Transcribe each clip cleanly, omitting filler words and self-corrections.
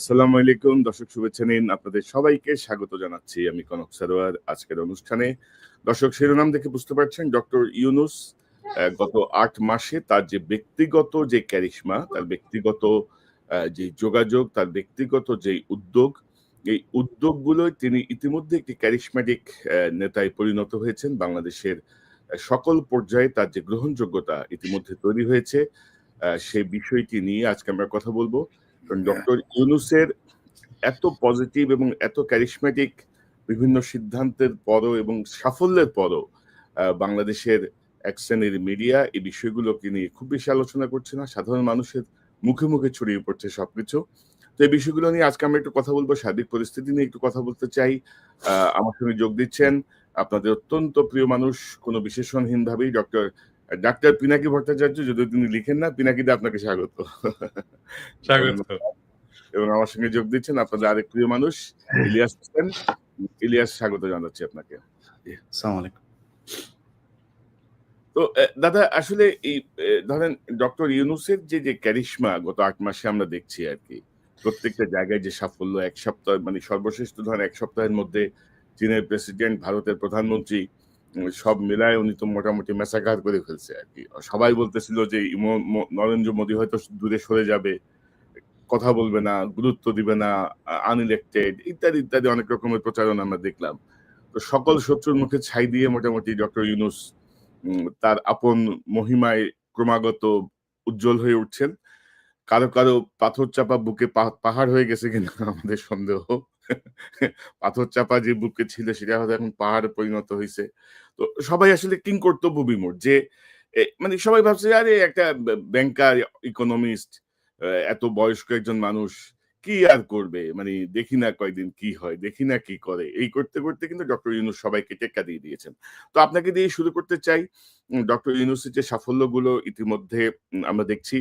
আসসালামু আলাইকুম দর্শক, শুভেচ্ছা নিন। আপনাদের সবাইকে স্বাগত জানাচ্ছি আমি কনক সারোয়ার আজকের অনুষ্ঠানে। দর্শক, শিরোনাম দেখে বুঝতে পারছেন ডক্টর ইউনূস গত ৮ মাসে তার যে ব্যক্তিগত যে ক্যারিশমা, তার ব্যক্তিগত যে যোগাযোগ, তার ব্যক্তিগত যেই উদ্যোগ, এই উদ্যোগগুলোয় তিনি ইতিমধ্যে একটি ক্যারিশম্যাটিক নেতায় পরিণত হয়েছেন। বাংলাদেশের সকল পর্যায়ে তার যে গ্রহণযোগ্যতা ইতিমধ্যে তৈরি হয়েছে, সেই বিষয়টি নিয়ে আজকে আমরা কথা বলব। কারণ ডক্টর ইউনূসের এত পজিটিভ এবং এত ক্যারিশম্যাটিক বিভিন্ন সিদ্ধান্তের পরও এবং সাফল্যের পরও বাংলাদেশের এক শ্রেণীর মিডিয়া এই বিষয়গুলোকে নিয়ে খুব বেশি আলোচনা করছে না। সাধারণ মানুষের মুখে মুখে ছড়িয়ে পড়ছে সবকিছু। তো এই বিষয়গুলো নিয়ে আজকে আমরা একটু কথা বলবো, সার্বিক পরিস্থিতি নিয়ে একটু কথা বলতে চাই। আমার সঙ্গে যোগ দিচ্ছেন আপনাদের অত্যন্ত প্রিয় মানুষ, কোনো বিশেষণহীন ভাবেই ডাক্তার পিনাকি ভট্টাচার্য। যদিও তিনি লিখেন না, পিনাকিদা আপনাকে স্বাগত। স্বাগত। এবং আমার সঙ্গে যোগ দিচ্ছেন আপনাদের আরেক প্রিয় মানুষ ইলিয়াস হোসেন। ইলিয়াস, স্বাগত জানাচ্ছি আপনাকে। আসসালামু আলাইকুম। তো দাদা, আসলে এই ধরেন ডক্টর ইউনূসের যে ক্যারিশমা গত ৮ মাসে আমরা দেখছি আর কি, প্রত্যেকটা জায়গায় যে সাফল্য, এক সপ্তাহ মানে সর্বশেষ তো ধরেন ১ সপ্তাহের মধ্যে চীনের প্রেসিডেন্ট, ভারতের প্রধানমন্ত্রী, সব মিলায় উনি তো মোটামুটি ম্যাসাকার করে ফেলছে আর কি। সবাই বলতেছিল যে নরেন্দ্র মোদী হয়তো দূরে সরে যাবে, কথা বলবে না, গুরুত্ব দিবে না, আনইলেক্টেড ইত্যাদি ইত্যাদি অনেক রকমের প্রচারণা আমরা দেখলাম। তো সকল শত্রুর মুখে ছাই দিয়ে মোটামুটি ডক্টর ইউনূস তার আপন মহিমায় ক্রমাগত উজ্জ্বল হয়ে উঠছেন। কারো কারো পাথর চাপা বুকে পাহাড় হয়ে গেছে কিনা আমাদের সন্দেহ। পাথর চাপা যে বুকে ছিল সেটা হয়তো এখন পাহাড়ে পরিণত হয়েছে। তো সবাই আসলে কিংকর্তব্য বিমূঢ় যে মানে সবাই ভাবছে আরে একটা ব্যাংকার, ইকোনমিস্ট, এত বয়স্ক একজন মানুষ কি আর করবে, মানে দেখি না কয়দিন কি হয়, দেখি না কি করে, এই করতে করতে কিন্তু ডক্টর ইউনূস সবাইকে টেক্কা দিয়ে দিয়েছেন। তো আপনাকে দিয়ে শুরু করতে চাই। ডক্টর ইউনূসের যে সাফল্যগুলো ইতিমধ্যে আমরা দেখছি,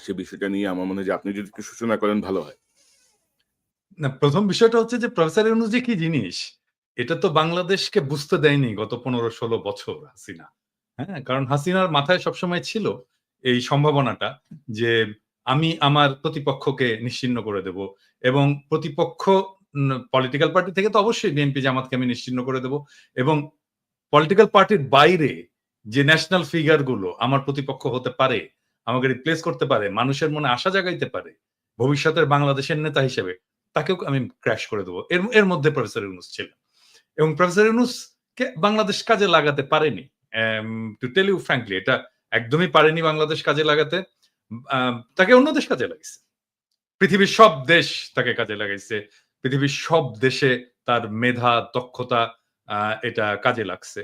সে বিষয়টা নিয়ে আমার মনে হয় যে আপনি যদি একটু সূচনা করেন ভালো হয়। না, প্রথম বিষয়টা হচ্ছে যে প্রফেসর ইউনূস যে কি জিনিস, এটা তো বাংলাদেশকে বুঝতে দেয়নি গত ১৫-১৬ বছর হাসিনা। হ্যাঁ, কারণ হাসিনার মাথায় সবসময় ছিল এই সম্ভাবনাটা যে আমি আমার প্রতিপক্ষকে নিশ্চিহ্ন করে দেব, এবং প্রতিপক্ষ পলিটিক্যাল পার্টি থেকে তো অবশ্যই বিএনপি জামাতকে আমি নিশ্চিহ্ন করে দেব, এবং পলিটিক্যাল পার্টির বাইরে যে ন্যাশনাল ফিগার গুলো আমার প্রতিপক্ষ হতে পারে, আমাকে রিপ্লেস করতে পারে, মানুষের মনে আশা জাগাইতে পারে ভবিষ্যতের বাংলাদেশের নেতা হিসেবে, তাকেও আমি ক্র্যাশ করে দেবো। এর মধ্যে প্রফেসর ইউনূস ছিলেন, এবং প্রফেসর ইউনূস কে বাংলাদেশ কাজে লাগাতে পারেনি। টু টেল ইউ ফ্র্যাঙ্কলি, এটা একদমই পারেনি বাংলাদেশ কাজে লাগাতে। তাকে অন্য দেশ কাজে লাগাইছে, পৃথিবীর সব দেশ তাকে কাজে লাগাইছে, পৃথিবীর সব দেশে তার মেধা, দক্ষতা এটা কাজে লাগছে।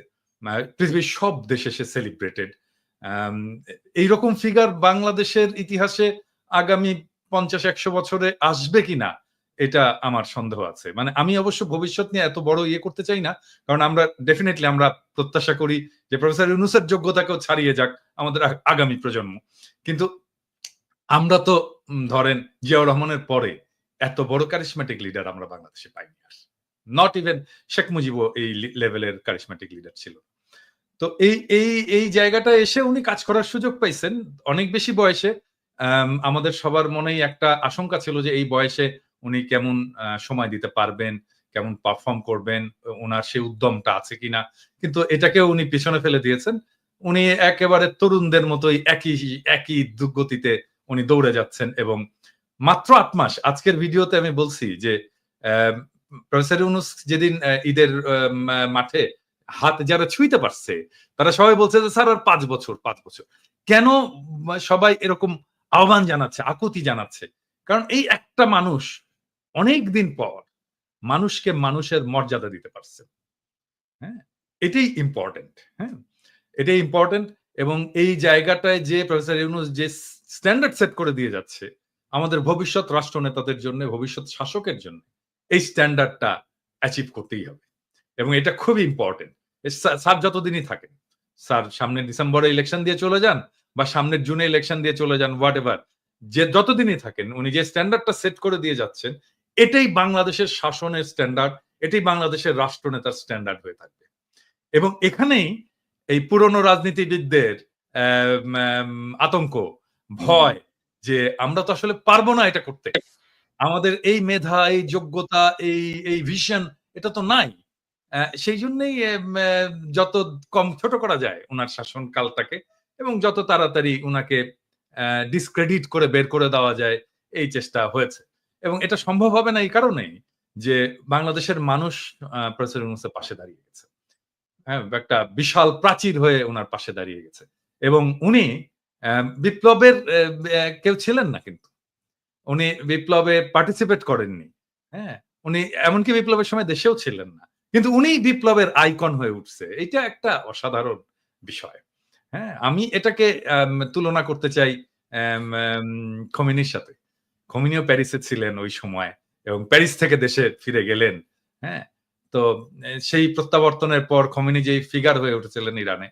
পৃথিবীর সব দেশে সে সেলিব্রেটেড। এইরকম ফিগার বাংলাদেশের ইতিহাসে আগামী ৫০-১০০ বছরে আসবে কিনা এটা আমার সন্দেহ আছে। মানে আমি অবশ্য ভবিষ্যৎ নিয়ে এত বড় ইয়ে করতে চাই না, কারণ আমরা ডেফিনেটলি আমরা প্রত্যাশা করি যে প্রফেসর ইউনূসের যোগ্যতাকেও ছাড়িয়ে যাক আমাদের আগামী প্রজন্ম। কিন্তু আমরা তো ধরেন জিয়াউর রহমানের পরে এত বড় কারিশম্যাটিক লিডার আমরা বাংলাদেশে পাইনি আর। নট ইভেন শেখ মুজিবও এই লেভেলের কারিশম্যাটিক লিডার ছিল। তো এই জায়গাটা এসে উনি কাজ করার সুযোগ পাইছেন অনেক বেশি বয়সে। আমাদের সবার মনেই একটা আশঙ্কা ছিল যে এই বয়সে উনি কেমন সময় দিতে পারবেন, কেমন পারফর্ম করবেন, ওনার সেই উদ্যমটা আছে কিনা। কিন্তু এটাকেও উনি পিছনে ফেলে দিয়েছেন। উনি একেবারে তরুণদের মতোই একই গতিতে উনি দৌড়ে যাচ্ছেন, এবং মাত্র ৮ মাস। আজকের ভিডিওতে আমি বলছি যে প্রফেসর ইউনূস যেদিন ঈদের মাঠে হাত যারা ছুঁইতে পারছে তারা সবাই বলছে যে স্যার আর ৫ বছর। কেন সবাই এরকম আহ্বান জানাচ্ছে, আকুতি জানাচ্ছে? কারণ এই একটা মানুষ অনেক দিন পর মানুষকে মানুষের মর্যাদা দিতে পারছে। হ্যাঁ, এটাই ইম্পর্টেন্ট। হ্যাঁ, এটাই ইম্পর্টেন্ট। এবং এই জায়গাটায় যে প্রফেসর ইউনূস যে স্ট্যান্ডার্ড সেট করে দিয়ে যাচ্ছে আমাদের ভবিষ্যৎ রাষ্ট্রনেতাদের জন্য, ভবিষ্যৎ শাসকের জন্য, এই স্ট্যান্ডার্ডটা অ্যাচিভ করতেই হবে, এবং এটা খুবই ইম্পর্টেন্ট। স্যার যতদিনই থাকেন, স্যার সামনের ডিসেম্বরে ইলেকশন দিয়ে চলে যান বা সামনের জুনে ইলেকশন দিয়ে চলে যান, হোয়াট এভার, যে যতদিনই থাকেন উনি যে স্ট্যান্ডার্ডটা সেট করে দিয়ে যাচ্ছেন এটাই বাংলাদেশের শাসনের স্ট্যান্ডার্ড, এটাই বাংলাদেশের রাষ্ট্রনেতার স্ট্যান্ডার্ড হয়ে থাকবে। এবং এখানেই এই পুরনো রাজনীতিবিদদের আতঙ্ক, ভয় যে আমরা তো আসলে পারবো না এটা করতে, আমাদের এই মেধা, এই যোগ্যতা, এই ভিশন এটা তো নাই। সেই জন্যই যত কম ছোট করা যায় উনার শাসনকালটাকে এবং যত তাড়াতাড়ি উনাকে ডিসক্রেডিট করে বের করে দেওয়া যায় এই চেষ্টা হয়েছে। এবং এটা সম্ভব হবে না এই কারণেই যে বাংলাদেশের মানুষ প্রফেসর ইউনূসের পাশে দাঁড়িয়ে গেছে। হ্যাঁ? একটা বিশাল প্রাচীর হয়ে উনার পাশে দাঁড়িয়ে গেছে। এবং উনি বিপ্লবের কেউ ছিলেন না কিন্তু। উনি বিপ্লবে পার্টিসিপেট করেননি। হ্যাঁ? উনি এমনকি বিপ্লবের সময় দেশেও ছিলেন না। কিন্তু উনিই বিপ্লবের আইকন হয়ে উঠছে। এইটা একটা অসাধারণ বিষয়। হ্যাঁ? আমি এটাকে তুলনা করতে চাই এম এম খোমেনির সাথে। খোমেনিও প্যারিসে ছিলেন ওই সময় এবং প্যারিস থেকে দেশে ফিরে গেলেন। হ্যাঁ? তো সেই প্রত্যাবর্তনের পর খোমেনি যেই ফিগার হয়ে উঠেছিলেন ইরানে,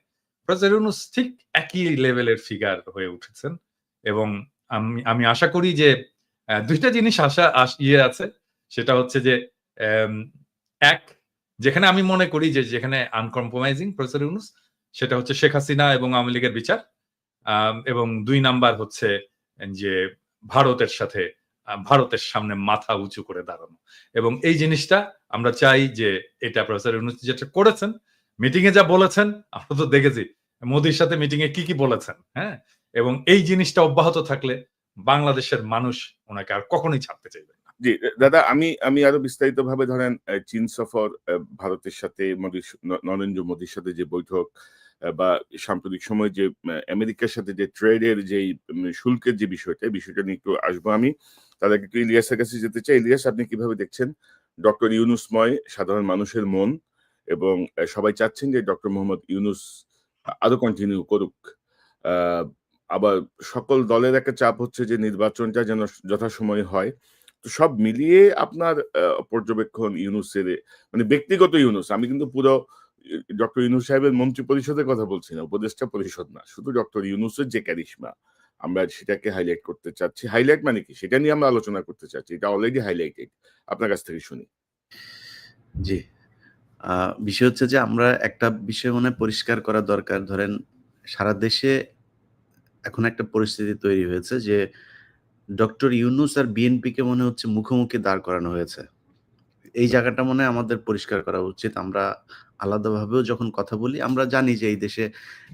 প্রফেসর ইউনূস ঠিক একই লেভেলের ফিগার হয়ে উঠেছেন এবং আমি আশা করি যে ২ টা জিনিস আছে। সেটা হচ্ছে যে এম ১ যেখানে আমি মনে করি যে যেখানে আনকম্প্রোমাইজিং প্রফেসর ইউনূস সেটা হচ্ছে শেখ হাসিনা এবং আওয়ামী লীগের বিচার। এবং ২ নাম্বার হচ্ছে যে ভারতের সাথে ভারতের সামনে মাথা উঁচু করে দাঁড়ানো। এবং এই জিনিসটা আমরা চাই যে এটা প্রফেসর ইউনূস যেটা করেছেন, মিটিং এ যা বলেছেন আমরা তো দেখেছি। মোদির সাথে মিটিং এ কি বলেছেন, হ্যাঁ? এবং এই জিনিসটা অব্যাহত থাকলে বাংলাদেশের মানুষ উনাকে আর কখনোই ছাড়তে চাইবে না। জি, দাদা আমি আমি আরো বিস্তারিতভাবে ধরেন চীন সফর, ভারতের সাথে নরেন্দ্র মোদির সাথে যে বৈঠক বা সাম্প্রতিক সময়ে যে আমেরিকার সাথে যে ট্রেডের যেই শুল্কের যে বিষয়টা, এই বিষয়টা নিয়ে একটু আসবো আমি। তার আগে একটু ইলিয়াসের কাছে যেতে চাই। ইলিয়াস, আপনি কিভাবে দেখছেন ডক্টর ইউনূসময় সাধারণ মানুষের মন এবং সবাই চাচ্ছেন যে ডক্টর মোহাম্মদ ইউনূস আরো কন্টিনিউ করুক। আ আবার সকল দলের একটা চাপ হচ্ছে যে নির্বাচনটা যেন যথাসময়ে হয়। তো সব মিলিয়ে আপনার পর্যবেক্ষণ ইউনূসের, মানে ব্যক্তিগত ইউনূস, আমি কিন্তু পুরো ডক্টর ইউনূস সাহেবের মন্ত্রী পরিষদের কথা বলছি না, উপদেষ্টা পরিষদ না। শুধু ডক্টর ইউনূসের যে ক্যারিশমা, আমরা সেটাকে হাইলাইট করতে চাচ্ছি। হাইলাইট মানে কি? সেটা নিয়ে আমরা আলোচনা করতে চাচ্ছি। এটা অলরেডি হাইলাইটেড। আপনার কাছ থেকে শুনি। জি। আ বিষয় হচ্ছে যে আমরা একটা বিষয় মনে হয় পরিষ্কার করা দরকার। ধরেন সারা দেশে এখন একটা পরিস্থিতি তৈরি হয়েছে যে ডক্টর ইউনূস আর বিএনপিকে মনে হচ্ছে মুখোমুখি দাঁড় করানো হয়েছে। এই জায়গাটা মনে হয় আমাদের পরিষ্কার করা উচিত। আমরা আলাদাভাবেও যখন কথা বলি, আমরা জানি যে এই দেশে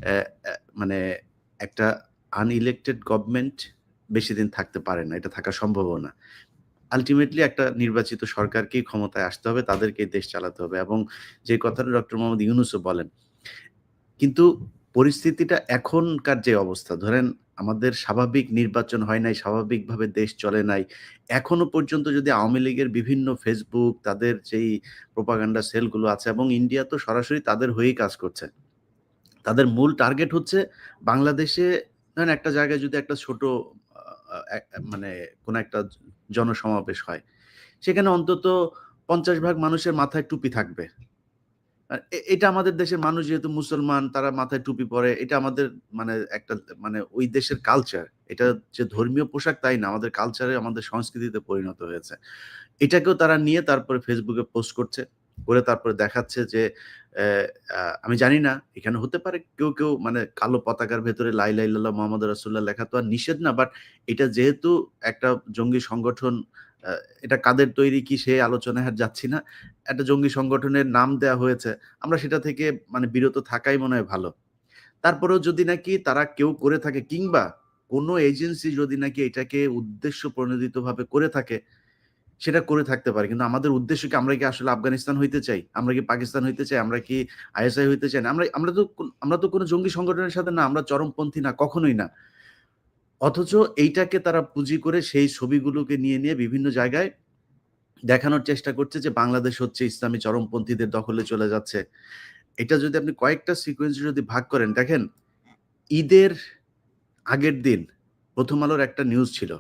অ্যা অ্যা মানে একটা আনইলেক্টেড গভর্নমেন্ট বেশিদিন থাকতে পারে না। এটা থাকা সম্ভবও না। আল্টিমেটলি একটা নির্বাচিত সরকারকেই ক্ষমতায় আসতে হবে, তাদেরকেই দেশ চালাতে হবে এবং যে কথাটা ডক্টর মোহাম্মদ ইউনূসও বলেন। কিন্তু পরিস্থিতিটা এখনকার যে অবস্থা, ধরেন আমাদের স্বাভাবিক নির্বাচন হয় নাই, স্বাভাবিকভাবে দেশ চলে নাই। এখনো পর্যন্ত যদি আওয়ামী লীগের বিভিন্ন ফেসবুক, তাদের যেই প্রোপাগান্ডা সেলগুলো আছে এবং ইন্ডিয়া তো সরাসরি তাদের হয়েই কাজ করছে। তাদের মূল টার্গেট হচ্ছে বাংলাদেশে ধরেন একটা জায়গায় যদি একটা ছোট আ আ এক মানে কোন একটা জনসমাবেশ হয়, সেখানে অন্তত ৫০ ভাগ মানুষের মাথায় টুপি থাকবে। এটা আমাদের দেশের মানুষ যেহেতু মুসলমান তারা মাথায় টুপি পরে। এটা আমাদের মানে একটা মানে ওই দেশের কালচার। এটা যে ধর্মীয় পোশাক তাই না। আমাদের কালচারে আমাদের সংস্কৃতিতে পরিণত হয়েছে। এটাকেও তারা নিয়ে তারপরে Facebook এ পোস্ট করছে। করে তারপরে দেখাচ্ছে যে অ্যা আমি জানি না এখানে হতে পারে কেউ মানে কালো পতাকার ভেতরে লা ইলাহা ইল্লাল্লাহ মুহাম্মাদুর রাসূলুল্লাহ লেখা তো আর নিষেধ না। বাট এটা যেহেতু একটা জঙ্গি সংগঠন, আ এটা কাদের তৈরি কি সে আলোচনায় আর যাচ্ছি না। একটা জঙ্গি সংগঠনের নাম দেয়া হয়েছে। আমরা সেটা থেকে মানে বিরত থাকাই মনে হয় ভালো। তারপরেও যদি নাকি তারা কেউ করে থাকে কিংবা কোনো এজেন্সি যদি নাকি এটাকে উদ্দেশ্য প্রণোদিতভাবে করে থাকে, সেটা করে থাকতে পারে। কিন্তু আমাদের উদ্দেশ্য কি আমরা কি আসলে আফগানিস্তান হইতে চাই? আমরা কি পাকিস্তান হইতে চাই? আমরা কি আইএসআই হইতে চাই না? আমরা তো কোনো জঙ্গি সংগঠনের সাথে না, আমরা চরমপন্থী না, কখনোই না। অথচ এইটাকে তারা পুঁজি করে সেই ছবিগুলোকে নিয়ে বিভিন্ন জায়গায় দেখানোর চেষ্টা করছে যে বাংলাদেশ হচ্ছে ইসলামী চরমপন্থীদের দখলে চলে যাচ্ছে। এটা যদি আপনি কয়েকটা সিকোয়েন্স এ যদি ভাগ করেন, দেখেন ঈদের আগের দিন 'প্রথম আলোর' একটা নিউজ ছিল।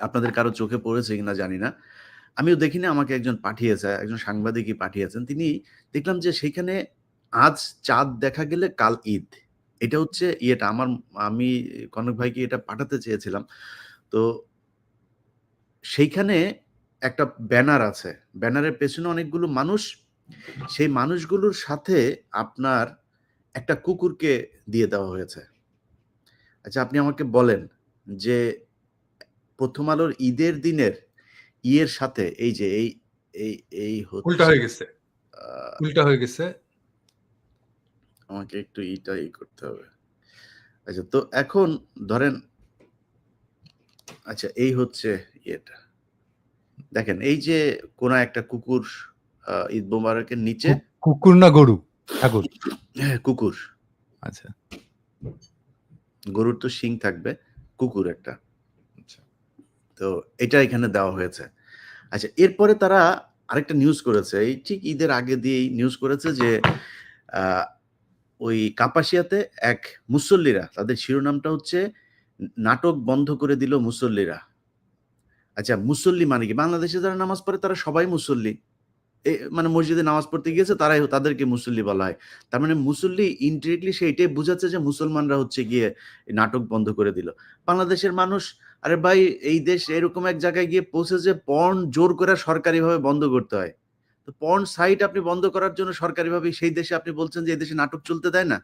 আপনাদের কারো চোখে পড়েছে কিনা জানি না। আমিও দেখিনি, আমাকে একজন পাঠিয়েছে, একজন সাংবাদিকই পাঠিয়েছেন। তিনি দেখলাম যে সেইখানে আজ চাঁদ দেখা গেলে কাল ঈদ। এটা হচ্ছে ইয়েটা আমি কনক ভাইকে এটা পাঠাতে চেয়েছিলাম। তো সেইখানে একটা ব্যানার আছে। ব্যানারের পেছনে অনেকগুলো মানুষ। সেই মানুষগুলোর সাথে আপনার একটা কুকুরকে দিয়ে দেওয়া হয়েছে। আচ্ছা আপনি আমাকে বলেন যে 'প্রথম আলোর' ঈদের দিনের ইয়ের সাথে এই যে এই এই এই উল্টা হচ্ছে হয়ে গেছে, আহ, উল্টা হয়ে গেছে। আমাকে একটু করতে হবে। আচ্ছা, তো এখন ধরেন, আচ্ছা এই হচ্ছে ইয়েটা, দেখেন এই যে কোন একটা কুকুর ঈদ মোবারকের নিচে, কুকুর না গরু? ঠাকুর। হ্যাঁ কুকুর, আচ্ছা গরুর তো শিং থাকবে, কুকুর একটা, আচ্ছা। তো এটা এখানে দেওয়া হয়েছে। আচ্ছা, এরপরে তারা আরেকটা নিউজ করেছে, এই ঠিক ঈদের আগে দিয়েই নিউজ করেছে যে আহ, ওই কাপাসিয়াতে এক মুসল্লিরা, তাদের শিরোনামটা হচ্ছে নাটক বন্ধ করে দিল মুসল্লিরা। আচ্ছা, মুসল্লি মানে কি? বাংলাদেশে যারা নামাজ পড়ে তারা সবাই মুসল্লি, মানে মসজিদে নামাজ পড়তে গিয়েছে তারাই তাদেরকে মুসল্লি বলা হয়। তার মানে মুসল্লি ইনডিরেক্টলি সে এটাই বোঝাচ্ছে যে মুসলমানরা হচ্ছে গিয়ে এই নাটক বন্ধ করে দিল। বাংলাদেশের মানুষ, আরে ভাই এই দেশ এরকম এক জায়গায় গিয়ে পৌঁছে যে পর্ন জোর করে সরকারিভাবে বন্ধ করতে হয়। তো পর্ন সাইট আপনি বন্ধ করার জন্য সরকারিভাবে সেই দেশে আপনি বলছেন যে এই দেশে নাটক চলতে দেয় না?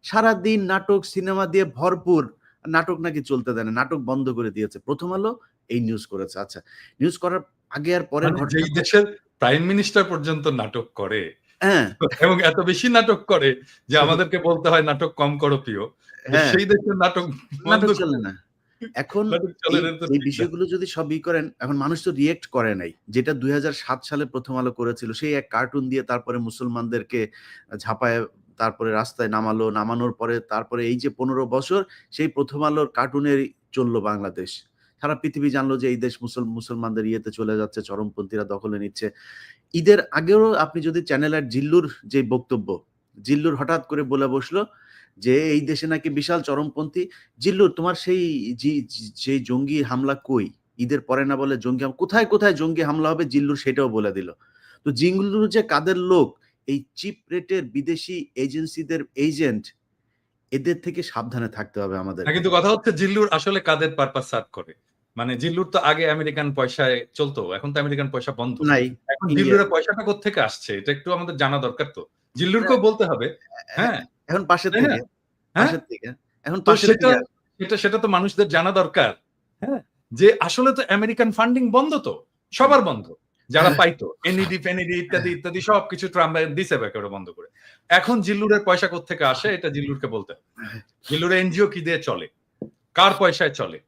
সারাদিন নাটক সিনেমা দিয়ে ভরপুর, নাটক নাকি চলতে দেয় না, নাটক বন্ধ করে দিয়েছে। প্রথম আলো এই নিউজ করেছে। আচ্ছা, নিউজ করার আগে আর পরের মানে ঘটনা, যেই দেশের প্রাইম মিনিস্টার পর্যন্ত নাটক করে হ্যাঁ এবং এত বেশি নাটক করে যে আমাদেরকে বলতে হয় নাটক কম করো প্রিয়, তো হ্যাঁ, সেই দেশের নাটক বন্ধ নাটক চলে না। এখন নাটক চলে এই না তো এই ঠিক না। বিষয়গুলো যদি সবই করেন, এখন মানুষ তো রিয়েক্ট করে নাই। যেটা 2007 সালে প্রথম আলো করেছিল, সেই এক কার্টুন দিয়ে তারপরে মুসলমানদেরকে ঝাঁপায় তারপরে রাস্তায় নামালো, নামানোর পরে তারপরে এই যে 15 বছর সেই প্রথম আলোর কার্টুনেরই চললো বাংলাদেশ। সারা পৃথিবী জানলো যে এই দেশ মুসলমানদের ইয়েতে চলে যাচ্ছে, চরমপন্থীরা দখলে নিচ্ছে। ঈদের আগেও আপনি যদি চ্যানেল আর জিল্লুর যে বক্তব্য, জিল্লুর হঠাৎ করে বলে বসলো যে এই দেশে নাকি বিশাল চরমপন্থী। জিল্লুর তোমার সেই সেই জঙ্গি হামলা কই? ঈদের পরে না বলে জঙ্গি কোথায় কোথায় জঙ্গি হামলা হবে জিল্লুর সেটাও বলে দিল। তো জিল্লুর যে কাদের লোক, এই চিপ রেটের বিদেশি এজেন্সিদের এজেন্ট, এদের থেকে সাবধানে থাকতে হবে না, আমাদেরকে। কিন্তু কথা হচ্ছে জিল্লুর আসলে কাদের পারপাস সার্ভ করে? মানে জিল্লুর তো আগে আমেরিকান পয়সায় চলতো, এখন তো আমেরিকান পয়সা বন্ধ। নাই, এখন ইন্ডিয়া, জিল্লুরের পয়সাটা কোত্থেকে আসছে এটা একটু আমাদের জানা দরকার তো। জিল্লুরকেও বলতে হবে, হ্যাঁ, এখন পাশের তাই না? থেকে, হ্যাঁ, পাশের থেকে, এখন তো পাশের সেটা থেকে সেটা সেটা তো মানুষদের জানা দরকার, হ্যাঁ, যে আসলে তো আমেরিকান ফান্ডিং বন্ধ, তো সবার বন্ধ, যারা পাইতো এনইডি ফেনিডি ইত্যাদি ইত্যাদি সবকিছু ট্রাম্প দিছে একেবারে বন্ধ করে। এখন জিল্লুরের পয়সা কোত্থেকে আসে এটা জিল্লুরকে বলতে হবে। জিল্লুর এনজিও কি দিয়ে চলে, কার পয়সায় চলে,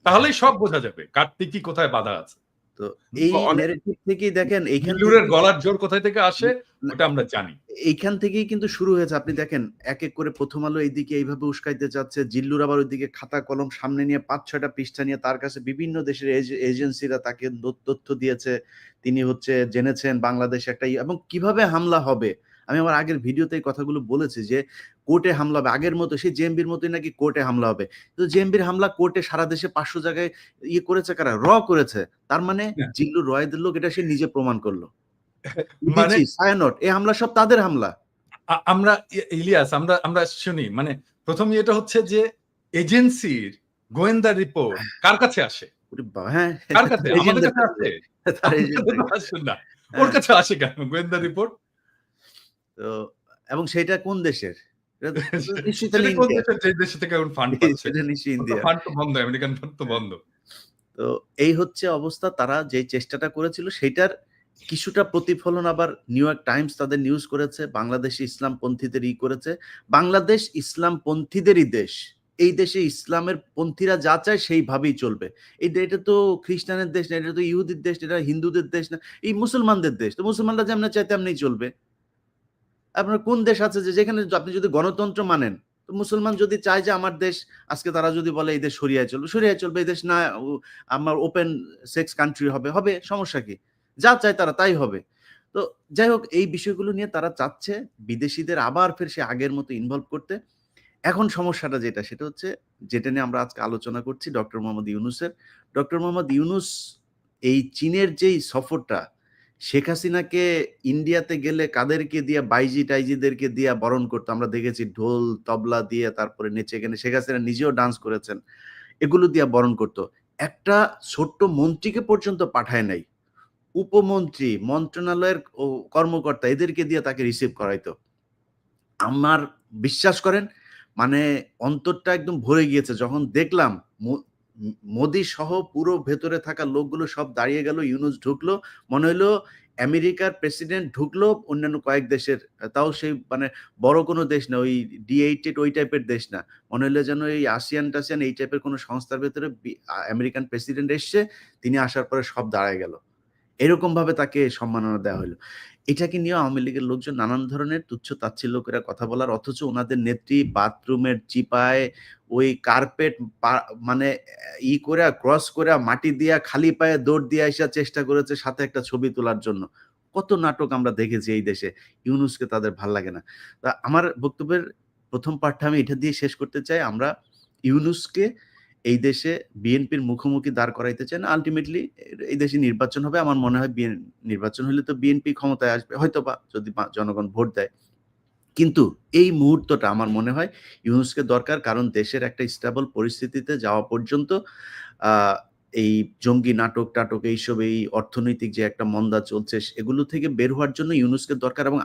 তাহলেই সব বোঝা যাবে কার্তিক কি কোথায় বাধা আছে। তো এই অনেক ন্যারেটিভ থেকেই দেখেন এইখান জিল্লুরের থেকে, গলার জোর কোথায় থেকে আসে ওটা আমরা জানি। এইখান থেকেই কিন্তু শুরু হয়েছে। আপনি দেখেন এক এক করে প্রথম আলো এইদিকে এইভাবে উস্কাইতে চাচ্ছে, জিল্লুর আবার ওইদিকে খাতা কলম সামনে নিয়ে 5-6টা পৃষ্ঠা নিয়ে তার কাছে বিভিন্ন দেশের এজেন্সিরা তাকে তথ্য দিয়েছে, তিনি হচ্ছে জেনেছেন বাংলাদেশে একটা এবং কিভাবে হামলা হবে। আমি আমার আগের ভিডিওতে এই কথাগুলো বলেছি যে কোর্টে হামলা হবে আগের মতো, সেই জেএমবির মতোই নাকি কোর্টে হামলা হবে। তো জেএমবির হামলা কোর্টে সারা দেশে 500 জায়গায় করেছে কারা? করেছে। তার মানে জিল্লুর রয়েদের লোক, এটা সে নিজে প্রমাণ করলো। মানে ছায়ানট, এই হামলা সব তাদের হামলা। আমরা ইলিয়াস আমরা আমরা শুনি, মানে প্রথম এটা হচ্ছে যে এজেন্সির গোয়েন্দা রিপোর্ট কার কাছে আসে? হ্যাঁ, কার কাছে? আমাদের এজেন্টদের কাছে কাছে, আসে? তার আমাদের এজেন্টদের তো কাছে। আসে না। ওর হ্যাঁ, কাছে আসে কেন গোয়েন্দা রিপোর্ট? তো এবং সেটা কোন দেশের? এটা তো নিশ্চয়ই তাহলে সেটা কোন ইন্ডিয়া। দেশের, যে দেশ থেকে এখন ফান্ড পাচ্ছে? সেটা নিশ্চয়ই ওর তো ইন্ডিয়া। ফান্ড তো বন্ধ, আমেরিকান ফান্ড তো বন্ধ। তো এই হচ্ছে অবস্থা। তারা যে চেষ্টাটা করেছিল সেটার কিছুটা প্রতিফলন আবার নিউ ইয়র্ক টাইমস তাদের নিউজ করেছে। বাংলাদেশে ইসলামপন্থীদের করেছে। বাংলাদেশ ইসলামপন্থীদেরই দেশ। এই দেশে ইসলামের পন্থীরা যা চায় সেইভাবেই চলবে। এটা তো খ্রিস্টানের দেশ না, এটা তো ইহুদির দেশ না, এটা হিন্দুদের দেশ না, এই মুসলমানদের দেশ। তো মুসলমানরা যেমনে চায় তেমনিই চলবে। আপনার কোন দেশ আছে যে যেখানে আপনি যদি গণতন্ত্র মানেন, তো মুসলমান যদি চায় যে আমার দেশ, আজকে তারা যদি বলে এই দেশ শরিয়ায় চলবে, শরিয়ায় চলবে। এই দেশ না আমার ওপেন সেক্স কান্ট্রি হবে, হবে, সমস্যা কি? যা চায় তারা তাই হবে। তো যাই হোক, এই বিষয়গুলো নিয়ে তারা চাচ্ছে বিদেশিদের আবার ফের সে আগের মতো ইনভলভ করতে। এখন সমস্যাটা যেটা সেটা হচ্ছে, যেটা নিয়ে আমরা আজকে আলোচনা করছি ডক্টর মোহাম্মদ ইউনূসের। ডক্টর মোহাম্মদ ইউনূস এই চীনের যেই সফরটা, শেখ হাসিনাকে ইন্ডিয়াতে গেলে কাদেরকে দিয়ে, বাইজি টাইজিদেরকে দিয়ে বরণ করতো আমরা দেখেছি, ঢোল তবলা দিয়ে তারপরে নেচে, এখানে শেখ হাসিনা নিজেও ডান্স করেছেন, এগুলো দিয়ে বরণ করতো। একটা ছোট্ট মন্ত্রীকে পর্যন্ত পাঠায় নাই, উপমন্ত্রী, মন্ত্রণালয়ের কর্মকর্তা, এদেরকে দিয়ে তাকে রিসিভ করাইতো। আমার বিশ্বাস করেন, মানে অন্তরটা একদম ভরে গিয়েছে যখন দেখলাম মোদি সহ পুরো ভেতরে থাকা লোকগুলো সব দাঁড়িয়ে গেল, ইউনূস ঢুকলো, মনে হলো আমেরিকার প্রেসিডেন্ট ঢুকলো অন্যান্য কয়েক দেশের, তাও সেই মানে বড় কোনো দেশ না, ওই D8 ওই টাইপের দেশ না, মনে হলো যেন এই আসিয়ান টাসিয়ান এই টাইপের কোনো সংস্থার ভেতরে আমেরিকান প্রেসিডেন্ট এসছে, তিনি আসার পরে সব দাঁড়ায় গেল, এরকম ভাবে তাকে সম্মাননা দেওয়া হলো। এটাকে নিয়ে আওয়ামী লীগের লোকজন নানান ধরনের তুচ্ছ তাচ্ছিল্য করে কথা বলার, অথচ ওনাদের নেত্রী বাথরুমের চিপায় ওই কার্পেট মানে করে ক্রস করে মাটি দিয়া খালি পায়ে দৌড় দিয়ে আসা চেষ্টা করেছে সাথে একটা ছবি তোলার জন্য। কত নাটক আমরা দেখেছি এই দেশে, ইউনূসকে তাদের ভাল লাগে না। তা আমার বক্তব্যের প্রথম পার্টটা আমি এটা দিয়ে শেষ করতে চাই, আমরা ইউনূসকে এই দেশে বিএনপির মুখোমুখি দাঁড় করাইতে চান। আলটিমেটলি এই দেশে নির্বাচন হবে, আমার মনে হয় নির্বাচন হলে তো বিএনপি ক্ষমতায় আসবে হয়তোবা, যদি জনগণ ভোট দেয়। কিন্তু এই মুহূর্তটা আমার মনে হয় ইউনূসকে দরকার, কারণ দেশের একটা স্টেবল পরিস্থিতিতে যাওয়া পর্যন্ত এই জঙ্গি নাটক টাটক এইসব, এই অর্থনৈতিক যে একটা মন্দা চলছে, এগুলো থেকে বের হওয়ার জন্য ইউনূসকে দরকার। এবং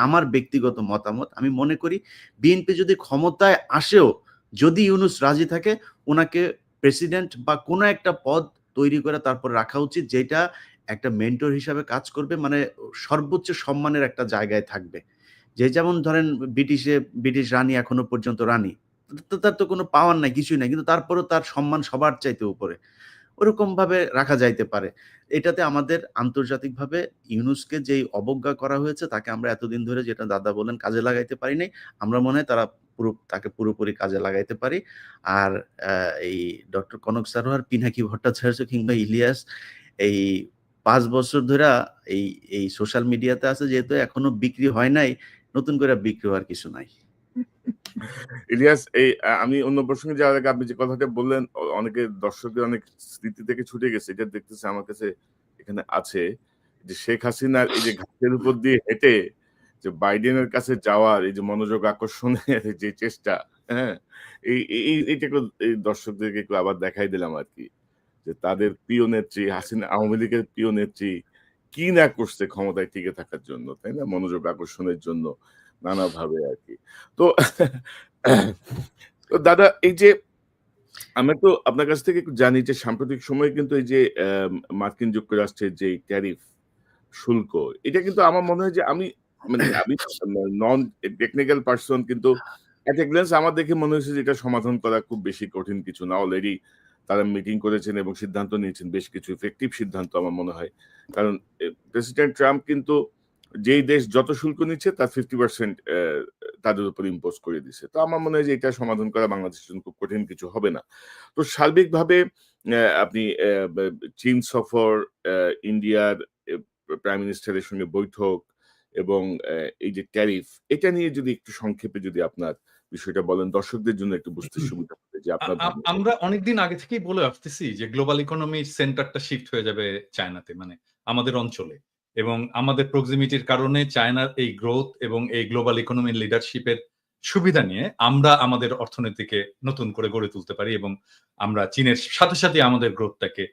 আমার ব্যক্তিগত মতামত, আমি মনে করি বিএনপি যদি ক্ষমতায় আসেও, যদি ইউনূস রাজি থাকে, ওনাকে প্রেসিডেন্ট বা কোনো একটা পদ তৈরি করে তারপর রাখা উচিত, যেটা একটা মেন্টর হিসাবে কাজ করবে, মানে সর্বোচ্চ সম্মানের একটা জায়গায় থাকবে। যে যেমন ধরেন ব্রিটিশ রানী এখনো পর্যন্ত রানী, তার তো কোনো পাওয়ার নাই, কিছুই নাই, কিন্তু তারপরেও তার সম্মান সবার চাইতে উপরে, ওরকম ভাবে রাখা যাইতে পারে। এটাতে আমাদের আন্তর্জাতিকভাবে ইউনূসকে যেই অবজ্ঞা করা হয়েছে, তাকে আমরা এতদিন ধরে, যেটা দাদা বলেন, কাজে লাগাইতে পারি নাই, আমরা মনে হয় তাকে পুরোপুরি কাজে লাগাইতে পারি। আর এই ডক্টর কনক সারোয়ার, পিনাকি ভট্টাচার্য কিংবা ইলিয়াস এই 5 বছর ধরে এই সোশ্যাল মিডিয়াতে আছে, যেহেতু এখনো বিক্রি হয় নাই, নতুন করে বিক্রি হওয়ার কিছু নাই। ইলিয়াস, আমি অন্য প্রসঙ্গে যাওয়ার আগে আপনি যে কথাটা বললেন, অনেকে দর্শকদের অনেক স্মৃতি থেকে ছুটে গেছে, এটা দেখতেছে আমার কাছে এখানে আছে, যে শেখ হাসিনার এই যে ঘাটের উপর দিয়ে হেঁটে যে বাইডেনের কাছে যাওয়ার এই যে মনোযোগ আকর্ষণের যে চেষ্টা, হ্যাঁ, এইটা এই দর্শকদেরকে একটু আবার দেখাই দিলাম আর কি, যে তাদের প্রিয় নেত্রী হাসিনা, আওয়ামী লীগের প্রিয় নেত্রী কি না করছে ক্ষমতায় টিকে থাকার জন্য, তাই না, মনোযোগ আকর্ষণের জন্য নানাভাবে আর কি। তো তো দাদা, এই যে আমরা তো আপনার কাছ থেকে একটু জানি যে সাম্প্রতিক সময়ে কিন্তু এই যে মার্কিন যুক্তরাষ্ট্রের যে ট্যারিফ শুল্ক, এটা কিন্তু আমার মনে হয় যে আমি নন টেকনিক্যাল পারসন, কিন্তু এট এ গ্ল্যান্স আমার দেখে মনে হয়েছে যে এটা সমাধান করা খুব বেশি কঠিন কিছু না। অলরেডি তারা মিটিং করেছেন এবং সিদ্ধান্ত নিয়েছেন, বেশ কিছু ইফেক্টিভ সিদ্ধান্ত আমার মনে হয়। কারণ প্রেসিডেন্ট ট্রাম্প কিন্তু যেই দেশ যত শুল্ক নিচ্ছে তার 50% তাদের উপর ইম্পোজ করে দিছে। তো আমার মনে হয় যে এটা সমাধান করা বাংলাদেশের জন্য খুব কঠিন কিছু হবে না। তো সার্বিকভাবে আপনি চীন সফর, ইন্ডিয়ার প্রাইম মিনিস্টারের সঙ্গে বৈঠক এবং এই যে ট্যারিফ, এটা নিয়ে যদি একটু সংক্ষেপে যদি আপনার বিষয়টা বলেন, দর্শকদের জন্য একটু বুঝতে সুবিধা হবে যে আপনার আমরা অনেকদিন আগে থেকেই বলে আসতেছি যে গ্লোবাল ইকোনমির সেন্টারটা শিফট হয়ে যাবে চায়নাতে, মানে আমাদের অঞ্চলে, এবং আমাদের প্রক্সিমিটির কারণে চায়নার এই গ্রোথ এবং এই গ্লোবাল ইকোনমির লিডারশিপের সুবিধা নিয়ে আমরা আমাদের অর্থনীতিকে নতুন করে গড়ে তুলতে পারি এবং আমরা চীনের সাথে সাথে আমাদের গ্রোথটাকে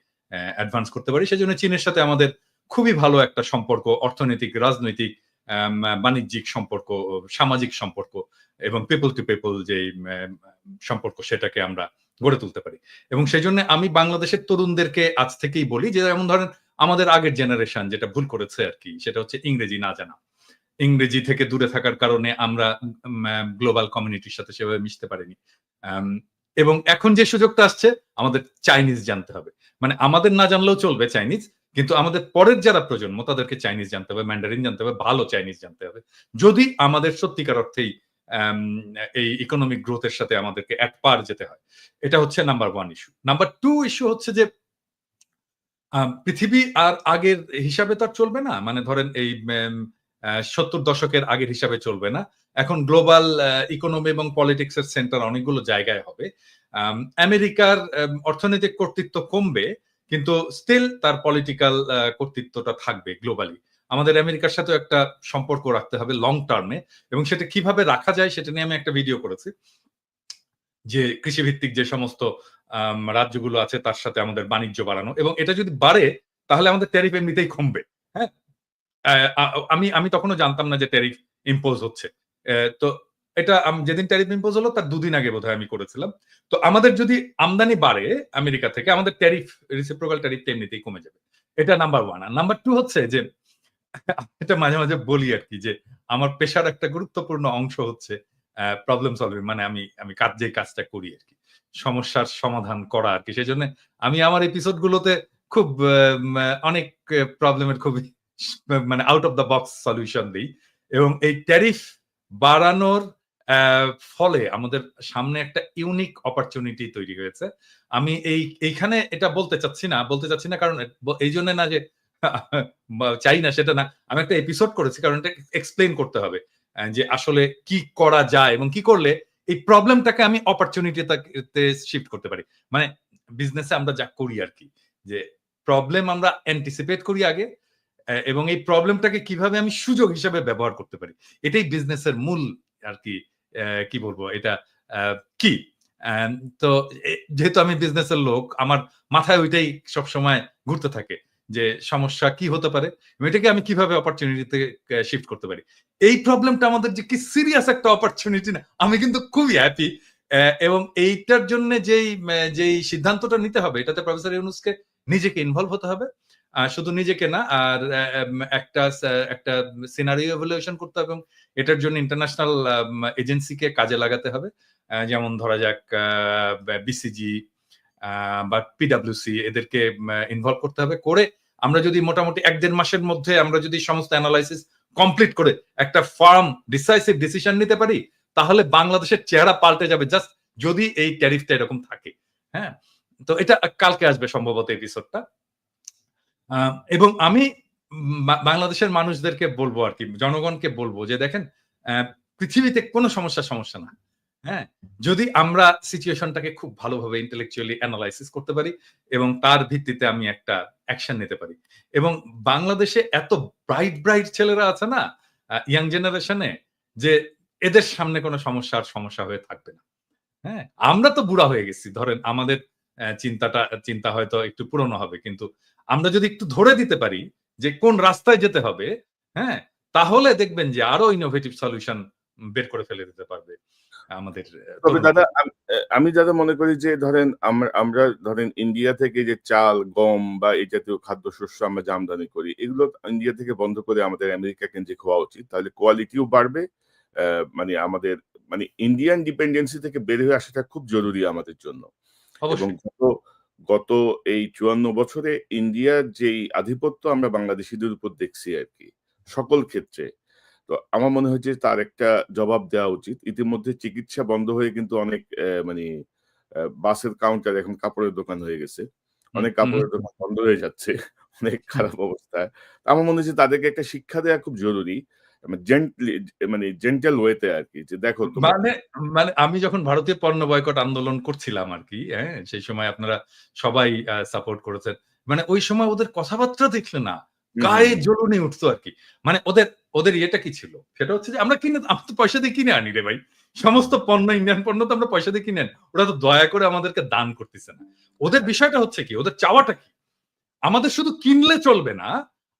অ্যাডভান্স করতে পারি। সেজন্য চীনের সাথে আমাদের খুবই ভালো একটা সম্পর্ক, অর্থনৈতিক, রাজনৈতিক, বাণিজ্যিক সম্পর্ক, সামাজিক সম্পর্ক এবং পিপল টু পিপল যে সম্পর্ক, সেটাকে আমরা গড়ে তুলতে পারি। এবং সেই জন্য আমি বাংলাদেশের তরুণদেরকে আজ থেকেই বলি যে, যেমন ধরেন আমাদের আগের জেনারেশন যেটা ভুল করেছে আর কি, সেটা হচ্ছে ইংরেজি না জানা। ইংরেজি থেকে দূরে থাকার কারণে আমরা গ্লোবাল কমিউনিটির সাথে সেভাবে মিশতে পারিনি। এবং এখন যে সুযোগটা আসছে, আমাদের চাইনিজ জানতে হবে। মানে আমাদের না জানলেও চলবে চাইনিজ, কিন্তু আমাদের পরের যারা প্রজন্ম তাদেরকে চাইনিজ জানতে হবে, ম্যান্ডারিন জানতে হবে, ভালো চাইনিজ জানতে হবে, যদি আমাদের সত্যিকার অর্থেই এই ইকোনমিক গ্রোথের সাথে আমাদেরকে এক পার যেতে হয়। এটা হচ্ছে নাম্বার 1 ইস্যু। নাম্বার 2 ইস্যু হচ্ছে যে পৃথিবী আর আগের হিসাবে তো আর চলবে না। মানে ধরেন এই 70 দশকের আগের হিসাবে চলবে না। এখন গ্লোবাল ইকোনমি এবং পলিটিক্স এর সেন্টার অনেকগুলো জায়গায় হবে। আমেরিকার অর্থনৈতিক কর্তৃত্ব কমবে, কিন্তু স্টিল তার পলিটিক্যাল কর্তৃত্বটা থাকবে গ্লোবালি। আমাদের আমেরিকার সাথেও একটা সম্পর্ক রাখতে হবে লং টার্মে, এবং সেটা কিভাবে রাখা যায় সেটা নিয়ে আমি একটা ভিডিও করেছি, যে কৃষিভিত্তিক যে সমস্ত রাজ্যগুলো আছে তার সাথে আমাদের বাণিজ্য বাড়ানো, এবং এটা যদি বাড়ে তাহলে আমাদের ট্যারিফ এমনিতেই কমবে। হ্যাঁ, আমি তখনও জানতাম না যে ট্যারিফ ইম্পোজ হচ্ছে। তো এটা যেদিন ট্যারিফ ইম্পোজ হলো তার 2 দিন আগে বোধহয় আমি করেছিলাম। তো আমাদের যদি আমদানি বাড়ে আমেরিকা থেকে, আমাদের ট্যারিফ, রেসিপ্রোকাল ট্যারিফ এমনিতেই কমে যাবে। এটা নাম্বার 1। আর নাম্বার 2 হচ্ছে যে এটা মাঝে, মাঝে বলি আরকি যে আমার পেশার একটা গুরুত্বপূর্ণ অংশ হচ্ছে প্রবলেম সলভিং, মানে আমি যে কাজটা করি আরকি। সমস্যার সমাধান করা আরকি। সেজন্য আমি আমার এপিসোড গুলোতে খুব অনেক প্রবলেমের খুবই মানে out of the box solution দেই। এবং এই ট্যারিফ বাড়ানোর ফলে আমাদের সামনে একটা ইউনিক অপরচুনিটি তৈরি হয়েছে। আমি এইখানে এটা বলতে চাচ্ছি না কারণ এইজন্য না যে চাই না সেটা না। আমি একটা এপিসোড করেছি কারণ এটা এক্সপ্লেইন করতে হবে। যে আসলে কি করা যায় এবং কি করলে এই প্রবলেমটাকে আমি অপরচুনিটিতে শিফট করতে পারি। মানে বিজনেসে আমরা যা করি আরকি। যে প্রবলেম আমরা এন্টিসিপেট করি আগে এবং এই প্রবলেমটাকে কিভাবে আমি সুযোগ হিসেবে ব্যবহার করতে পারি। এটাই বিজনেসের মূল আরকি কি বলবো এটা আ কি। অ্যাম তো যেহেতু আমি বিজনেসের লোক, আমার মাথায় ওইটাই সবসময় ঘুরতে থাকে। যে সমস্যা কি হতে পারে? এটাকে আমি কিভাবে অপরচুনিটিতে শিফট করতে পারি। এই প্রবলেমটা আমাদের যে কি সিরিয়াস একটা অপরচুনিটি না, আমি কিন্তু খুবই হ্যাপি। এবং এইটার জন্য যেই সিদ্ধান্তটা নিতে হবে এটাতে প্রফেসর ইউনূসকে নিজেকে ইনভলভ হতে হবে। শুধু নিজেকে না, আর একটা সিনারিও ইভালুয়েশন করতে হবে এবং এটার জন্য ইন্টারন্যাশনাল এজেন্সিকে কাজে লাগাতে হবে। যেমন ধরা যাক বিসিজি বা পিডব্লিউসি, এদেরকে ইনভলভ করতে হবে। করে আমরা যদি মোটামুটি ১-১.৫ মাসের মধ্যে আমরা যদি সমস্ত এনালাইসিস কমপ্লিট করে একটা ফার্ম ডিসাইসিভ ডিসিশন নিতে পারি, তাহলে বাংলাদেশের চেহারা পাল্টে যাবে, জাস্ট যদি এই ট্যারিফটা এরকম থাকে। হ্যাঁ? তো এটা কালকে আসবে সম্ভবত এপিসোডটা। এবং আমি বাংলাদেশের মানুষদেরকে বলবো আরকি, জনগণকে বলবো যে দেখেন, পৃথিবীতে কোনো সমস্যা না। হ্যাঁ? যদি আমরা সিচুয়েশনটাকে খুব ভালোভাবে ইন্টেলেকচুয়ালি এনালাইসিস করতে পারি এবং তার ভিত্তিতে আমি একটা অ্যাকশন নিতে পারি। এবং বাংলাদেশে এত ব্রাইট ছেলেরা আছে না ইয়াং জেনারেশনে, যে এদের সামনে কোনো সমস্যা হয়ে থাকবে না। হ্যাঁ? আমরা তো বুড়া হয়ে গেছি। ধরেন আমাদের চিন্তা হয়তো একটু পুরনো হবে। কিন্তু আমরা যদি একটু ধরে দিতে পারি যে কোন রাস্তায় যেতে হবে, হ্যাঁ? তাহলে দেখবেন যে আরো ইনোভেটিভ সলিউশন বের করে ফেলে দিতে পারবে আমাদের তবে তরুণ দাদা আমি দাদা মনে করি যে ধরেন আমরা ধরেন ইন্ডিয়া থেকে যে চাল, গম বা এই জাতীয় খাদ্যশস্য আমরা যে আমদানি করি, এগুলো ইন্ডিয়া থেকে বন্ধ করে আমাদের আমেরিকা কেন্দ্রিক হওয়া উচিত। তাহলে কোয়ালিটিও বাড়বে। মানে আমাদের মানে ইন্ডিয়ান ডিপেন্ডেন্সি থেকে বের হয়ে আসাটা খুব জরুরি আমাদের জন্য। এবং অবশ্যই। গত এই ৫৪ বছরে ইন্ডিয়ার যেই আধিপত্য আমরা বাংলাদেশীদের উপর দেখছি আরকি, সকল ক্ষেত্রে। তো আমার মনে হয় যে তার একটা জবাব দেওয়া উচিত। ইতিমধ্যে চিকিৎসা বন্ধ হয়ে কিন্তু অনেক মানে বাসের কাউন্টার এখন কাপড়ের দোকান হয়ে গেছে। হুম, অনেক হুম। কাপড়ের দোকান বন্ধ হয়ে যাচ্ছে। অনেক খারাপ অবস্থা। আমার মনে হচ্ছে তাদেরকে একটা শিক্ষা দেয়া খুব জরুরি। মানে জেন্টল ওয়েতে আরকি, যে দেখো তোমরা মানে মানে আমি যখন ভারতীয় পণ্য বয়কট আন্দোলন করছিলাম আরকি, হ্যাঁ? সেই সময় আপনারা সবাই সাপোর্ট করেছেন। মানে ওই সময় ওদের কথাবার্তা দেখলে না, হুম, হুম, গায়ে হুম। জ্বলুনি উঠতো আরকি। মানে ওদের ইয়েটা কি ছিল? সেটা হচ্ছে যে আমরা তো পয়সা দিয়ে কিনে আনি রে ভাই। সমস্ত পণ্য, ইন্ডিয়ান পণ্য তো আমরা পয়সা দিয়ে কিনে আনি। ওরা তো দয়া করে আমাদেরকে দান করতেছে না। ওদের বিষয়টা হচ্ছে কি? ওদের চাওয়াটা কি? আমাদের শুধু কিনলে চলবে না,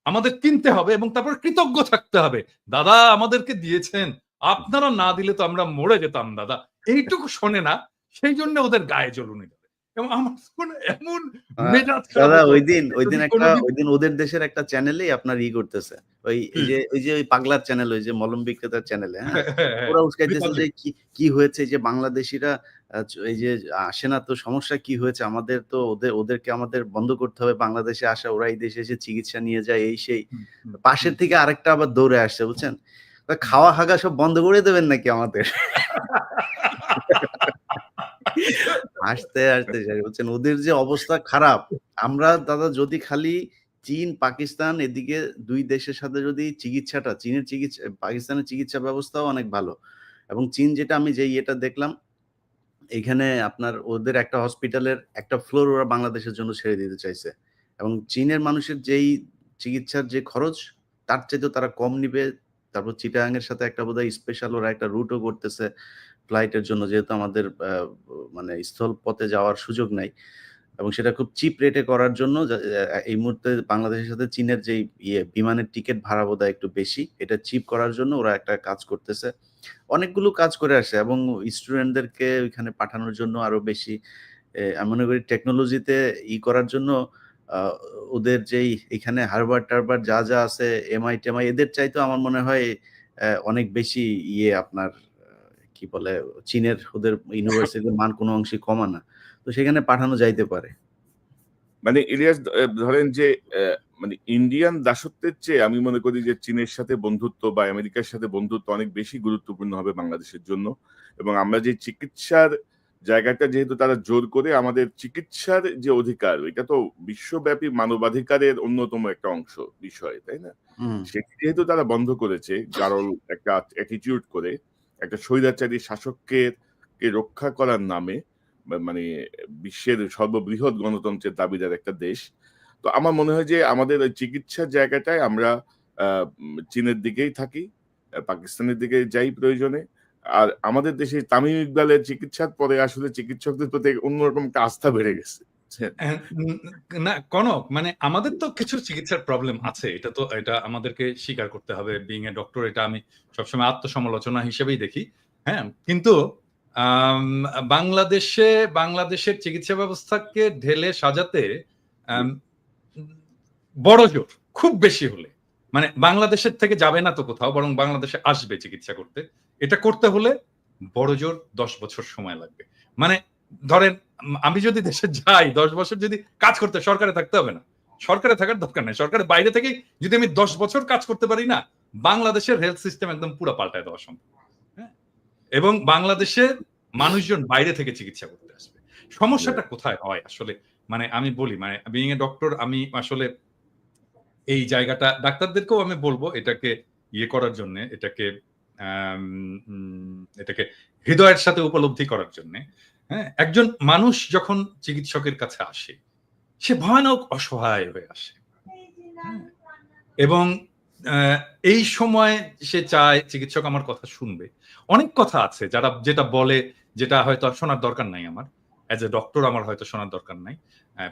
আমাদের কিনতে হবে এবং তারপর কৃতজ্ঞ থাকতে হবে। দাদা আমাদেরকে দিয়েছেন। আপনারা না দিলে তো আমরা মরে যেতাম দাদা। এইটুকু শোনে না, সেইজন্য ওদের গায়ে জ্বলুনি ধরে। এবং আমার মানে এমন আ মেজাজ খারাপ দাদা হতো ঐদিন যদি একটা কোনদিন ঐদিন ওদের দেশের একটা চ্যানেলেই আপনার করতেছে। ওই যে ওই পাগলার চ্যানেল, ওই যে মলম বিক্রেতার চ্যানেলে, হ্যাঁ? হ্যাঁ, ওরা উস্কাইতেছে যে রিপাবলিক। কি হয়েছে, এই যে বাংলাদেশীরা এই যে আসে না, তো সমস্যা কি হয়েছে? আমাদের তো ওদেরকে আমাদের বন্ধ করতে হবে বাংলাদেশে আসা। ওরা এই দেশে এসে চিকিৎসা নিয়ে যায়, এই সেই। হুম, হুম, পাশের হুম, থেকে আরেকটা আবার দৌড়ে আসছে, বুঝছেন? হুম। খাওয়া হাগা সব বন্ধ করে দেবেন নাকি আমাদের? হাসতে শেষ, বুঝছেন? ওদের যে অবস্থা খারাপ। আমরা দাদা যদি খালি চীন, পাকিস্তান এদিকে ২ দেশের সাথে যদি পাকিস্তানের চিকিৎসা ব্যবস্থাও অনেক ভালো। এবং চীন, যেটা আমি যে ইয়েটা দেখলাম, এখানে আপনার ওদের একটা হসপিটালের একটা ফ্লোর ওরা বাংলাদেশের জন্য ছেড়ে দিতে চাইছে। এবং চীনের মানুষের যেই চিকিৎসার যে খরচ, তার চাইতেও তারা কম নিবে। তারপর চিটাগাং এর সাথে একটা বোধহয় স্পেশাল ওরা একটা রুটও করতেছে ফ্লাইটের জন্য, যেহেতু আমাদের মানে স্থল পথে যাওয়ার সুযোগ নাই। এবং সেটা খুব চিপ রেটে করার জন্য এই মুহূর্তে বাংলাদেশের সাথে চীনের যে বিমানের টিকিট ভাড়া বোধহয় একটু বেশি, এটা চিপ করার জন্য ওরা একটা কাজ করতেছে। অনেকগুলো কাজ করে আসে এবং স্টুডেন্টদেরকে ওইখানে পাঠানোর জন্য আরো বেশি আমি মনে করি টেকনোলজিতে করার জন্য ওদের যেই এখানে হার্ভার্ড যা আছে এমআই এদের চাইতেও আমার মনে হয় অনেক বেশি আপনার কি বলে চীনের ওদের ইউনিভার্সিটির মান কোনো অংশে কমা না, তো সেখানে পাঠানো যাইতে পারে। মানে ইলিয়াস, ধরেন যে মানে ইন্ডিয়ান দাসত্বের চেয়ে আমি মনে করি যে চীনের সাথে বন্ধুত্ব বা আমেরিকার সাথে বন্ধুত্ব অনেক বেশি গুরুত্বপূর্ণ হবে বাংলাদেশের জন্য। এবং আমরা যে চিকিৎসার জায়গাটা যেহেতু তারা জোর করে আমাদের চিকিৎসার যে অধিকার, এটা তো বিশ্বব্যাপী মানবাধিকারের অন্যতম একটা অংশ বিষয়, তাই না? সেটি যেহেতু তারা বন্ধ করেছে গারল একটা অ্যাটিটিউড করে, একটা স্বৈরাচারী শাসককে রক্ষা করার নামে, মানে বিশ্বের সর্ববৃহৎ গণতন্ত্রের দাবিদার একটা দেশ। তো আমার মনে হয় যে আমাদের ওই চিকিৎসার জায়গাটায় আমরা চীনের দিকেই থাকি, পাকিস্তানের দিকে যাই প্রয়োজনে। আর আমাদের দেশে তামিম ইকবালের চিকিৎসার পরে আসলে চিকিৎসকদের প্রতি অন্যরকম একটা আস্থা বেড়ে গেছে। না কনক, মানে আমাদের তো কিছু চিকিৎসার প্রবলেম আছে, এটা আমাদেরকে স্বীকার করতে হবে। বিং এ ডক্টর, এটা আমি সবসময় আত্মসমালোচনা হিসেবেই দেখি। হ্যাঁ, কিন্তু বাংলাদেশের চিকিৎসা ব্যবস্থাকে ঢেলে সাজাতে বড় জোর খুব বেশি হলে, মানে বাংলাদেশের থেকে যাবে না তো কোথাও, বরং বাংলাদেশে আসবে চিকিৎসা করতে। এটা করতে হলে বড় জোর 10 বছর সময় লাগবে। মানে ধরেন আমি যদি দেশে যাই 10 বছর যদি কাজ করতে, সরকারে থাকতে হবে না, সরকারে থাকার দরকার নেই, সরকারের বাইরে থেকে যদি আমি 10 বছর কাজ করতে পারি না, বাংলাদেশের হেলথ সিস্টেম একদম পুরো পাল্টায় দেওয়া সম্ভব। হ্যাঁ, এবং বাংলাদেশের মানুষজন বাইরে থেকে চিকিৎসা করতে আসবে। সমস্যাটা কোথায় হয় আসলে, মানে আমি বলি, মানে বিইং এ ডক্টর, আমি আসলে এই জায়গাটা ডাক্তারদেরকেও আমি বলবো এটাকে করার জন্য, এটাকে হৃদয়ের সাথে উপলব্ধি করার জন্য। হ্যাঁ, একজন মানুষ যখন চিকিৎসকের কাছে আসে, সে ভয়ানক অসহায় হয়ে আসে। এবং এই সময় সে চায় চিকিৎসক আমার কথা শুনবে। অনেক কথা আছে যেটা বলে, যেটা হয়তো শোনার দরকার নাই আমার, অ্যাজ এ ডক্টর আমার হয়তো শোনার দরকার নাই,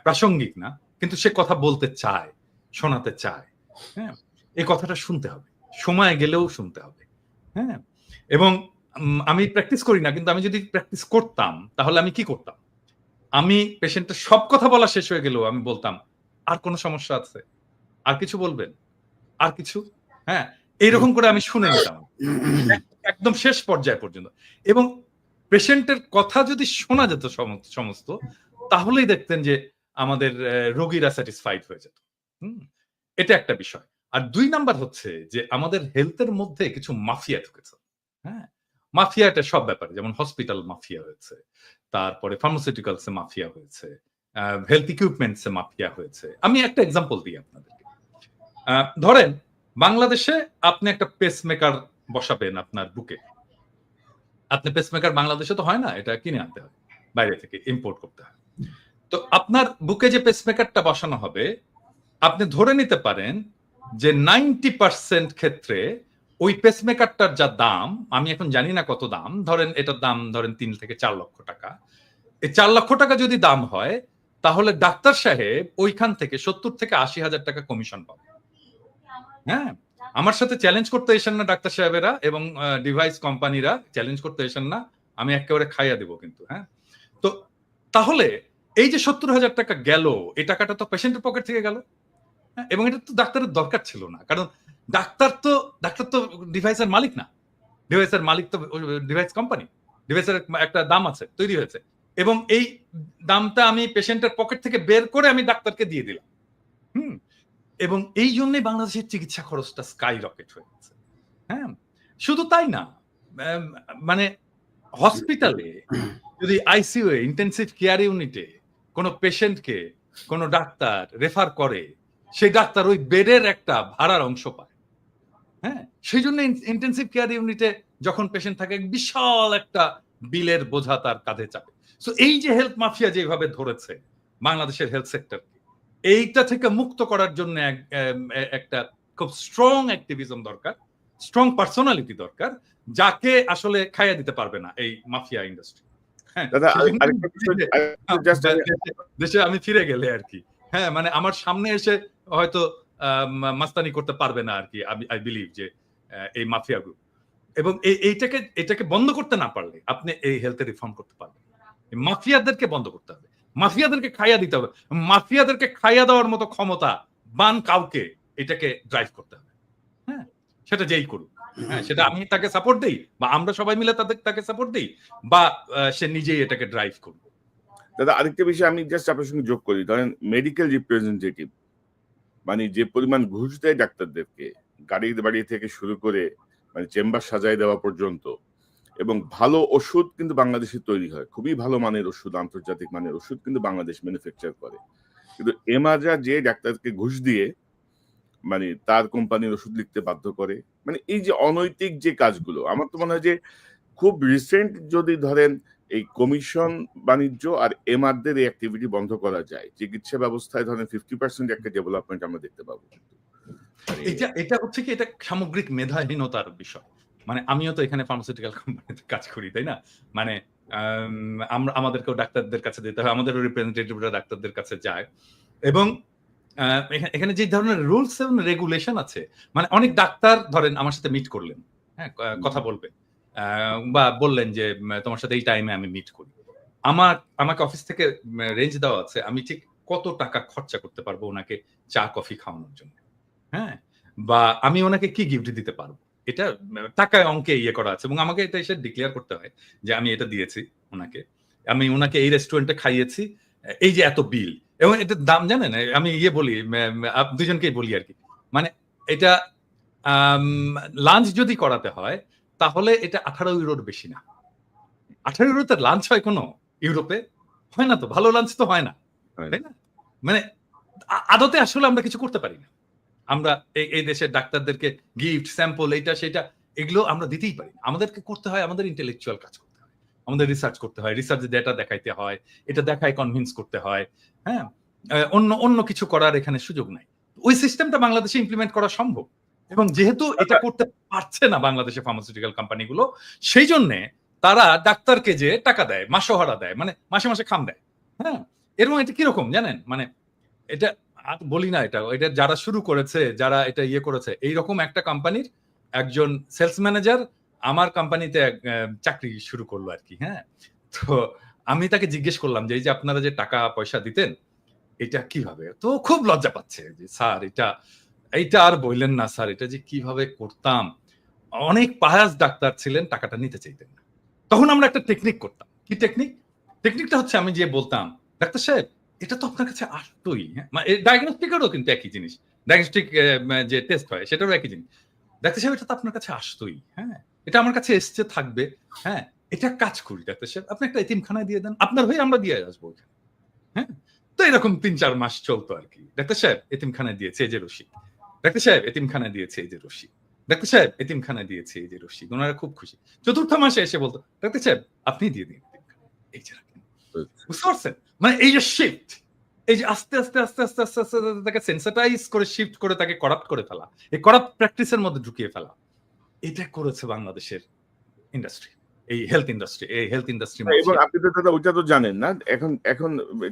প্রাসঙ্গিক না, কিন্তু সে কথা বলতে চায়, শোনাতে চায়। হ্যাঁ, এই কথাটা শুনতে হবে, সময় গেলেও শুনতে হবে। হ্যাঁ, এবং আমি প্র্যাকটিস করি না, কিন্তু আমি যদি প্র্যাকটিস করতাম তাহলে আমি কি করতাম? আমি পেশেন্টের সব কথা বলা শেষ হয়ে গেলেও আমি বলতাম, আর কোনো সমস্যা আছে? আর কিছু বলবেন? আর কিছু? হ্যাঁ, এইরকম করে আমি শুনে নিতাম একদম শেষ পর্যায় পর্যন্ত। এবং পেশেন্টের কথা যদি শোনা যেত সমস্ত, তাহলেই দেখতেন যে আমাদের রোগীরা স্যাটিসফাইড হয়ে যেত। এটা একটা বিষয়। আর 2 নাম্বার হচ্ছে যে আমাদের হেলথের মধ্যে কিছু মাফিয়া ঢুকেছে। হ্যাঁ, মাফিয়া এটা সব ব্যাপারে, যেমন হসপিটাল মাফিয়া হয়েছে, তারপরে ফার্মাসিউটিক্যালস এ মাফিয়া হয়েছে, হেলথ ইকুইপমেন্টস এ মাফিয়া হয়েছে। আমি একটা এক্সাম্পল দিই আপনাদেরকে। ধরেন বাংলাদেশে আপনি একটা পেসমেকার বসাবেন আপনার বুকে। আপনি পেসমেকার বাংলাদেশে তো হয় না, এটা কিনে আনতে হয়, বাইরে থেকে ইম্পোর্ট করতে হয়। তো আপনার বুকে যে পেসমেকারটা বসানো হবে, আপনি ধরে নিতে পারেন যে 90% ক্ষেত্রে ওই পেসমেকারটার যা দাম, আমি এখন জানি না কত দাম, ধরেন এটার দাম ধরেন 3 থেকে 4 লক্ষ টাকা। এই 4 লক্ষ টাকা যদি দাম হয়, তাহলে ডাক্তার সাহেব ওইখান থেকে 70 থেকে 80 হাজার টাকা কমিশন পাবে। হ্যাঁ, আমার সাথে চ্যালেঞ্জ করতে এসেন না ডাক্তার সাহেবেরা এবং ডিভাইস কোম্পানিরা, চ্যালেঞ্জ করতে এসেন না, আমি একেবারে খাইয়া দিব কিন্তু। হ্যাঁ, তো তাহলে এই যে 70,000 টাকা গেল, এই টাকাটা তো পেশেন্টের পকেট থেকে গেল। এবং এটা তো ডাক্তারের দরকার ছিল না, কারণ ডাক্তার তো ডিভাইসের মালিক না, ডিভাইসের মালিক তো ডিভাইস কোম্পানি, ডিভাইসের একটা দাম আছে, তৈরি হয়েছে, এবং এই দামটা আমি পেশেন্টের পকেট থেকে বের করে আমি ডাক্তারকে দিয়ে দিলাম। এবং এই জন্যই বাংলাদেশের চিকিৎসা খরচটা স্কাই রকেট হয়ে গেছে। হ্যাঁ, শুধু তাই না, মানে হসপিটালে যদি আইসিইউ এ, ইন্টেনসিভ কেয়ার ইউনিটে কোনো পেশেন্টকে কোনো ডাক্তার রেফার করে, সেই ডাক্তার ওই বেডের একটা ভাড়ার অংশ পায়। হ্যাঁ, সেই জন্য ইন্টেনসিভ কেয়ার ইউনিটে যখন পেশেন্ট থাকে, বিশাল একটা বিলের বোঝা তার কাঁধে চাপে। সো এই যে হেলথ মাফিয়া যেভাবে ধরেছে বাংলাদেশের হেলথ সেক্টরকে, এইটা থেকে মুক্ত করার জন্য একটা খুব স্ট্রং অ্যাক্টিভিজম দরকার, স্ট্রং পার্সোনালিটি দরকার, যাকে আসলে খাইয়া দিতে পারবে না এই মাফিয়া ইন্ডাস্ট্রি। হ্যাঁ, দাদা সেজন্য আরেকটা বিষয় জাস্ট দেশে আমি ফিরে গেলে আরকি। হ্যাঁ, মানে আমার সামনে এসে হয়তো মাস্তানি করতে পারবে না আরকি। আই বিলিভ যে এই মাফিয়া গ্রুপ। এবং এইটাকে বন্ধ করতে না পারলে আপনি এই হেলথ এ রিফর্ম করতে পারবেন। মাফিয়াদেরকে বন্ধ করতে হবে। মাফিয়াদেরকে খাইয়া দিতে হবে। মাফিয়াদেরকে খাইয়া দেওয়ার মতো ক্ষমতা বান কাউকে এটাকে ড্রাইভ করতে হবে। হ্যাঁ? সেটা যেই করুক। হ্যাঁ, সেটা আমি তাকে সাপোর্ট দেই বা আমরা সবাই মিলে তাকে সাপোর্ট দেই বা সে নিজেই এটাকে ড্রাইভ করুক। দাদা আরেকটা বিষয় আমি জাস্ট আপনার সঙ্গে যোগ করি। ধরেন মেডিকেল রিপ্রেজেন্টেটিভ মানে যে পরিমাণ ঘুষ দেয় ডাক্তারদেরকে, গাড়ি বাড়ি থেকে শুরু করে মানে চেম্বার সাজায় দেওয়া পর্যন্ত, এবং ভালো ওষুধ কিন্তু বাংলাদেশে তৈরি হয়। খুবই ভালো মানের ওষুধ, আন্তর্জাতিক মানের ওষুধ কিন্তু বাংলাদেশ ম্যানুফ্যাকচার করে। কিন্তু এমাররা যে ডাক্তারকে ঘুষ দিয়ে মানে তার কোম্পানির ওষুধ লিখতে বাধ্য করে। মানে এই যে অনৈতিক যে কাজগুলো, আমার তো মনে হয় যে খুব রিসেন্ট যদি ধরেন এই কমিশন বাণিজ্য আর এমআরদের এই অ্যাক্টিভিটি বন্ধ করা যায়, চিকিৎসা ব্যবস্থায় ধরেন 50% একটা ডেভেলপমেন্ট আমরা দেখতে পাবো। মানে এটা হচ্ছে কি, এটা সামগ্রিক মেধাহীনতার বিষয়। মানে আমিও তো এখানে ফার্মাসিউটিক্যাল কোম্পানিতে কাজ করি, তাই না? মানে আমাদেরকেও ডাক্তারদের কাছে যেতে হয়, আমাদেরও রিপ্রেজেন্টেটিভরা ডাক্তারদের কাছে যায় এবং এখানে যে ধরনের রুলস এবং রেগুলেশন আছে, মানে অনেক ডাক্তার ধরেন আমার সাথে মিট করলেন, হ্যাঁ, কথা বলবে বা বললেন যে তোমার সাথে এই টাইমে আমি মিট করি। আমাকে অফিস থেকে রেঞ্জ দেওয়া আছে, আমি ঠিক কত টাকা খরচা করতে পারবো ওনাকে চা কফি খাওয়ানোর জন্য, হ্যাঁ, বা আমি ওনাকে কি গিফট দিতে পারবো, এটা টাকায় অঙ্কে ইয়ে করা আছে এবং আমাকে এটা এসে ডিক্লেয়ার করতে হয় যে আমি এটা দিয়েছি ওনাকে, আমি ওনাকে এই রেস্টুরেন্টে খাইয়েছি, এই যে এত বিল। এবং এটার দাম জানেন, আমি ইয়ে বলি, দুজনকেই বলি আর কি, মানে এটা লাঞ্চ যদি করাতে হয় তাহলে এটা 18 ইউরোর বেশি না। 18 ইউরোতে লাঞ্চ হয় কোনো ইউরোপে? হয় না তো, ভালো লাঞ্চ তো হয় না, তাই না? মানে আদতে আসলে আমরা কিছু করতে পারি না। আমরা এই দেশের ডাক্তারদেরকে গিফট, স্যাম্পল, এইটা সেটা এগুলো আমরা দিতেই পারি না। আমাদেরকে করতে হয়, আমাদের ইন্টেলেকচুয়াল কাজ করতে হয়। আমাদের রিসার্চ করতে হয়, রিসার্চ ডেটা দেখাইতে হয়, এটা দেখায় কনভিন্স করতে হয়। হ্যাঁ? অন্য কিছু করার এখানে সুযোগ নাই। ওই সিস্টেমটা বাংলাদেশে ইমপ্লিমেন্ট করা সম্ভব। এবং যেহেতু এটা করতে পারছে না বাংলাদেশের ফার্মাসিউটিক্যাল কোম্পানিগুলো, সেই জন্যে তারা ডাক্তারকে যে টাকা দেয়, মাসোহারা দেয়, মানে মাসে, মাসে খাম দেয়। হ্যাঁ? এরকম এটা কিরকম জানেন? মানে এটা বলি না, এটা যারা শুরু করেছে, যারা এটা ইয়ে করেছে, এইরকম একটা কোম্পানির একজন সেলস ম্যানেজার আমার কোম্পানিতে চাকরি শুরু করলো আর কি। হ্যাঁ, তো আমি তাকে জিজ্ঞেস করলাম যে এই যে আপনারা যে টাকা পয়সা দিতেন এটা কিভাবে? তো খুব লজ্জা পাচ্ছে যে স্যার এইটা আর বললেন না স্যার, এটা যে কিভাবে করতাম। অনেক পায়াস ডাক্তার ছিলেন, টাকাটা নিতে চাইতেন না। তখন আমরা একটা টেকনিক করতাম। কি টেকনিক? টেকনিকটা হচ্ছে আমি যেয়ে বলতাম, ডাক্তার সাহেব এটা তো আপনার কাছে আসতোই। হ্যাঁ? ডায়াগনস্টিকেরও কিন্তু একই জিনিস। ডায়াগনস্টিক যে টেস্ট হয় সেটারও একই জিনিস। ডাক্তার সাহেব এটা তো আপনার কাছে আসতোই। হ্যাঁ? এটা আমার কাছে এসছে থাকবে। হ্যাঁ? এটা কাজ করি ডাক্তার সাহেব। আপনি একটা এতিমখানায় দিয়ে দেন। আপনার হয়ে আমরা দিয়ে আসবো ওখানে। হ্যাঁ? তো এরকম ৩-৪ মাস চলতো আরকি। ডাক্তার সাহেব এতিমখানায় দিয়েছে এই যে রসিদ। ডাক্তার সাহেব এতিমখানায় দিয়েছে এই যে রসিদ। ডাক্তার সাহেব এতিমখানায় দিয়েছে এই যে রসিদ। উনারা খুব খুশি। চতুর্থ মাসে এসে বলতো, ডাক্তার সাহেব আপনি দিয়ে দিন এতিমখানায়। এই যে রাখেন। বুঝতে পারছেন? মানে এই যে শিফট, এই যে আস্তে, আস্তে তাকে সেন্সিটাইজ করে শিফট করে তাকে করাপ্ট করে ফেলা। এই করাপ্ট প্র্যাকটিস এর মধ্যে ঢুকিয়ে ফেলা। এটা করেছে বাংলাদেশের ইন্ডাস্ট্রি। এই হেলথ ইন্ডাস্ট্রি এবং মাফিয়া। আপনি তো দাদা ওইটা তো জানেন না? এখন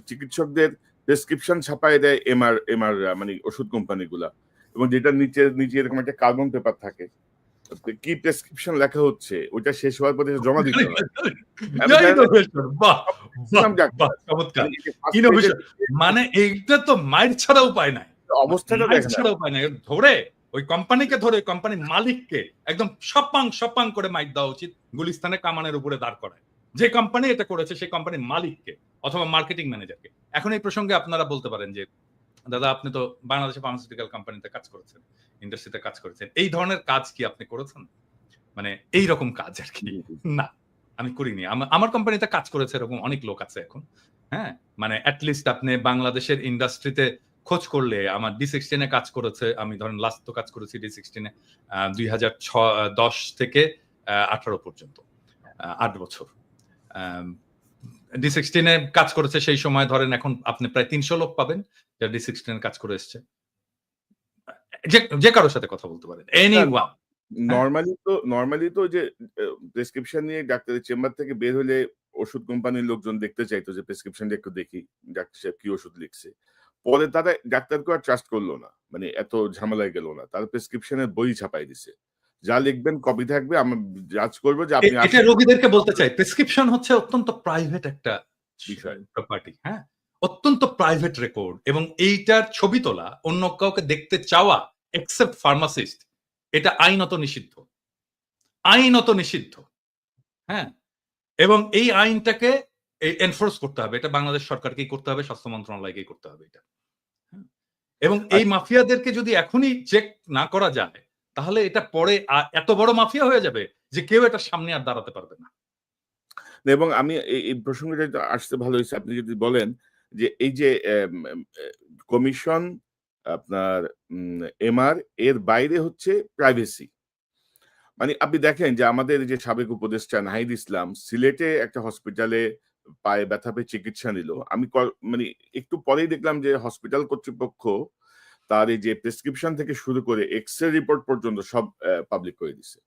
চিকিৎসকদের প্রেসক্রিপশন ছাপায় দেয় এমআর মানে ওষুধ কোম্পানিগুলা। এবং যেটার নিচে এরকম একটা কার্বন পেপার থাকে। কি প্রেসক্রিপশন লেখা হচ্ছে ওইটা শেষ হওয়ার পরে জমা দিতে হয়। আমি জানি না বাহ! বাহ! ছিলাম ডাক্তার। বাহ! চমৎকার। মানে এই যে ফার্স্ট ইনোভেশন। পেজে মানে এইটা তো মাইর ছাড়া উপায় নাই। অবস্থাটা মাইর দেখেন ছাড়া উপায় নাই। ধরে ওই কোম্পানিকে ধরে কোম্পানির মালিককে একদম সপাং করে মাইর দেওয়া উচিত। গুলিস্তানে কামানের উপরে দাঁড় করায়। যে কোম্পানি এটা করেছে সেই কোম্পানির মালিককে অথবা মার্কেটিং ম্যানেজারকে। এখন এই প্রসঙ্গে আপনারা বলতে পারেন যে দাদা আপনি তো বাংলাদেশের ফার্মাসিউটিক্যাল কোম্পানিতে কাজ করেছেন, ইন্ডাস্ট্রিতে কাজ করেছেন। এই ধরনের কাজ কি আপনি করেছেন? মানে এইরকম কাজ আরকি। না, আমি করিনি। আমার কোম্পানিতে কাজ করেছে এরকম অনেক লোক আছে এখন। হ্যাঁ? মানে এট লিস্ট আপনি বাংলাদেশের ইন্ডাস্ট্রিতে খোঁজ করলে আমার D16 এ কাজ করেছে। আমি ধরেন লাস্ট তো কাজ করেছি D16 এ ২০১০ থেকে ১৮ পর্যন্ত। ৮ বছর। আম D16 এ কাজ করেছে সেই সময় ধরেন এখন আপনি প্রায় ৩০০ লোক পাবেন যারা D16 এ কাজ করে এসছে। যে কারো সাথে কথা বলতে পারেন। এনিওয়ান। হ্যাঁ? নরমালি তো যে প্রেসক্রিপশন নিয়ে ডাক্তারের চেম্বার থেকে বের হলে ওষুধ কোম্পানির লোকজন দেখতে চাইতো যে প্রেসক্রিপশনটা একটু দেখি ডাক্তার সাহেব কি ওষুধ লিখছে। পরে তারা ডাক্তারকে আর ট্রাস্ট করলো না, মানে এত ঝামেলায় গেল না, তারা প্রেসক্রিপশনের বই ছাপাই দিছে, যা লিখবেন কপি থাকবে, আমরা জাজ করবো যে আপনি এটা রোগীদেরকে বলতে চাই, প্রেসক্রিপশন হচ্ছে অত্যন্ত প্রাইভেট একটা বিষয়। প্রপার্টি, হ্যাঁ, অত্যন্ত প্রাইভেট রেকর্ড, এবং এইটার ছবি তোলা অন্য কাউকে দেখতে চাওয়া এক্সেপ্ট ফার্মাসিস্ট, এটা আইনত নিষিদ্ধ, আইনত নিষিদ্ধ, হ্যাঁ। এবং এই আইনটাকে এনফোর্স করতে হবে, এটা বাংলাদেশ সরকারকেই করতে হবে, স্বাস্থ্য মন্ত্রণালয়কেই করতে হবে এটা, হ্যাঁ? এবং এই মাফিয়াদেরকে যদি এখনই চেক না করা যায়, তাহলে এটা পরে এত বড় মাফিয়া হয়ে যাবে যে কেউ এটা সামনে আর দাঁড়াতে পারবে না। এবং আমি এই প্রসঙ্গটা আসতে ভালো হয়েছে আপনি যদি বলেন যে এই যে কমিশন আপনার এমআর এর বাইরে হচ্ছে প্রাইভেসি। মানে আপনি দেখেন যে আমাদের যে সাবেক উপদেষ্টা নাহিদ ইসলাম সিলেটে একটা হসপিটালে পায়ে ব্যথা পেয়ে চিকিৎসা নিল। আমি মানে একটু পরেই দেখলাম যে হসপিটাল কর্তৃপক্ষ তার এই যে প্রেসক্রিপশন থেকে শুরু করে এক্স-রে রিপোর্ট পর্যন্ত সব পাবলিক করে দিছে।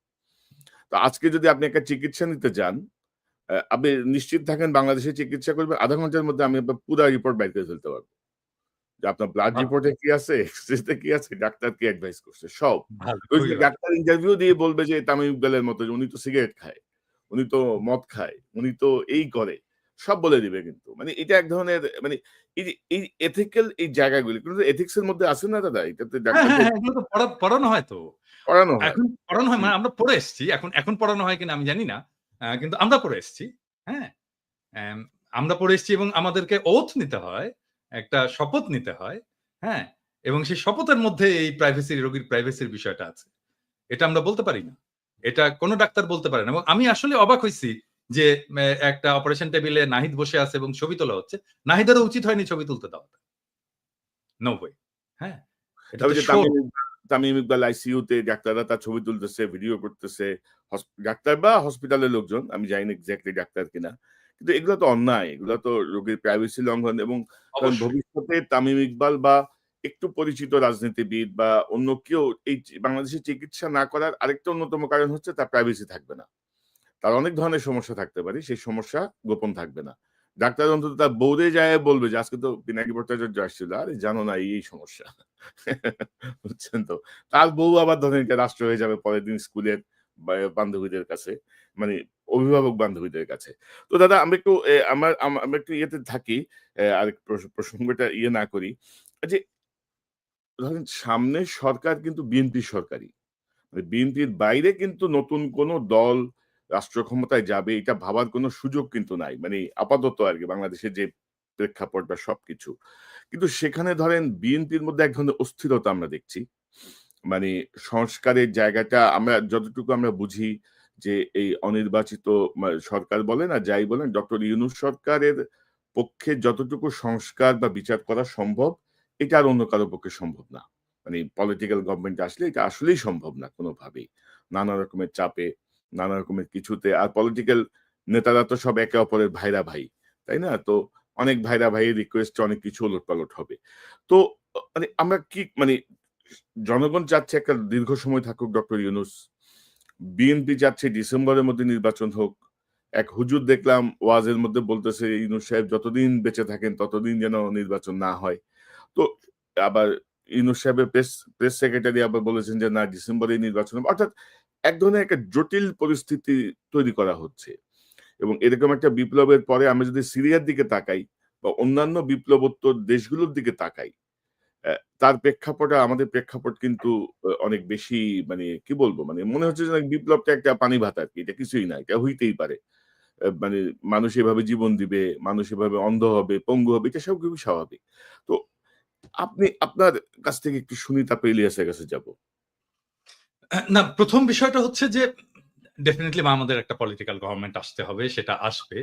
তো আজকে যদি আপনি একটা চিকিৎসা নিতে যান, আপনি নিশ্চিত থাকেন বাংলাদেশে চিকিৎসা করবেন, আধা ঘন্টার মধ্যে আমি আপনার পুরা রিপোর্ট বের করে ফেলতে পারবো। যে আপনার ব্লাড রিপোর্টে কি আছে, এক্স-রেতে কি আছে, ডাক্তার কি অ্যাডভাইস করছে, সব। ওই যে ডাক্তার ইন্টারভিউ দিয়ে বলবে যে তামিম ইকবালের মতো, উনি তো সিগারেট খায়, উনি তো মদ খায়, উনি তো এই করে, সব বলে দিবে কিন্তু। মানে এটা এক ধরনের মানে এই যে এই এথিক্যাল এই জায়গাগুলি কিন্তু এথিক্স এর মধ্যে আছে না দাদা? এটাতে ডাক্তারদের এগুলো তো পড়ানো হয় তো, পড়ানো হয়। এখন পড়ানো হয়, মানে আমরা পড়ে এসেছি, এখন পড়ানো হয় কিনা আমি জানি না, কিন্তু আমরা পড়ে এসেছি, হ্যাঁ। আমরা পড়ে এসেছি এবং আমাদেরকে ওথ নিতে হয়, একটা শপথ নিতে হয়, হ্যাঁ, এবং সেই শপথের মধ্যে এই প্রাইভেসি, রোগীর প্রাইভেসির বিষয়টা আছে, এটা আমরা বলতে পারি না, এটা কোনো ডাক্তার বলতে পারে না। এবং আমি আসলে অবাক হইছি যে একটা অপারেশন টেবিলে নাহিদ বসে আছে এবং ছবি তোলা হচ্ছে, নাহিদেরও উচিত হয়নি ছবি তুলতে দেওয়া, নো ওয়ে, হ্যাঁ, এটা তবে তো যে শো। তামিম ইকবাল আইসিইউতে ডাক্তাররা তার ছবি তুলতেছে, ভিডিও করতেছে, ডাক্তার বা হসপিটালের লোকজন, আমি জানি না এক্সাক্টলি ডাক্তার কিনা। কিন্তু এগুলো তো অন্যায়, এগুলো তো রোগীর প্রাইভেসি লঙ্ঘন। এবং কারণ অবশ্যই ভবিষ্যতে তামিম ইকবাল বা একটু পরিচিত রাজনীতিবিদ বা অন্য কেউ এই বাংলাদেশে চিকিৎসা না করার আরেকটা অন্যতম কারণ হচ্ছে তার প্রাইভেসি থাকবে না। তার অনেক ধরনের সমস্যা থাকতে পারে, সেই সমস্যা গোপন থাকবে না। ডাক্তার অন্তত তার বউরে যায় বলবে যে আজকে তো পিনাকি ভট্টাচার্য আসছিল, আরে জানো না এই সমস্যা। বুঝছেন তো? তার বউ আবার ধরেন এটা রাষ্ট্র হয়ে যাবে পরের দিন স্কুলের বান্ধবীদের কাছে, মানে অভিভাবক বান্ধবীদের কাছে। তো দাদা আমরা একটু আমরা একটু ইয়েতে থাকি, আরেক প্রসঙ্গটা ইয়ে না করি। যে ধরেন সামনে সরকার কিন্তু বিএনপি সরকারই। মানে বিএনপির বাইরে কিন্তু নতুন কোন দল রাষ্ট্র ক্ষমতায় যাবে এটা ভাবার কোনো সুযোগ কিন্তু নাই। মানে আপাতত আরকি বাংলাদেশের যে প্রেক্ষাপট বা সবকিছু। কিন্তু সেখানে ধরেন বিএনপির মধ্যে এক ধরনের অস্থিরতা আমরা দেখছি। মানে সংস্কারের জায়গাটা আমরা যতটুকু আমরা বুঝি যে এই অনির্বাচিত সরকার বলেন আর যাই বলেন ডক্টর ইউনূস সরকারের পক্ষে যতটুকু সংস্কার বা বিচার করা সম্ভব এটা আর অন্য কারো পক্ষে সম্ভব না। মানে পলিটিক্যাল গভর্নমেন্ট আসলে এটা আসলেই সম্ভব না কোনোভাবেই। নানা রকমের চাপে, নানা রকমের কিছুতে। আর পলিটিক্যাল নেতারা তো সব একে অপরের ভাইরা ভাই। তাই না? তো অনেক ভাইরা ভাইয়ের রিকোয়েস্টে অনেক কিছু ওলটপালট হবে। তো মানে আমরা কি মানে জনগণ চাচ্ছে একটা দীর্ঘ সময় থাকুক ডক্টর ইউনূস। বিএনপি চাচ্ছে ডিসেম্বরের মধ্যে নির্বাচন হোক। এক হুজুর দেখলাম ওয়াজের মধ্যে বলতেছে ইউনূস সাহেব যতদিন বেঁচে থাকেন ততদিন যেন নির্বাচন না হয়। তো আবার ইউনূস সাহেবের প্রেস সেক্রেটারি আবার বলেছেন যে না ডিসেম্বরেই নির্বাচন হবে। অর্থাৎ এক ধরনের একটা জটিল পরিস্থিতি তৈরি করা হচ্ছে। এবং এরকম একটা বিপ্লবের পরে আমরা যদি সিরিয়ার দিকে তাকাই বা অন্যান্য বিপ্লবোত্তর দেশগুলোর দিকে তাকাই, তার প্রেক্ষাপটে আমাদের প্রেক্ষাপট কিন্তু অনেক বেশি মানে কি বলবো? মানে মনে হচ্ছে যে বিপ্লবটা একটা পানি ভাত আরকি। এটা কিছুই না। এটা হইতেই পারে। মানে মানুষ এভাবে জীবন দিবে, মানুষ এভাবে অন্ধ হবে, পঙ্গু হবে, এটা সব খুবই স্বাভাবিক। তো আপনি আপনার কাছ থেকে একটু শুনি তারপর ইলিয়াসের কাছে যাব। না, প্রথম বিষয়টা হচ্ছে যে ডেফিনিটলি আমাদের একটা পলিটিক্যাল গভর্নমেন্ট আসতে হবে, সেটা আসবে,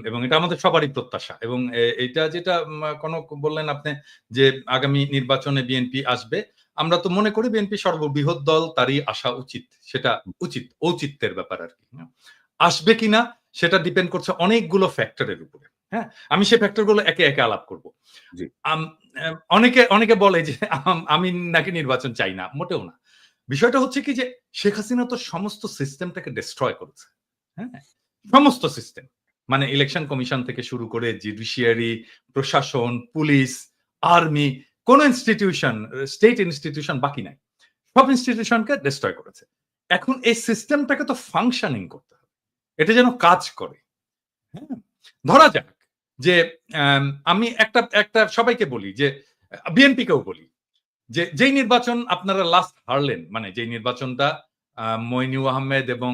এবং এটা আমাদের সবারই প্রত্যাশা। এবং এটা যেটা কনক বললেন আপনি যে আগামী নির্বাচনে বিএনপি আসবে, আমরা তো মনে করি বিএনপি সর্ববৃহৎ দল, তারই আসা উচিত, সেটা উচিত, ঔচিত্যের ব্যাপার আর কি। আসবে কিনা সেটা ডিপেন্ড করছে অনেকগুলো ফ্যাক্টরের উপরে, হ্যাঁ। আমি সেই ফ্যাক্টর গুলো একে একে আলাপ করবো। জি। অনেকে বলে যে আমি নাকি নির্বাচন চাই না, মোটেও না। বিষয়টা হচ্ছে কি যে শেখ হাসিনা তো সমস্ত সিস্টেমটাকে ডিস্ট্রয় করেছে, হ্যাঁ, সমস্ত সিস্টেম, মানে ইলেকশন কমিশন থেকে শুরু করে জুডিশিয়ারি, প্রশাসন, পুলিশ, আর্মি, কোন ইনস্টিটিউশন, স্টেট ইনস্টিটিউশন বাকি নাই। সব ইনস্টিটিউশনকে ডিস্ট্রয় করেছে। এখন এই সিস্টেমটাকে তো ফাংশনিং করতে হবে, এটা যেন কাজ করে। হ্যাঁ, ধরা যাক যে আমি একটা একটা সবাইকে বলি, যে বিএনপি কেও বলি, যে যেই নির্বাচন আপনারা লাস্ট হারলেন, মানে যেই নির্বাচনটা মইনুল আহমেদ এবং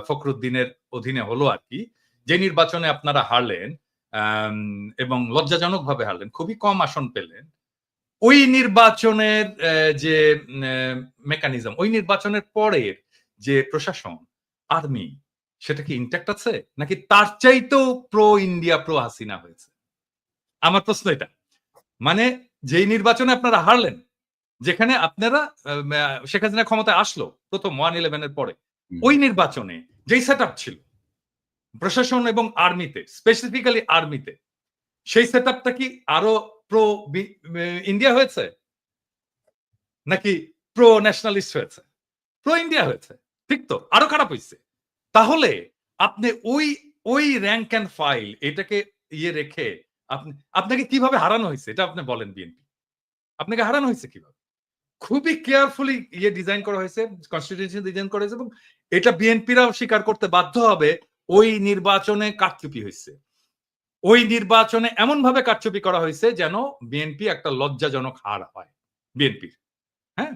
ফখরুদ্দিনের অধীনে হলো আর কি, যে নির্বাচনে আপনারা হারলেন এবং লজ্জাজনক ভাবে হারলেন, খুবই কম আসন পেলেন, ওই নির্বাচনের যে মেকানিজম, ওই নির্বাচনের পরের যে প্রশাসন, আর্মি, সেটা কি ইনট্যাক্ট আছে নাকি তার চাইতেও প্রো ইন্ডিয়া, প্রো হাসিনা হয়েছে? আমার প্রশ্ন এটা। মানে যেই নির্বাচনে আপনারা হারলেন, যেখানে আপনারা শেখ হাসিনা ক্ষমতায় আসলো প্রথম 1/11 এর পরে, ওই নির্বাচনে যেই সেট আপ ছিল প্রশাসন এবং আর্মিতে, স্পেসিফিক্যালি আর্মিতে, সেই সেট আপটা কি আরো প্রো ইন্ডিয়া হয়েছে নাকি প্রো ন্যাশনালিস্ট হয়েছে? প্রো ইন্ডিয়া হয়েছে, ঠিক তো? আরো খারাপ হয়েছে। তাহলে আপনি ওই ওই র্যাঙ্ক অ্যান্ড ফাইল এটাকে রেখে আপনাকে কিভাবে হারানো হয়েছে এটা আপনি বলেন। বিএনপি আপনাকে হারানো হয়েছে কিভাবে? খুবই কেয়ারফুলি ডিজাইন করা হয়েছে, কনস্টিটিউশন ডিজাইন করা হয়েছে, এবং এটা বিএনপিরাও স্বীকার করতে বাধ্য হবে ওই নির্বাচনে কারচুপি হয়েছে। ওই নির্বাচনে এমন ভাবে কারচুপি করা হয়েছে যেন বিএনপি একটা লজ্জাজনক হার হয় বিএনপির। হ্যাঁ,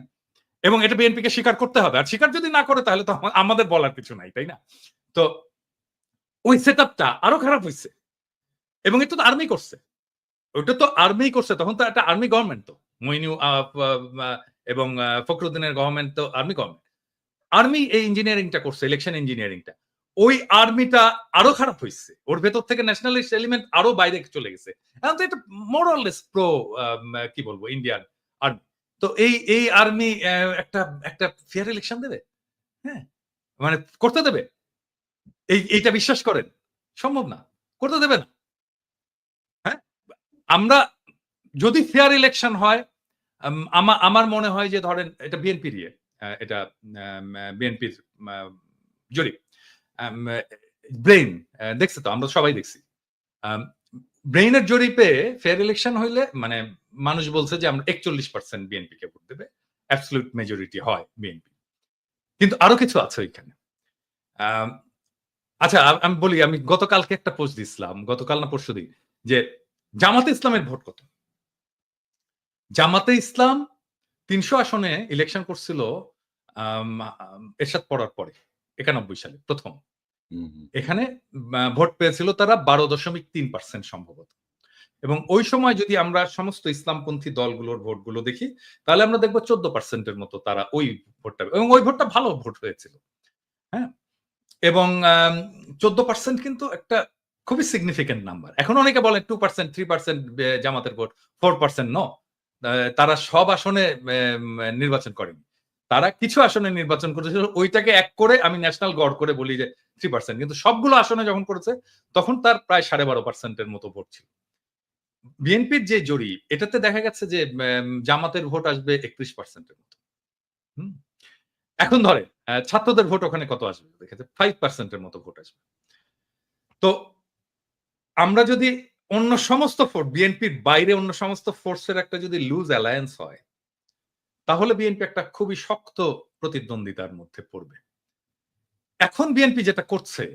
এবং এটা বিএনপিকে স্বীকার করতে হবে। আর স্বীকার যদি না করে তাহলে তো আমাদের বলার কিছু নাই, তাই না? তো ওই সেটআপটা আরো খারাপ হয়েছে, এবং এটা তো আর্মি করছে। ওটা তো আর্মি করছে, তখন তো একটা আর্মি গভর্নমেন্ট, তো মইনু এবং ফখরুদ্দিনের গভর্নমেন্ট তো আর্মি গভর্নমেন্ট। আর্মি এই ইঞ্জিনিয়ারিংটা করছে, ইলেকশন ইঞ্জিনিয়ারিংটা। ওই আর্মিটা আরো খারাপ হয়েছে, ওর ভেতর থেকে ন্যাশনালিস্ট এলিমেন্ট আরো বাইরে চলে গেছে। এখন তো এটা মোরাললেস প্রো কি বলবো ইন্ডিয়ান আর্মি। তো এই আর্মি একটা একটা ফেয়ার ইলেকশন দেবে? হ্যাঁ, মানে করতে দেবে? এইটা বিশ্বাস করেন? সম্ভব না, করতে দেবে না। হ্যাঁ, আমরা যদি ফেয়ার ইলেকশন হয়, আমার মনে হয় যে ধরেন এটা বিএনপির এটা বিএনপির জরিপ, ব্রেইন দেখছে তো, আমরা সবাই দেখছি। ব্রেইনের জরিপে ফেয়ার ইলেকশন হইলে মানে মানুষ বলছে যে আমরা 41% বিএনপি কে ভোট দেবে, অ্যাবসলিউট মেজরিটি হয় বিএনপি। কিন্তু আরো কিছু আছে ওইখানে। আচ্ছা, আমি বলি, আমি গতকালকে একটা পোস্ট দিছিলাম, গতকাল না পরশুদিন, যে জামাতে ইসলামের ভোট কত? জামাতে ইসলাম ৩০০ আসনে ইলেকশন করছিল এরশাদ পড়ার পরে ৯১ সালে প্রথম। এখানে ভোট পেয়েছিল তারা ১২.৩% সম্ভবত। এবং ওই সময় যদি আমরা সমস্ত ইসলামপন্থী দলগুলোর ভোটগুলো দেখি, তাহলে আমরা দেখবো 14% মতো তারা ওই ভোটটা, এবং ওই ভোটটা ভালো ভোট হয়েছিল। হ্যাঁ, এবং 14% কিন্তু একটা খুবই সিগনিফিকেন্ট নাম্বার। এখন অনেকে বলেন 2%, 3% জামাতের ভোট, 4% ন। তারা সব আসনে নির্বাচন করেনি, তারা কিছু আসনে নির্বাচন করেছিল। ওইটাকে এক করে আমি ন্যাশনাল গড় করে বলি যে 3%, কিন্তু সবগুলো আসনে যখন করেছে তখন তার প্রায় 12.5%-এর মতো ভোট ছিল। বিএনপির যে জরিপ, এটাতে দেখা গেছে যে জামাতের ভোট আসবে 31%-এর মতো। এখন ধরে ছাত্রদের ভোট ওখানে কত আসবে? দেখেছে 5%-এর মতো ভোট আসবে। তো আমরা যদি অন্য সমস্ত ফোর্স, বিএনপির বাইরে অন্য সমস্ত ফোর্সের একটা যদি লুজ অ্যালায়েন্স হয়, তাহলে বিএনপি একটা খুবই শক্ত প্রতিদ্বন্দ্বিতার মধ্যে পড়বে। এখন বিএনপি যেটা করছে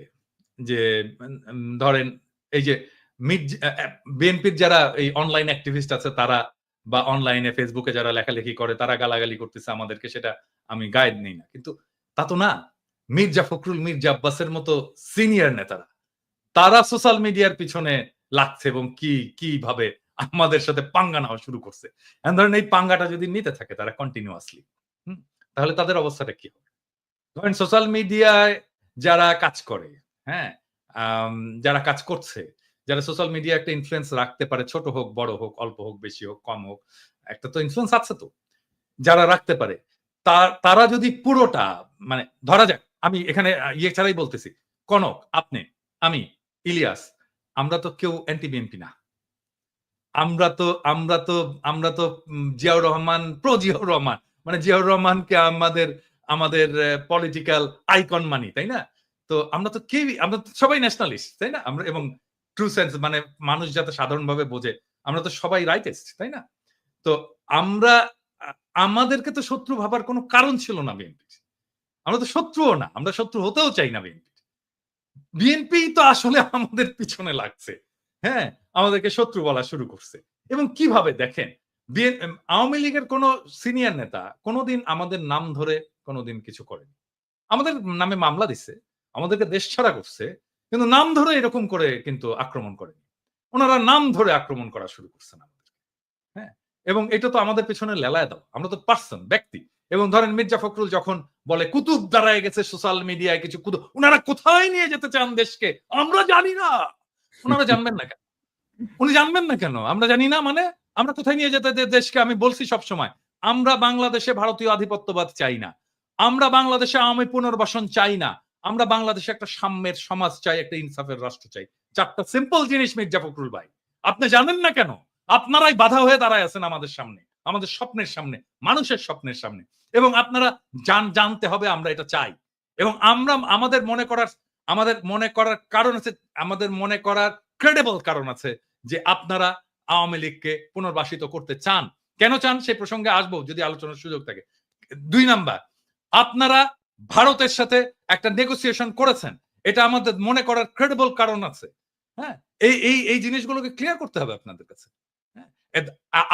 যে ধরেন এই যে বিএনপির যারা এই অনলাইন অ্যাক্টিভিস্ট আছে তারা, বা অনলাইনে ফেসবুকে যারা লেখালেখি করে তারা গালাগালি করতেছে আমাদেরকে, সেটা আমি গায়েদ নেই না, কিন্তু তা তো না। মির্জা ফখরুল, মির্জা আব্বাসের মতো সিনিয়র নেতারা তারা সোশ্যাল মিডিয়ার পিছনে লাগছে এবং কিভাবে আমাদের সাথে পাঙ্গা নেওয়া শুরু করছে। ধরেন এই পাঙ্গাটা যদি নিতে থাকে তারা কন্টিনিউয়াসলি, তাহলে তাদের অবস্থাটা কি হবে? ধরেন সোশ্যাল মিডিয়ায় যারা কাজ করে, হ্যাঁ, যারা কাজ করছে, যারা সোশ্যাল মিডিয়া একটা ইনফ্লুয়েন্স রাখতে পারে, ছোট হোক, বড় হোক, অল্প হোক, বেশি হোক, কম হোক, একটা তো ইনফ্লুয়েন্স আছে তো, যারা রাখতে পারে, তারা যদি পুরোটা, মানে ধরা যাক, আমি এখানে ছাড়াই বলতেছি, কনক, আপনি, আমি, ইলিয়াস, আমরা তো কেউ অ্যান্টি বিএনপি না। আমরা তো জিয়াউর রহমান, প্রো জিয়াউর রহমান, মানে জিয়াউর রহমানকে আমাদের পলিটিক্যাল আইকন মানি, তাই না? তো আমরা তো সবাই ন্যাশনালিস্ট, তাই না? আমরা এবং ট্রু সেন্স মানে মানুষ যাতে সাধারণভাবে বোঝে, আমরা তো সবাই রাইটিস্ট, তাই না? তো আমরা আমাদেরকে তো শত্রু ভাবার কোনো কারণ ছিল না বিএনপি। আমরা তো শত্রুও না, আমরা শত্রু হতেও চাই না বিএনপি। বিএনপি তো আসলে আমাদের পিছনে লাগছে, হ্যাঁ, আমাদেরকে শত্রু বলা শুরু করছে। এবং কিভাবে দেখেন, আওয়ামী লীগের কোন সিনিয়র নেতা কোনোদিন আমাদের নাম ধরে কোনোদিন কিছু করেনি। আমাদের নামে মামলা দিছে, আমাদেরকে দেশছাড়া করছে, কিন্তু নাম ধরে এরকম করে কিন্তু আক্রমণ করেনি। ওনারা নাম ধরে আক্রমণ করা শুরু করছেন আমাদের, হ্যাঁ, এবং এটা তো আমাদের পেছনে লেলায় দাও। আমরা তো পার্সন, ব্যক্তি। এবং ধরেন মির্জা ফখরুল যখন বলে কুতুব দাঁড়ায় গেছে সোশ্যাল মিডিয়ায় কিছু কুতুব, উনারা কোথায় নিয়ে যেতে চান দেশকে আমরা জানি না। উনারা জানবেন না কেন? উনি জানবেন না কেন? আমরা জানি না মানে আমরা কোথায় নিয়ে যেতে দেশকে? আমি বলছি সবসময়, আমরা বাংলাদেশে ভারতীয় আধিপত্যবাদ চাই না। আমরা বাংলাদেশে আওয়ামী পুনর্বাসন চাই না। আমরা বাংলাদেশে একটা সাম্যের সমাজ চাই, একটা ইনসাফের রাষ্ট্র চাই। ৪ টা সিম্পল জিনিস মির্জা ফখরুল ভাই। আপনি জানেন না কেন? আপনারাই বাধা হয়ে দাঁড়ায় আছেন আমাদের সামনে, আমাদের স্বপ্নের সামনে, মানুষের স্বপ্নের সামনে। এবং আপনারা জানতে হবে আমরা এটা চাই। এবং আমাদের মনে করার কারণ আছে, আমাদের মনে করার ক্রেডিবল কারণ আছে যে আপনারা আওয়ামী লীগকে পুনর্বাসিত করতে চান। কেন চান সে প্রসঙ্গে আসবো যদি আলোচনার সুযোগ থাকে। ২ নাম্বার, আপনারা ভারতের সাথে একটা নেগোসিয়েশন করেছেন। এটা আমাদের মনে করার ক্রেডিবল কারণ আছে। হ্যাঁ? এই জিনিসগুলোকে ক্লিয়ার করতে হবে আপনাদের কাছে। হ্যাঁ?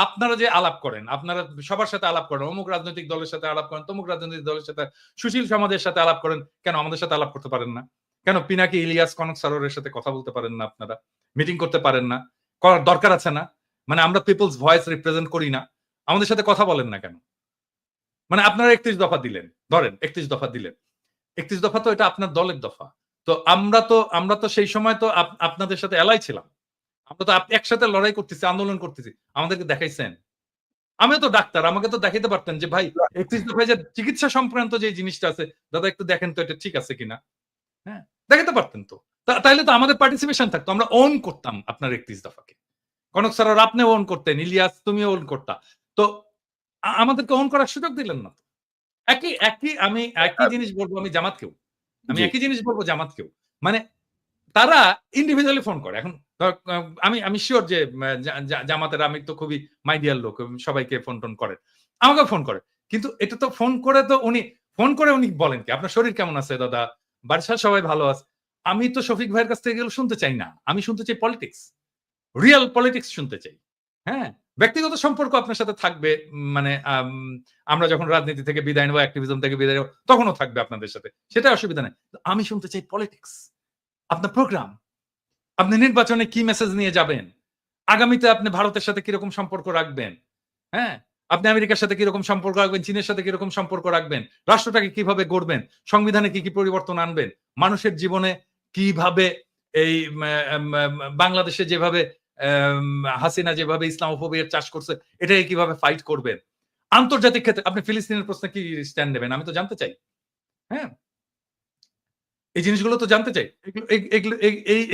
আপনারা যে আলাপ করেন, আপনারা সবার সাথে আলাপ করেন, অমুক রাজনৈতিক দলের সাথে আলাপ করেন, তমুক রাজনৈতিক দলের সাথে, সুশীল সমাজের সাথে আলাপ করেন। কেন আমাদের সাথে আলাপ করতে পারেন না? কেন পিনাকি ইলিয়াস, কনক সারোয়ারের সাথে কথা বলতে পারেন না আপনারা? মিটিং করতে পারেন না? করার দরকার আছে না? মানে আমরা পিপলস ভয়েস রিপ্রেজেন্ট করি না? আমাদের সাথে কথা বলেন না কেন? মানে আপনারা ৩১ দফা দিলেন। ধরেন ৩১ দফা দিলেন। ৩১ দফা তো এটা আপনার দলের দফা। তো আমরা তো সেই সময় তো আপনাদের সাথে এলাই ছিলাম। আমরা তো একসাথে লড়াই করতেছি, আন্দোলন করতেছি। আমাদেরকে দেখাইছেন? আমিও তো ডাক্তার, আমাকে তো দেখাইতে পারতেন যে ভাই ৩১ দফায় যে চিকিৎসা সংক্রান্ত যে জিনিসটা আছে, দাদা একটু দেখেন তো এটা ঠিক আছে কিনা? হ্যাঁ? দেখাতে পারতেন তো। তাইলে তো আমাদের পার্টিসিপেশন থাকতো। আমরা ওন করতাম আপনার ৩১ দফাকে। কনক স্যার আপনিও ওন করতেন, ইলিয়াস তুমিও ওন করতা। তো আমাদেরকে ওন করার সুযোগ দিলেন না তো। একই জিনিস বলবো আমি জামাতকেও। আমি জি। একই জিনিস বলবো জামাতকেও। মানে তারা ইন্ডিভিজুয়ালি ফোন করে। এখন আমি সিউর যে জামাতের আমির তো খুবই মাই ডিয়ার লোক। সবাইকে ফোন-টোন করেন। আমাকেও ফোন করে। কিন্তু এটা তো ফোন করে তো উনি বলেন কি, "আপনার শরীর কেমন আছে দাদা? বাসায় সবাই ভালো আছে?" আমি তো শফিক ভাইয়ের কাছ থেকে এগুলো শুনতে চাই না। আমি শুনতে চাই পলিটিক্স। রিয়াল পলিটিক্স শুনতে চাই। হ্যাঁ? ব্যক্তিগত সম্পর্ক আপনার সাথে থাকবে। মানে আমরা যখন রাজনীতি থেকে বিদায় নেব, অ্যাক্টিভিজম থেকে বিদায় নেব, তখনও থাকবে আপনাদের সাথে। সেটা অসুবিধা নাই। আমি শুনতে চাই পলিটিক্স। আপনার প্রোগ্রাম। আপনি নির্বাচনে কি মেসেজ নিয়ে যাবেন? আগামীতে আপনি ভারতের সাথে কিরকম সম্পর্ক রাখবেন? হ্যাঁ? আপনি আমেরিকার সাথে কিরকম সম্পর্ক রাখবেন? চীনের সাথে কিরকম সম্পর্ক রাখবেন? রাষ্ট্রটাকে কিভাবে গড়বেন? সংবিধানে কি পরিবর্তন আনবেন? মানুষের জীবনে কিভাবে এই বাংলাদেশে যেভাবে হাসিনা যেভাবে ইসলামোফোবিয়ার চাষ করছে, এটাকে কিভাবে ফাইট করবেন? আন্তর্জাতিক ক্ষেত্রে আপনি ফিলিস্তিনের প্রশ্নে কি স্ট্যান্ড নেবেন? আমি তো জানতে চাই। হ্যাঁ? এই জিনিসগুলো তো জানতে চাই। এগুলো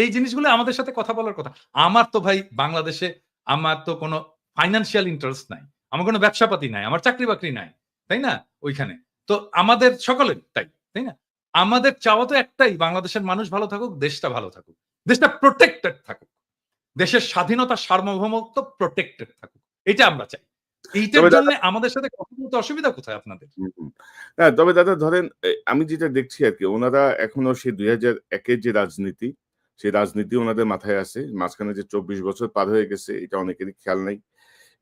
এই জিনিসগুলো আমাদের সাথে কথা বলার কথা। আমার তো ভাই বাংলাদেশে আমার তো কোনো ফাইন্যান্সিয়াল ইন্টারেস্ট নাই। আমার কোনো ব্যবসা-পাতি নাই। আমার চাকরি-বাকরি নাই। তাই না? ওইখানে। তো আমাদের সকলের তাই না? আমাদের চাওয়া তো একটাই, বাংলাদেশের মানুষ ভালো থাকুক, দেশটা ভালো থাকুক। দেশটা প্রটেক্টেড থাকুক। দেশের স্বাধীনতা, সার্বভৌমত্ব প্রটেক্টেড থাকুক। এটা আমরা চাই। এইটার তবে জন্য দাদা আমাদের সাথে কথা বলতে অসুবিধা কোথায় আপনাদের? হুম, হুম। না, তবে দাদা ধরেন আমি যেটা দেখছি আরকি উনারা এখনো সেই ২০০১ এর যে রাজনীতি, সেই রাজনীতি উনাদের মাথায় আছে। মাঝখানে যে ২৪ বছর পার হয়ে গেছে এটা অনেকেরই খেয়াল নাই।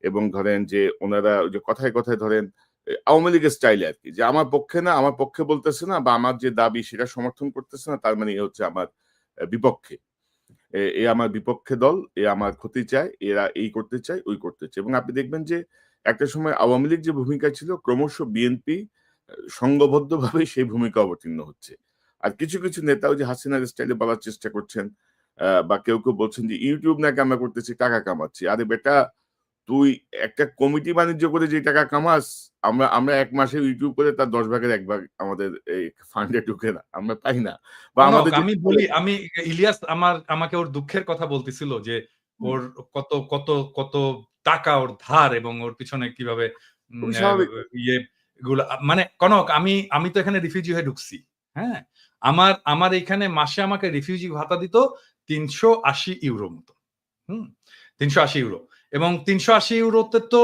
এবং ধরেন যে উনারা ওই যে কথায় ধরেন আওয়ামী লীগের স্টাইলে আরকি যে আমার পক্ষে না, আমার পক্ষে বলতেছে না বা আমার যে দাবি সেটা সমর্থন করতেছে না তার মানে এ হচ্ছে আমার বিপক্ষে। এ আমার বিপক্ষে দল, এ আমার ক্ষতি চায়, এরা এই করতে চায়, ওই করতে চায়। এবং আপনি দেখবেন যে একটা সময় আওয়ামী লীগ যে ভূমিকা ছিল ক্রমশ বিএনপি সংঘবদ্ধভাবে সেই ভূমিকা অবতীর্ণ হচ্ছে। আর কিছু নেতা ওই যে হাসিনার স্টাইলে বলার চেষ্টা করছেন বা কেউ বলছেন যে ইউটিউব নাকি আমরা করতেছি টাকা কামাচ্ছি। আরে বেটা তুই একটা কমিটি বাণিজ্য করে যে টাকা কামাস আমরা ১ মাসে ইউটিউব করে তার ১০ ভাগের ১ ভাগ আমাদের এই ফান্ডে ঢুকে না। আমরা পাই না। বা কনক আমাদের যে আমি বলি, ইলিয়াস আমাকে ওর দুঃখের কথা বলতেছিল যে হুম, ওর কত টাকা ওর ধার এবং ওর পিছনে কিভাবে উম খুবই আ স্বাভাবিক। ইয়ে গুলা মানে কনক আমি তো এখানে রিফিউজি হয়ে ঢুকছি। হ্যাঁ, আমার এখানে মাসে আমাকে রিফিউজি ভাতা দিত ৩৮০ ইউরো মতো। ৩৮০ ইউরো, এবং ৩৮০ ইউরোতে তো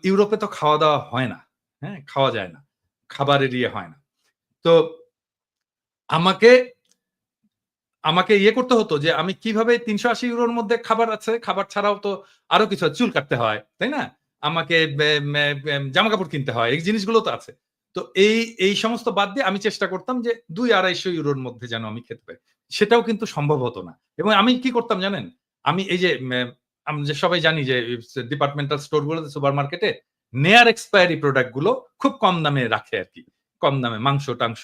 ইউরোপে তো খাওয়া দাওয়া হয় না, হ্যাঁ, খাওয়া যায় না, খাবারের হয় না। তো আমাকে আমাকে করতে হতো যে আমি কিভাবে ৩৮০ ইউরোর মধ্যে খাবার আছে, খাবার ছাড়াও তো আরো কিছু চুল কাটতে হয়, তাই না? আমাকে জামা কাপড় কিনতে হয়, এই জিনিসগুলো তো আছে। তো এই সমস্ত বাদ দিয়ে আমি চেষ্টা করতাম যে ২-২৫০ ইউরোর মধ্যে যেন আমি খেতে পারি। সেটাও কিন্তু সম্ভব হতো না। এবং আমি কি করতাম জানেন? আমি এই যে আমরা যে সবাই জানি যে ডিপার্টমেন্টাল স্টোর গুলোতে, সুপার মার্কেটে নেয়ার এক্সপায়ারি প্রোডাক্ট গুলো খুব কম দামে রাখে আরকি। কম দামে মাংস-টাংস,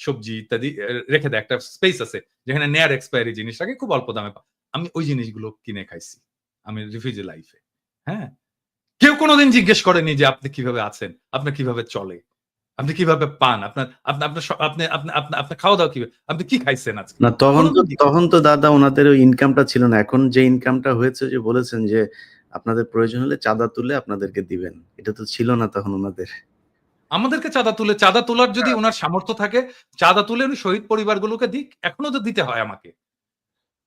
সবজি ইত্যাদি রেখে দেয়। একটা স্পেস আছে যেখানে নেয়ার এক্সপায়ারি জিনিসটাকে খুব অল্প দামে আমি ওই জিনিসগুলো কিনে খাইছি। আমি রিফিউজি লাইফে। হ্যাঁ? কেউ কোনদিন জিজ্ঞেস করেনি যে আপনি কিভাবে আছেন? আপনার কিভাবে চলে? আপনি কিভাবে পান? আপনার আপনা আপনার স আপনি আপনি আপনা আপনার খাওয়া-দাওয়া কিভাবে? আপনি কি খাইছেন আজকে? না কোনদিন জিজ্ঞেস তখন তো দাদা উনাদের ওই ইনকামটা ছিল না। এখন যে ইনকামটা হয়েছে, যে বলেছেন যে আপনাদের প্রয়োজন হলে চাঁদা তুলে আপনাদেরকে দিবেন। এটা তো ছিল না তখন উনাদের। আমাদেরকে চাঁদা তোলার যদি উনার সামর্থ্য থাকে, চাঁদা তুলে উনি শহীদ পরিবারগুলোকে দিক। এখনো তো দিতে হয় আমাকে।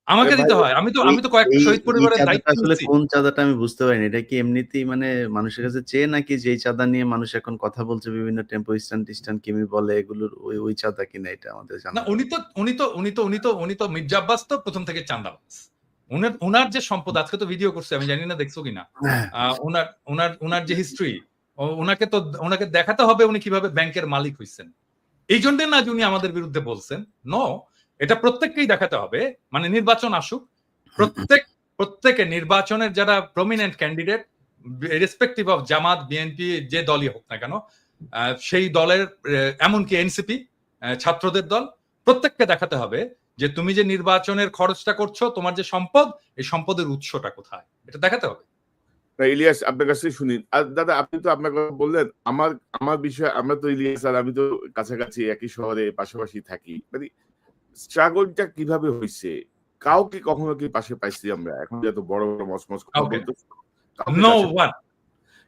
আমাকে ভাই দিতে হয়। এই আমি তো কয়েকটা এই শহীদ এই পরিবারের চাঁদাটা দায়িত্ব আসলে নিচ্ছি। কোন চাঁদাটা আমি বুঝতে পারিনি। এটা কি এমনিতেই মানে মানুষের কাছে চেয়ে, নাকি যেই চাঁদা নিয়ে মানুষ এখন কথা বলছে বিভিন্ন টেম্পো স্ট্যান্ড কিমি বলে এগুলোর ওই চাঁদা কিনা, এটা আমাদের না, জানা উনি তো মির্জা আব্বাস তো ১ম থেকে চাঁদাবাজ। উনার যে সম্পদ, আজকে তো ভিডিও করছে, আমি জানি না দেখছো কিনা। উনার যে হিস্ট্রি, উনাকে দেখাতে হবে উনি কিভাবে ব্যাংকের মালিক হইছেন। এইজন্য না যে উনি আমাদের বিরুদ্ধে বলছেন। নো, এটা প্রত্যেককেই দেখাতে হবে। মানে নির্বাচন আসুক। প্রত্যেকে নির্বাচনের যারা prominent candidate, respective of Jamaat, BNP, যে দলই হোক না কেন, সেই দলের, এমনকি এনসিপি, ছাত্রদের দল, প্রত্যেককে দেখাতে হবে যে তুমি যে নির্বাচনের খরচটা করছো, তোমার যে সম্পদ, এই সম্পদের উৎসটা কোথায়, এটা দেখাতে হবে। না, ইলিয়াস, আপনার কাছে শুনি। আর দাদা, আপনি তো আপনার কথা বললেন। আমার আমার বিষয়, আমরা তো ইলিয়াস আর আমি তো কাছাকাছি একই শহরে পাশাপাশি থাকি। মানে স্ট্রাগলটা কিভাবে হইছে? কাউকে কখনো কি পাশে পাইছি আমরা? এখন যে এত বড় বড় মচমচ কথা ওকে, বলতেছি, কাউকে নো কাছে ওয়ান,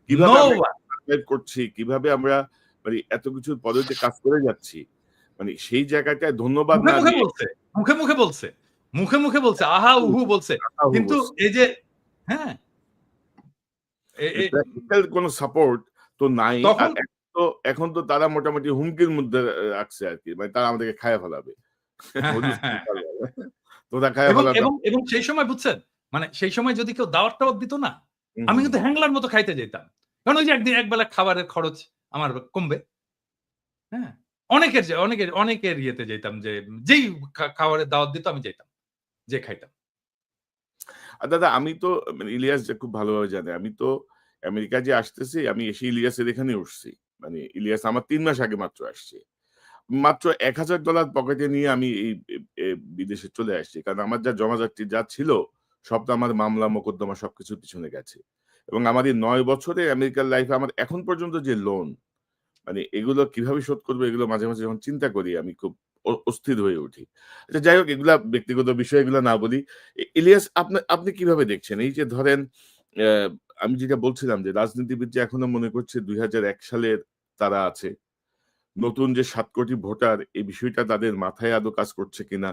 কিভাবে নো আমরা ওয়ান। সার্ভাইভ করছি, কিভাবে আমরা মানে এত কিছুর পরেও যে কাজ করে যাচ্ছি, মানে সেই জায়গাটায় ধন্যবাদ মুখে না মুখে দিয়ে বলছে, মুখে মুখে বলছে, মুখে মুখে বলছে, আহা উহু বলছে। তাড়াহুড়ো কিন্তু করছি। এই যে, হ্যাঁ, এ- এ- প্র্যাকটিক্যাল কোনো সাপোর্ট তো নাই। আর তখন এখন তো তারা মোটামুটি হুমকির মধ্যে রাখছে আরকি। মানে তারা আমাদেরকে খাইয়া ফেলাবে। হ্যাঁ, হুজুর হ্যাঁ, হ্যাঁ, হ্যাঁ। তোরা খাইয়া এবং ফেলাবে। এবং এবং সেই সময় বুঝছেন, মানে সেই সময় যদি কেউ দাওয়াত দিত না, হুম, আমি হুম, কিন্তু হ্যাংলার মতো খাইতে যেতাম। কারণ ওই যে একবেলা খাবারের খরচ আমার কমবে। হ্যাঁ, অনেকের ইয়েতে যেতাম, যে যেই খাবারের দাওয়াত দিত আমি যেতাম, যে খাইতাম। আর দাদা, আমি তো মানে ইলিয়াস যে খুব ভালোভাবে জানে। আমি তো আমেরিকা যে আসতেছি, আমি এসে ইলিয়াসের এখানে উঠছি। মানে ইলিয়াস আমার ৩ মাস আগে মাত্র আসছে। মাত্র $১,০০০ পকেটে নিয়ে আমি এই বিদেশে চলে আসছি। কারণ আমার যা জমাজাটি যা ছিল, সব তো আমার মামলা মোকদ্দমা সবকিছুর পিছনে গেছে। এবং আমার এই ৯ বছরে আমেরিকান লাইফে আমার এখন পর্যন্ত যে লোন, মানে এগুলো কিভাবে শোধ করবো, এগুলো মাঝে, মাঝে যখন চিন্তা করি আমি খুব অস্থির হয়ে উঠি। আচ্ছা, যাই হোক, এগুলা ব্যক্তিগত বিষয়, এগুলো না বলি। ইলিয়াস, আপনি কিভাবে দেখছেন? এই যে ধরেন, অ্যা আমি যেটা বলছিলাম যে রাজনীতিবিদ যে এখনো মনে করছে ২০০১ সালের তারা আছে। নতুন যে ৭ কোটি ভোটার, এই বিষয়টা তাদের মাথায় আদৌ কাজ করছে কিনা?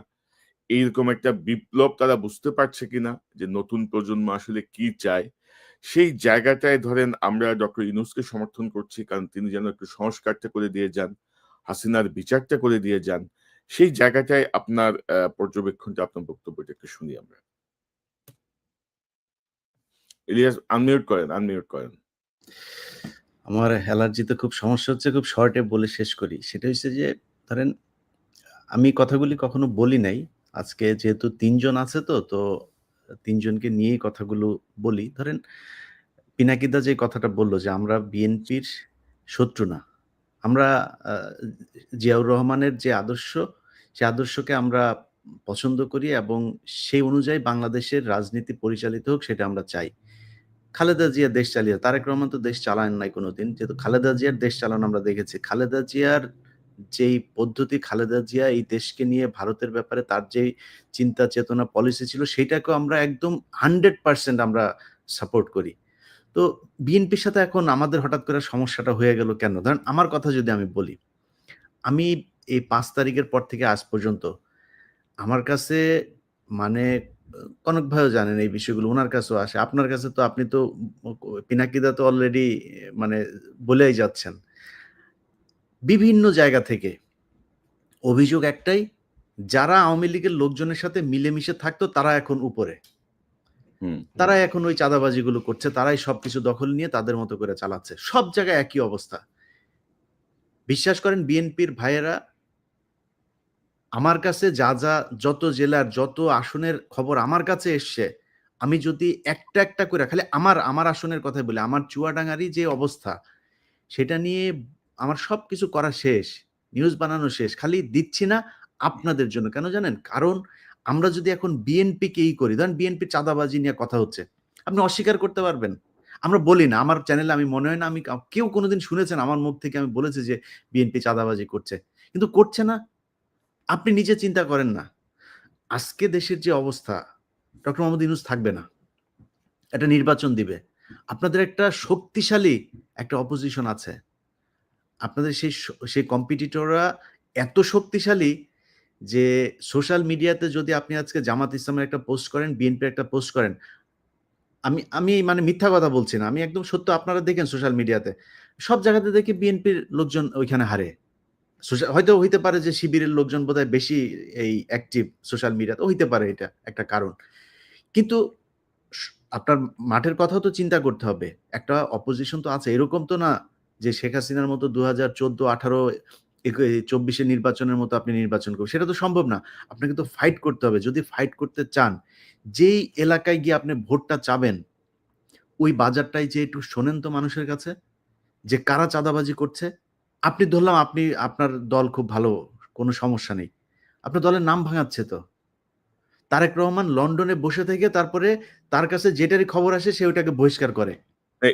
এইরকম একটা বিপ্লব তারা বুঝতে পারছে কিনা? যে নতুন প্রজন্ম আসলে কি চায়? সেই জায়গাটায় ধরেন আমরা ডক্টর ইউনূসকে সমর্থন করছি, কারণ তিনি যেন একটু সংস্কারটা করে দিয়ে যান, হাসিনার বিচারটা করে দিয়ে যান। সেই জায়গাটায় আপনার পর্যবেক্ষণটা, আপনার বক্তব্যটা একটু শুনি আমরা। ইলিয়াস, আনমিউট করেন। আমার অ্যালার্জিতে খুব সমস্যা হচ্ছে, খুব শর্টে বলে শেষ করি। সেটা হচ্ছে যে ধরেন আমি কথাগুলি কখনো বলি নাই। আজকে যেহেতু ৩ জন আছে, তো ৩ জনকে নিয়েই কথাগুলো বলি। ধরেন পিনাকিদা যে কথাটা বলল যে আমরা বিএনপির শত্রু না। আমরা আ জিয়াউর রহমানের যে আদর্শ, সে আদর্শকে আমরা পছন্দ করি এবং সেই অনুযায়ী বাংলাদেশের রাজনীতি পরিচালিত হোক, সেটা আমরা চাই। খালেদা জিয়া দেশ চালিয়ে, তারেক রহমান তো দেশ চালান নাই কোনোদিন। যেহেতু খালেদা জিয়ার দেশ চালানো আমরা দেখেছি। খালেদা জিয়ার যেই পদ্ধতি, খালেদা জিয়া এই দেশকে নিয়ে ভারতের ব্যাপারে তার যেই চিন্তা চেতনা পলিসি ছিল, সেটাকেও আমরা একদম 100% আমরা সাপোর্ট করি। তো বিএনপির সাথে এখন আমাদের হঠাৎ করে সমস্যাটা হয়ে গেল কেন? ধরেন আমার কথা যদি আমি বলি, আমি এই ৫ তারিখের পর থেকে আজ পর্যন্ত আমার কাছে মানে কনক ভাইও জানেন এই বিষয়গুলো, উনার কাছেও আসে। আপনার কাছে তো আপনি তো পিনাকিদা তো অলরেডি মানে বলেই যাচ্ছেন। বিভিন্ন জায়গা থেকে অভিযোগ একটাই, যারা আওয়ামী লীগের লোকজনের সাথে মিলেমিশে থাকতো তারা এখন উপরে। হুম, তারা এখন ওই চাঁদাবাজিগুলো করছে, তারাই সবকিছু দখল নিয়ে তাদের মতো করে চালাচ্ছে। সব জায়গায় একই অবস্থা। বিশ্বাস করেন বিএনপির ভাইয়েরা আমার কাছে যত জেলার যত আসনের খবর আমার কাছে এসছে, আমি যদি একটা, একটা করে খালি আমার আসনের কথাই বলি, আমার চুয়াডাঙ্গারই যে অবস্থা, সেটা নিয়ে আমার সবকিছু করা শেষ। নিউজ বানানো শেষ। খালি দিচ্ছি না আপনাদের জন্য। কেন জানেন? কারণ আমরা যদি এখন বিএনপিকেই করি, ধরেন বিএনপির চাঁদাবাজি নিয়ে কথা হচ্ছে। আপনি অস্বীকার করতে পারবেন? আমরা বলি না। আমার চ্যানেলে আমি মনে হয় না আমি কেউ কোনোদিন শুনেছেন আমার মুখ থেকে আমি বলেছি যে বিএনপি চাঁদাবাজি করছে। কিন্তু করছে না। আপনি নিজে চিন্তা করেন না। আজকে দেশের যে অবস্থা, ডক্টর মোহাম্মদ ইউনূস থাকবে না। একটা নির্বাচন দিবে। আপনাদের একটা শক্তিশালী একটা অপোজিশন আছে। আপনাদের সেই কম্পিটিটররা এত শক্তিশালী যে সোশ্যাল মিডিয়াতে যদি আপনি আজকে জামাত ইসলামের একটা পোস্ট করেন, বিএনপির একটা পোস্ট করেন, আমি আমি মানে মিথ্যা কথা বলছি না। আমি একদম সত্য, আপনারা দেখেন সোশ্যাল মিডিয়াতে। সব জায়গাতে দেখি বিএনপির লোকজন ওইখানে হারে। হয়তো হইতে পারে যে শিবিরের লোকজন বোধহয় বেশি এই অ্যাক্টিভ সোশ্যাল মিডিয়াতে, হইতে পারে এটা একটা কারণ। কিন্তু স আপনার মাঠের কথাও তো চিন্তা করতে হবে। একটা অপোজিশন তো আছে। এরকম তো না যে শেখ হাসিনার মতো ২০১৪, ১৮, ২৪ এর নির্বাচনের মতো আপনি নির্বাচন করবেন। সেটা তো সম্ভব না। আপনাকে তো ফাইট করতে হবে। যদি ফাইট করতে চান, যেই এলাকায় গিয়ে আপনি ভোটটা চাবেন, ওই বাজারটায় যেয়ে একটু শোনেন তো মানুষের কাছে যে কারা চাঁদাবাজি করছে। আপনি ধরলাম আপনার দল খুব ভালো, কোনো সমস্যা নেই। আপনার দলের নাম ভাঙাচ্ছে তো। তারেক রহমান লন্ডনে বসে থেকে তারপরে তার কাছে যেটারই খবর আসে সে ওটাকে বহিষ্কার করে।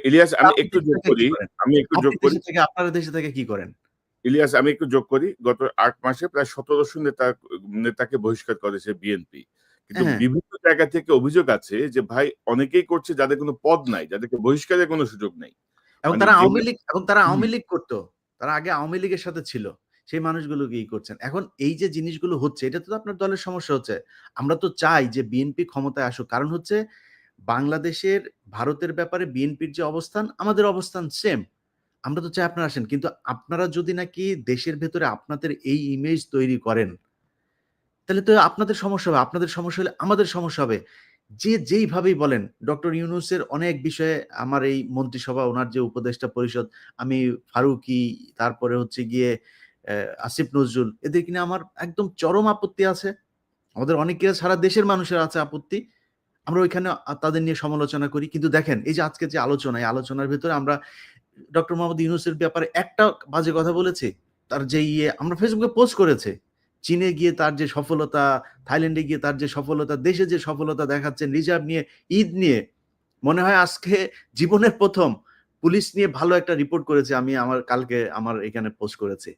ইলিয়াস তা আমি আপনি একটু দেশে যোগ থেকে করি, কি করেন? আমি একটু যোগ করি। আপনারা দেশে থেকে কি করেন? ইলিয়াস আমি একটু যোগ করি। গত ৮ মাসে প্রায় ১৭০০ নেতাকে বহিষ্কার করেছে বিএনপি। কিন্তু হ্যাঁ, বিভিন্ন জায়গা থেকে অভিযোগ আছে যে ভাই অনেকেই করছে যাদের কোনো পদ নাই, যাদেরকে বহিষ্কারের কোনো সুযোগ নেই। এবং মানে তারা যে আওয়ামী লীগ করত। তারা আগে আওয়ামী লীগের সাথে ছিল। সেই মানুষগুলোকে করছেন। এখন এই যে জিনিসগুলো হচ্ছে, এটা তো আপনার দলের সমস্যা হচ্ছে। আমরা তো চাই যে বিএনপি ক্ষমতায় আসুক। কারণ হচ্ছে বাংলাদেশের ভারতের ব্যাপারে বিএনপির যে অবস্থান, আমাদের অবস্থান সেম। আমরা তো চাই আপনারা আসেন। কিন্তু আপনারা যদি নাকি দেশের ভেতরে আপনাদের এই ইমেজ তৈরি করেন, তাহলে তো আপনাদের সমস্যা হবে। আপনাদের সমস্যা হলে আমাদের সমস্যা হবে। যে যেইভাবেই বলেন, ডক্টর ইউনূসের অনেক বিষয়ে আমার এই মন্ত্রিসভা, উনার যে উপদেষ্টা পরিষদ, আমি ফারুকী, তারপরে হচ্ছে গিয়ে আসিফ নজরুল, এদেরকে নিয়ে আমার একদম চরম আপত্তি আছে। আমাদের অনেকের সারা দেশের মানুষের আছে আপত্তি। আমরা ওইখানে তাদের নিয়ে সমালোচনা করি। কিন্তু দেখেন এই যে আজকে যে আলোচনা, এই আলোচনার ভেতরে আমরা ডক্টর মোহাম্মদ ইউনূসের ব্যাপারে একটা বাজে কথা বলেছি? তার যে আমরা ফেসবুকে পোস্ট করেছি। চীনে গিয়ে তার যে সফলতা, থাইল্যান্ডে গিয়ে তার যে সফলতা, দেশে যে সফলতা দেখাচ্ছেন রিজার্ভ নিয়ে, ঈদ নিয়ে। মনে হয় আজকে জীবনের ১ম পুলিশ নিয়ে ভালো একটা রিপোর্ট করেছি আমি, কালকে আমার এখানে পোস্ট করেছি।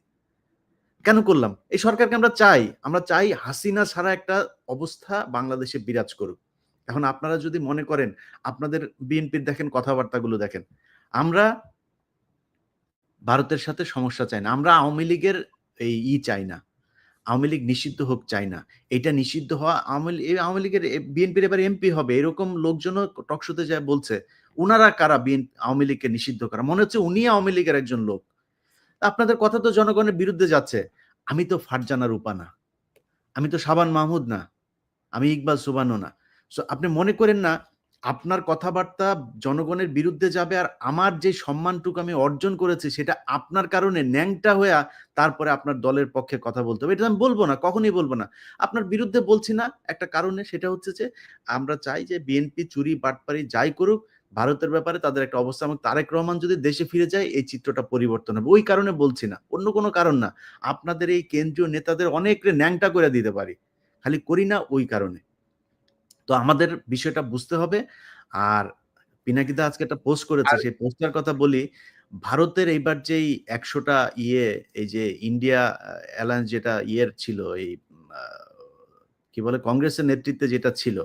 কেন করলাম? এই সরকারকে আমরা চাই। আমরা চাই হাসিনা ছাড়া একটা অবস্থা বাংলাদেশে বিরাজ করুক। এখন আপনারা যদি মনে করেন, আপনাদের বিএনপির দেখেন কথাবার্তাগুলো দেখেন। আমরা ভারতের সাথে সমস্যা চাই না। আমরা আওয়ামী লীগের চাই না। আওয়ামী লীগ নিষিদ্ধ হোক চাই না। এটা নিষিদ্ধ হওয়া আওয়ামী লীগের বিএনপির এবার এমপি হবে। এরকম লোকজনও টকশোতে যায় বলছে। উনারা কারা আওয়ামী লীগকে নিষিদ্ধ করা? মনে হচ্ছে উনিই আওয়ামী লীগের একজন লোক। আপনাদের কথা তো জনগণের বিরুদ্ধে যাচ্ছে। আমি তো ফারজানা রূপা না। আমি তো সাবান মাহমুদ না। আমি ইকবাল সুবহানও না। সো আপনি মনে করেন না আপনার কথাবার্তা জনগণের বিরুদ্ধে যাবে আর আমার যে সম্মানটুকু আমি অর্জন করেছি সেটা আপনার কারণে ন্যাংটা হইয়া তারপরে আপনার দলের পক্ষে কথা বলতে হবে। এটা আমি বলব না, কখনোই বলব না। আপনার বিরুদ্ধে বলছি না একটা কারণে, সেটা হচ্ছে যে আমরা চাই যে বিএনপি চুরি বাটপারি যাই করুক, ভারতের ব্যাপারে তাদের একটা অবস্থা, এবং তারেক রহমান যদি দেশে ফিরে যায় এই চিত্রটা পরিবর্তন হবে। ওই কারণে বলছি না। অন্য কোনো কারণ না। আপনাদের এই কেন্দ্রীয় নেতাদের অনেকরে ন্যাংটা করে দিতে পারি। খালি করি না ওই কারণে। তো আমাদের বিষয়টা বুঝতে হবে। আর পিনাকিদা আজকে একটা পোস্ট করেছে, আর সেই পোস্টটার কথা বলি। ভারতের এইবার যেই ১০০ টা এই যে ইন্ডিয়া অ্যালায়েন্স যেটা ছিল, এই আ কি বলে কংগ্রেসের নেতৃত্বে যেটা ছিল,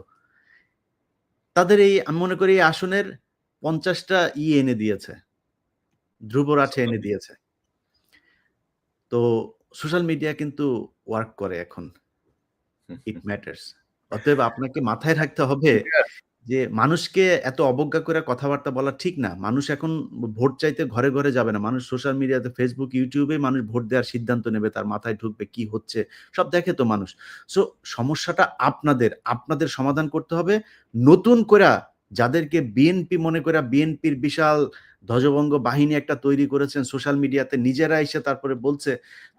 তাদের আমি মনে করি এই আসনের ৫০ টা এনে দিয়েছে। ধ্রুব রাঠে এনে দিয়েছে। তো সোশ্যাল মিডিয়া কিন্তু ওয়ার্ক করে এখন। ইট ম্যাটার্স। অতএব আপনাকে মাথায় রাখতে হবে যে মানুষকে এত অবজ্ঞা করে কথাবার্তা বলা ঠিক না। মানুষ এখন ভোট চাইতে ঘরে, ঘরে যাবে না। মানুষ সোশ্যাল মিডিয়াতে Facebook, YouTube এ মানুষ ভোট দেওয়ার সিদ্ধান্ত নেবে। তার মাথায় ঢুকবে কি হচ্ছে সব দেখে তো মানুষ। সো সমস্যাটা আপনাদের সমাধান করতে হবে। নতুন কইরা যাদেরকে বিএনপি মনে কইরা বিএনপির বিশাল ধ্বজভঙ্গ বাহিনী একটা তৈরি করেছেন সোশ্যাল মিডিয়াতে নিজেরা এসে তারপরে বলছে,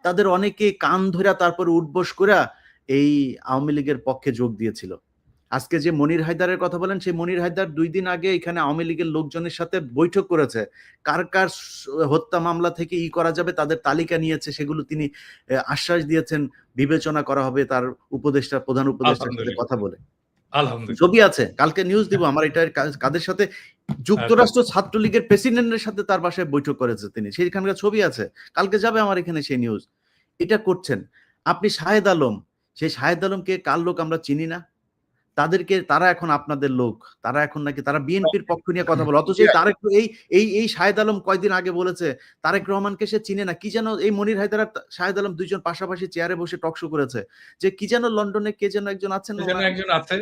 তাদের অনেকে কান ধইরা তারপরে উঠবোস কইরা এই আওয়ামী লীগের পক্ষে যোগ দিয়েছিল। আজকে যে মনির হায়দারের কথা বলেন, সেই মনির হায়দার ২ দিন আগে এখানে আওয়ামী লীগের লোকজনের সাথে বৈঠক করেছে। কার হত্যা মামলা থেকে করা যাবে তাদের তালিকা নিয়েছে। সেগুলো তিনি আশ্বাস দিয়েছেন বিবেচনা করা হবে তার প্রধান উপদেষ্টার সাথে আলহামদুলিল্লাহ, কথা বলে। আলহামদুলিল্লাহ। ছবি আছে। কালকে নিউজ দিব। আমার এটা কাদের সাথে যুক্তরাষ্ট্র ছাত্রলীগের প্রেসিডেন্টের সাথে তার বাসায় বৈঠক করেছে তিনি। সেখানকার ছবি আছে। কালকে যাবে আমার এখানে সেই নিউজ। এটা করছেন। আপনি শাহেদ আলম, সেই শাহেদ আলমকে কার লোক আমরা চিনি না? তারা এখন আপনাদের লোক। তারা এখন নাকি তারা বিএনপির পক্ষ নিয়ে কথা বলে। অথচ এই শাহেদ আলম কয়দিন আগে বলেছে তারেক রহমানকে সে চিনে না। কি যেন এই মনির হায়দার আর শাহেদ আলম ২ জন পাশাপাশি চেয়ারে বসে টক শো করেছে। যে কি যেন লন্ডনে কে যেন একজন আছেন কে যেন একজন আছে।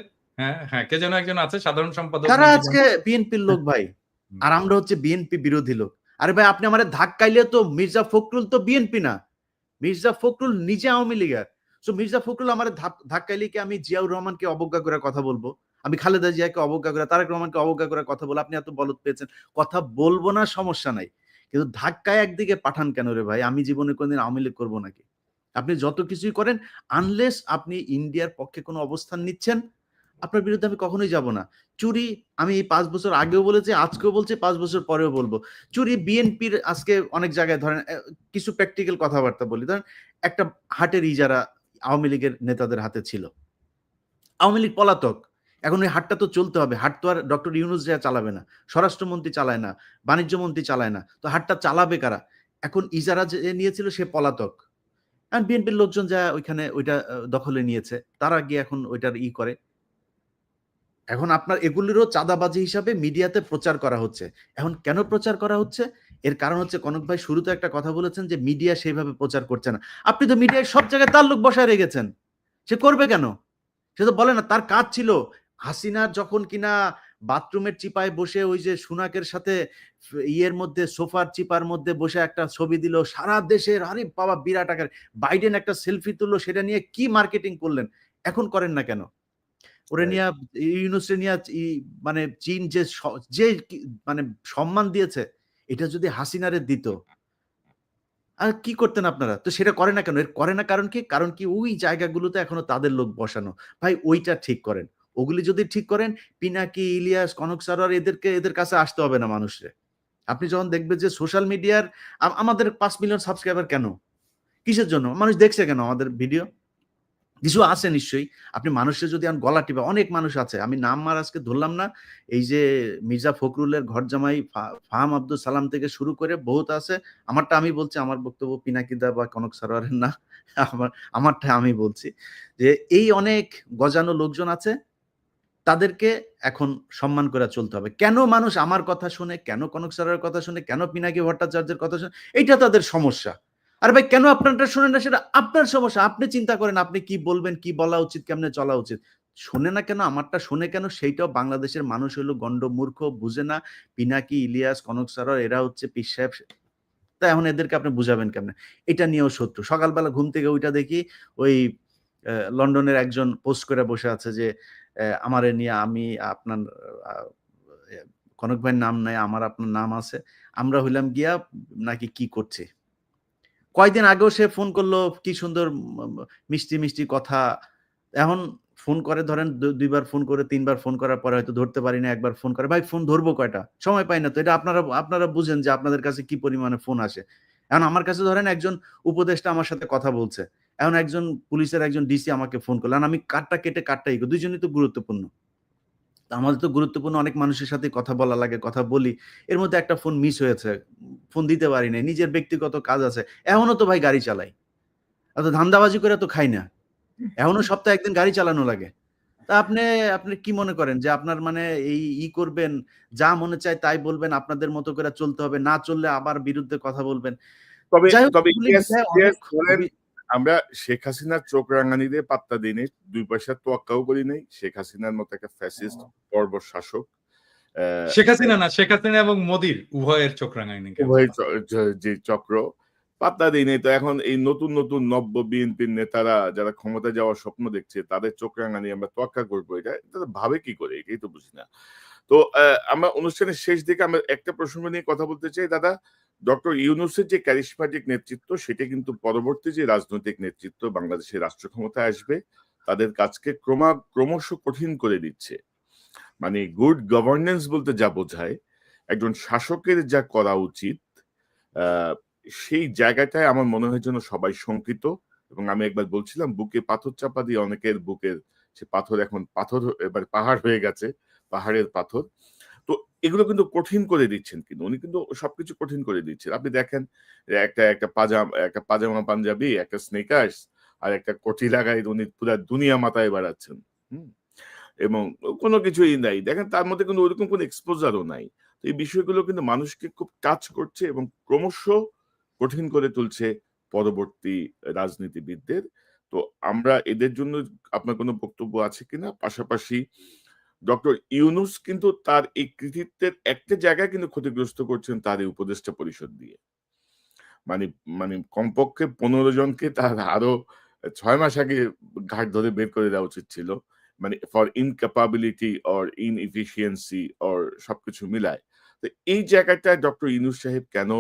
হ্যাঁ, কে যেন একজন আছে সাধারণ সম্পাদক তারা নাকি আজকে বিএনপির লোক ভাই। হুম। আর আমরা হচ্ছে বিএনপি বিরোধী লোক। আরে ভাই আপনি আমারে ধাক্কাইলে তো মির্জা ফখরুল তো বিএনপি না। মির্জা ফখরুল নিজে আওয়ামী লীগের। সো মির্জা ফখরুল আমারে ধাক্কাইলে কি আমি জিয়াউর রহমানকে অবজ্ঞা করে কথা বলবো? আমি খালেদা জিয়াকে অবজ্ঞা করে, তারেক রহমানকে অবজ্ঞা করে কথা বলবো? আপনি এত বলদ পেয়েছেন। কথা বলবো না, সমস্যা নাই। কিন্তু ধাক্কায় একদিকে পাঠান কেন রে ভাই? আমি জীবনে কোনদিন আওয়ামী লীগ করব নাকি? আপনি যত কিছুই করেন আনলেস আপনি ইন্ডিয়ার পক্ষে কোনো অবস্থান নিচ্ছেন, আপনার বিরুদ্ধে আমি কখনোই যাব না। চুরি আমি এই ৫ বছর আগেও বলেছি, আজকেও বলছি, ৫ বছর পরেও বলব। চুরি বিএনপির আজকে অনেক জায়গায় ধরেন কিছু প্র্যাকটিক্যাল কথাবার্তা বলি। ধরেন একটা হাটের ইজারা আওয়ামী লীগের নেতাদের হাতে ছিল। আওয়ামী লীগ পলাতক। এখন ওই হাটটা তো চলতে হবে। হাট তো আর ডক্টর ইউনূস চালাবে না। স্বরাষ্ট্রমন্ত্রী চালায় না, বাণিজ্যমন্ত্রী চালায় না। তো হাটটা চালাবে কারা? এখন ইজারা যে নিয়েছিল সে পলাতক। এখন বিএনপির লোকজন ওইখানে ওইটা দখলে নিয়েছে। তারা গিয়ে এখন ওইটার করে। এখন আপনার এগুলিরও চাঁদাবাজি হিসাবে মিডিয়াতে প্রচার করা হচ্ছে। এখন কেন প্রচার করা হচ্ছে? এর কারণ হচ্ছে কনক ভাই শুরুতে একটা কথা বলেছেন যে মিডিয়া সেইভাবে প্রচার করছে না। আপনি তো মিডিয়ায় সব জায়গায় তার লোক বসায় রেখেছেন। সে করবে কেন? সে তো বলে না তার কাজ ছিল হাসিনার যখন কিনা বাথরুমের চিপায় বসে ওই যে সুনাকের সাথে মধ্যে সোফার চিপার মধ্যে বসে একটা ছবি দিল সারা দেশের আরে বাবা বিরাট আকার বাইডেন একটা সেলফি তুললো সেটা নিয়ে কি মার্কেটিং করলেন? এখন করেন না কেন? ওরে নিয়া ইউনূসরে নিয়া মানে চীন যে মানে সম্মান দিয়েছে এটা যদি হাসিনারে দিত আর কি করতেন আপনারা? তো সেটা করে না কেন? এর করে না কারণ কি? কারণ কি ওই জায়গাগুলোতে এখনো তাদের লোক বসানো। ভাই ওইটা ঠিক করেন। ওগুলি যদি ঠিক করেন পিনাকি, ইলিয়াস, কনক সারোয়ার এদের কাছে আসতে হবে না মানুষরে। আপনি যখন দেখবেন যে সোশ্যাল মিডিয়ার আমাদের ৫ মিলিয়ন সাবস্ক্রাইবার কেন? কিসের জন্য? মানুষ দেখছে কেন আমাদের ভিডিও? কিছু আছে নিশ্চয়ই। আপনি মানুষের যদি গলা টিপে অনেক মানুষ আছে। আমি নাম আর আজকে ধরলাম না। এই যে মির্জা ফখরুলের ঘরজামাই ফাহাম আব্দুল সালাম থেকে শুরু করে বহুত আছে। আমারটা আমি বলছি, আমার বক্তব্য পিনাকিদা বা কনক সারোয়ারের না। আমারটা আমি বলছি। যে এই অনেক গজানো লোকজন আছে। তাদেরকে এখন সম্মান করে চলতে হবে। কেন মানুষ আমার কথা শুনে, কেন কনক সারোয়ারের কথা শুনে, কেন পিনাকি ভট্টাচার্যের কথা শুনে? এইটা তাদের সমস্যা। আরে ভাই কেন আপনারটা শোনেন না সেটা আপনার সমস্যা। আপনি চিন্তা করেন আপনি কি বলবেন, কি বলা উচিত, কেমনে চলা উচিত। শোনে না কেন, আমারটা শোনে কেন সেইটাও বাংলাদেশের মানুষ হইলো গন্ডমূর্খ, বুঝে না। পিনাকি, ইলিয়াস, কনক সারোয়ার এরা হচ্ছে পীর সাহেব। তা এখন এদেরকে আপনি বুঝাবেন কেমনে? এটা নিয়েও শত্রু। সকালবেলা ঘুম থেকে ওইটা দেখি ওই লন্ডনের একজন পোস্ট করে বসে আছে যে আমারে নিয়ে আমি আপনার আ কনক ভাইয়ের নাম নাই, আমার আপনার নাম আছে। আমরা হইলাম গিয়া নাকি কি করছি। কয়দিন আগেও সে ফোন করলো, কি সুন্দর মিষ্টি, মিষ্টি কথা। এখন ফোন করে ধরেন ২ বার ফোন করে ৩ বার ফোন করার পরে হয়তো ধরতে পারি না, একবার ফোন করে। ভাই ফোন ধরবো কয়টা? সময় পাই না তো। এটা আপনারা বুঝেন যে আপনাদের কাছে কি পরিমাণে ফোন আসে। এখন আমার কাছে ধরেন একজন উপদেষ্টা আমার সাথে কথা বলছে। এখন একজন পুলিশের একজন ডিসি আমাকে ফোন করলো। এখন আমি কারটা কেটে কারটা দুইজনই তো গুরুত্বপূর্ণ। আমাদের তো গুরুত্বপূর্ণ অনেক মানুষের সাথে কথা বলা লাগে, কথা বলি। এর মধ্যে একটা ফোন মিস হয়েছে। ফোন দিতে পারি নাই। নিজের ব্যক্তিগত কাজ আছে। এখনো তো ভাই গাড়ি চালাই। অত ধান্দাবাজি করে তো খাই না। এখনো সপ্তাহে ১ দিন গাড়ি চালানো লাগে। তা আপনি কি মনে করেন যে আপনার মানে করবেন, যা মনে চায় তাই বলবেন, আপনাদের মতো করে চলতে হবে। না চললে আবার বিরুদ্ধে কথা বলবেন। তবে যাই হোক তবে এগুলি ইলিয়াস মিলায় ইলিয়াস অনেক ধরেন আমরা শেখ হাসিনার চোখ রাঙানিদের পাত্তা দিই নাই, ২ পয়সার তোয়াক্কাও করি নাই। শেখ হাসিনার মতো একটা ফ্যাসিস্ট বর্বর শাসক শেখ হাসিনা না, শেখ হাসিনা এবং মোদির উভয়ের চোখ রাঙায়নি কেউ। উভয় যে চক্র পাত্তা দেয় নাই। তো এখন এই নতুন নতুন নব্য বিএনপির নেতারা যারা ক্ষমতায় যাওয়ার স্বপ্ন দেখছে তাদের চোখ রাঙানি আমরা তোয়াক্কা করবো, এটা ভাবে কি করে, এটাই তো বুঝি না। তো আমরা অনুষ্ঠানের শেষ দিকে আমরা একটা প্রসঙ্গ নিয়ে কথা বলতে চাই দাদা। ডক্টর ইউনূসের যে ক্যারিসমাটিক নেতৃত্ব, সেটা কিন্তু পরবর্তী যে রাজনৈতিক নেতৃত্ব বাংলাদেশের রাষ্ট্র ক্ষমতায় আসবে তাদের কাজকে ক্রমশ কঠিন করে দিচ্ছে। মানে গুড গভর্নেন্স বলতে যা বোঝায়, একজন শাসকের যা করা উচিত, সেই জায়গাটায় আমার মনে হয় যেন সবাই শঙ্কিত। এবং আমি একবার বলছিলাম, বুকে পাথর চাপা দিয়ে অনেকের বুকের সে পাথর এখন পাথর এবার পাহাড় হয়ে গেছে, পাহাড়ের পাথর। তো এগুলো কিন্তু কঠিন করে দিচ্ছেন, কিন্তু উনি কিন্তু সবকিছু কঠিন করে দিচ্ছেন। আপনি দেখেন একটা পাজামা পাঞ্জাবি, একটা স্নেকার্স আর একটা কটি লাগাই উনি পুরা দুনিয়া মাথায় বাড়াচ্ছেন। হুম, এবং কোনো কিছুই নাই। দেখেন তার মধ্যে কিন্তু ওরকম কোনো এক্সপোজারও নাই। তো এই বিষয়গুলো কিন্তু মানুষকে খুব টাচ করছে এবং ক্রমশ কঠিন করে তুলছে পরবর্তী রাজনীতিবিদদের। তো আমরা এদের জন্য আপনার কোনো বক্তব্য আছে কিনা? পাশাপাশি ডক্টর ইউনূস কিন্তু তার এই কৃতিত্বের একটা জায়গায় কিন্তু ক্ষতিগ্রস্ত করছেন তার এই উপদেষ্টা পরিষদ দিয়ে। মানে মানে কমপক্ষে ১৫ জনকে তার আরো ৬ মাস আগে ঘাট ধরে বের করে দেওয়া উচিত ছিল। মানে ফর ইনক্যাপাবিলিটি অর ইনএফিশিয়েন্সি অর সবকিছু মিলায়। তো এই জায়গাটায় ডক্টর ইউনূস সাহেব কেন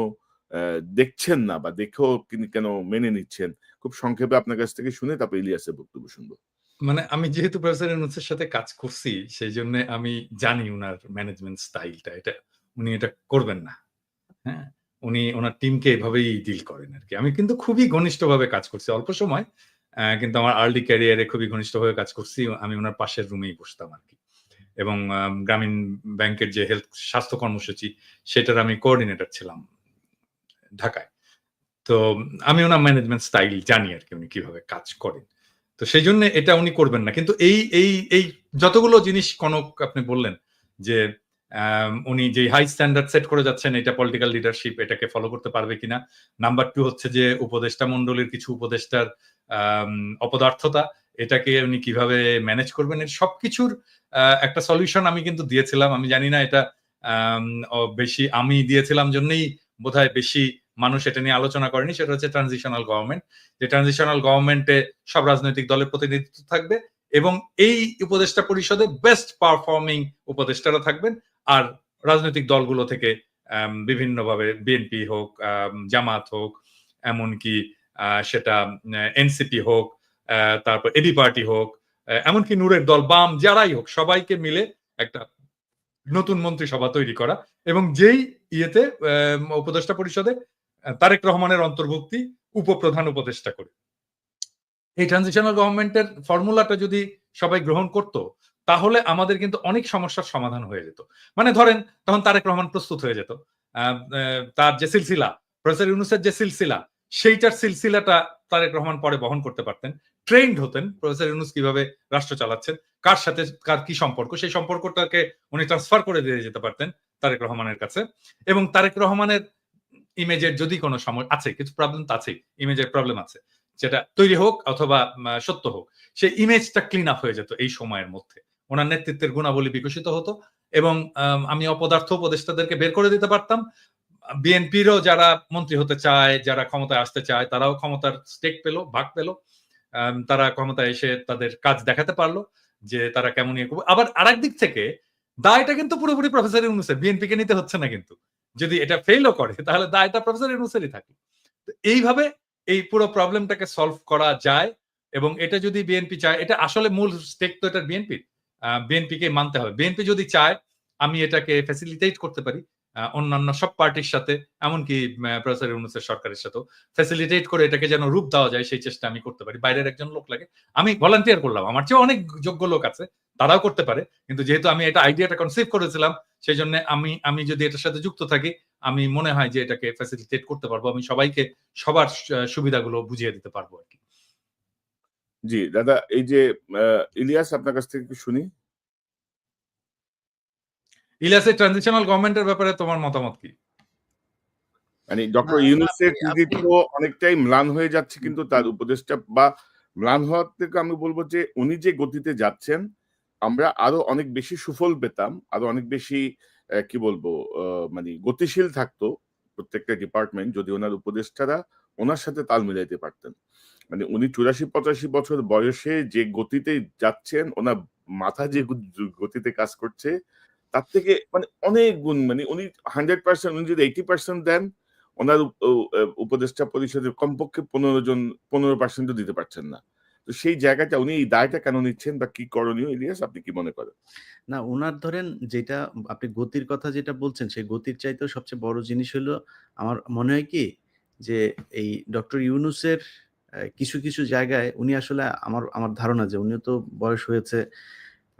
আ দেখছেন না বা দেখেও তিনি কেন মেনে নিচ্ছেন? খুব সংক্ষেপে আপনার কাছ থেকে শুনে তারপর ইলিয়াসের বক্তব্য শুনবো। মানে আমি যেহেতু প্রফেসর ইউনূসের সাথে কাজ করছি, সেইজন্য আমি জানি উনার ম্যানেজমেন্ট স্টাইলটা। উনি এটা করবেন না। হ্যাঁ? উনি উনার টিমকে এভাবেই ডিল করেন আরকি। আমি কিন্তু খুবই ঘনিষ্ঠভাবে কাজ করছি। অল্প সময় কিন্তু আমার আর্লি ক্যারিয়ারে খুবই ঘনিষ্ঠভাবে কাজ করছি। আমি উনার পাশের রুমেই বসতাম আরকি। এবং গ্রামীণ ব্যাংকের যে স্বাস্থ্য কর্মসূচি, সেটার আমি কোঅর্ডিনেটর ছিলাম ঢাকায়। তো আমি উনার ম্যানেজমেন্ট স্টাইল জানি আরকি উনি কিভাবে কাজ করেন। তো সেইজন্য এটা উনি করবেন না। কিন্তু এই যতগুলো জিনিস কনক আপনি বললেন যে উনি যে হাই স্ট্যান্ডার্ড সেট করে যাচ্ছেন, এটা পলিটিক্যাল লিডারশিপ এটাকে ফলো করতে পারবে কিনা। নাম্বার 2 হচ্ছে যে উপদেষ্টা মণ্ডলীর কিছু উপদেষ্টার আম অপদার্থতা, এটাকে উনি কিভাবে ম্যানেজ করবেন, এর সবকিছুর একটা সলিউশন আমি কিন্তু দিয়েছিলাম। আমি জানি না এটা আম বেশি আমি দিয়েছিলাম জন্যই বোধহয় বেশি মানুষ এটা নিয়ে আলোচনা করেনি। সেটা হচ্ছে ট্রানজিশনাল গভর্নমেন্ট। যে ট্রানজিশনাল গভর্নমেন্টে সব রাজনৈতিক দলের প্রতিনিধিত্ব থাকবে এবং এই উপদেষ্টা পরিষদে বেস্ট পারফর্মিং উপদেষ্টারা থাকবেন। আর রাজনৈতিক দলগুলো থেকে বিভিন্নভাবে বিএনপি হোক, জামাত হোক, এমনকি সেটা এনসিপি হোক, তারপর এবি পার্টি হোক, এমনকি নূরের দল, বাম যারাই হোক সবাইকে মিলে একটা নতুন মন্ত্রিসভা তৈরি করা এবং যেই ইয়েতে উপদেষ্টা পরিষদে তারেক রহমানের অন্তর্ভুক্তি উপপ্রধান উপদেষ্টা করে। এই ট্রানজিশনাল গভর্নমেন্টের ফর্মুলাটা যদি সবাই গ্রহণ করত, তাহলে আমাদের কিন্তু অনেক সমস্যার সমাধান হয়ে যেত। মানে ধরেন তখন তারেক রহমান প্রস্তুত হয়ে যেত। তার যে সিলসিলা, প্রফেসর ইউনূসের যে সিলসিলা, সেইটার সিলসিলাটা তারেক রহমান পরে বহন করতে পারতেন। ট্রেন্ড হতেন প্রফেসর ইউনূস কিভাবে রাষ্ট্র চালাচ্ছেন, কার সাথে কার কি সম্পর্ক, সেই সম্পর্কটাকে উনি ট্রান্সফার করে দিয়ে যেতে পারতেন তারেক রহমানের কাছে। এবং তারেক রহমানের ইমেজের যদি কোনো আছে, কিছু প্রবলেম তো আছেই, ইমেজের প্রবলেম আছে। যেটা তৈরি হোক অথবা সত্য হোক, সেই ইমেজটা ক্লিন আপ হয়ে যেত এই সময়ের মধ্যে। উনার নেতৃত্বের গুণাবলী বিকশিত হতো এবং আমি অপদার্থ উপদেষ্টাদেরকে বের করে দিতে পারতাম। বিএনপিরও যারা মন্ত্রী হতে চায়, যারা ক্ষমতায় আসতে চায়, তারাও ক্ষমতার স্টেক পেল, ভাগ পেল। তারা ক্ষমতায় এসে তাদের কাজ দেখাতে পারলো যে তারা কেমন ইয়ে করবে। আবার আরেক দিক থেকে দায়টা কিন্তু পুরোপুরি প্রফেসর ইউনূসের, বিএনপিকে নিতে হচ্ছে না কিন্তু। যদি এটা ফেইলও করে তাহলে দায়টা প্রফেসর ইউনূসেরই থাকে। তো এইভাবে এই পুরো প্রবলেমটাকে সলভ করা যায় এবং এটা যদি বিএনপি চায়, এটা আসলে মূল স্টেক তো এটা বিএনপির। বিএনপিকে মানতে হবে। বিএনপি যদি চায় আমি এটাকে ফ্যাসিলিটেট করতে পারি অন্যান্য সব পার্টির সাথে, এমনকি প্রফেসর ইউনূসের সরকারের সাথেও ফ্যাসিলিটেট করে এটাকে যেন রূপ দেওয়া যায় সেই চেষ্টা আমি করতে পারি। বাইরের একজন লোক লাগে। আমি ভলান্টিয়ার করলাম। আমার চেয়ে অনেক যোগ্য লোক আছে। তারাও করতে পারে। কিন্তু যেহেতু আমি এটা আইডিয়াটা কনসিভ করেছিলাম, সেজন্য আমি যদি এটার সাথে যুক্ত থাকি, আমি মনে হয় যে এটাকে ফ্যাসিলিটেট করতে পারবো। আমি সবাইকে সবার সুবিধাগুলো বুঝিয়ে দিতে পারবো আরকি। জি, দাদা এই যে ইলিয়াস আপনার কাছ থেকে একটু শুনি। ইলিয়াসের ট্রানজিশনাল গভর্নমেন্টের ব্যাপারে তোমার মতামত কি? মানে না, ডক্টর না ইউনূসের আপনি আপনি কৃতিত্ব অনেকটাই ম্লান হয়ে যাচ্ছে কিন্তু তার উপদেষ্টা বা ম্লান হওয়ার থেকে আমি বলব যে উনি যে গতিতে যাচ্ছেন, আমরা আরো অনেক বেশি সুফল পেতাম। আরো অনেক বেশি কি বলবো মানে গতিশীল থাকতো প্রত্যেকটা ডিপার্টমেন্ট যদি উনার উপদেষ্টারা উনার সাথে তাল মিলাইতে পারতেন। মানে উনি ৮৪-৮৫ বছর বয়সে যে গতিতে যাচ্ছেন, উনার মাথা যে গতিতে কাজ করছে, তার থেকে মানে অনেক গুণ মানে উনি 100% উনি যদি 80% দেন, উনার উপ উ এ উপদেষ্টা পরিষদের কমপক্ষে ১৫ জন ১৫% ও দিতে পারছেন না। তো সেই জায়গাটা উনি এই দায়টা কেন নিচ্ছেন বা কি করণীয় ইলিয়াস আপনি কি মনে করেন? না উনার ধরেন যেটা আপনি গতির কথা যেটা বলছেন, সেই গতির চাইতেও সবচেয়ে বড় জিনিস হলো আমার মনে হয় কি যে এই ডক্টর ইউনূসের কিছু, কিছু জায়গায় উনি আসলে আমার আমার ধারণা যে উনিও তো বয়স হয়েছে।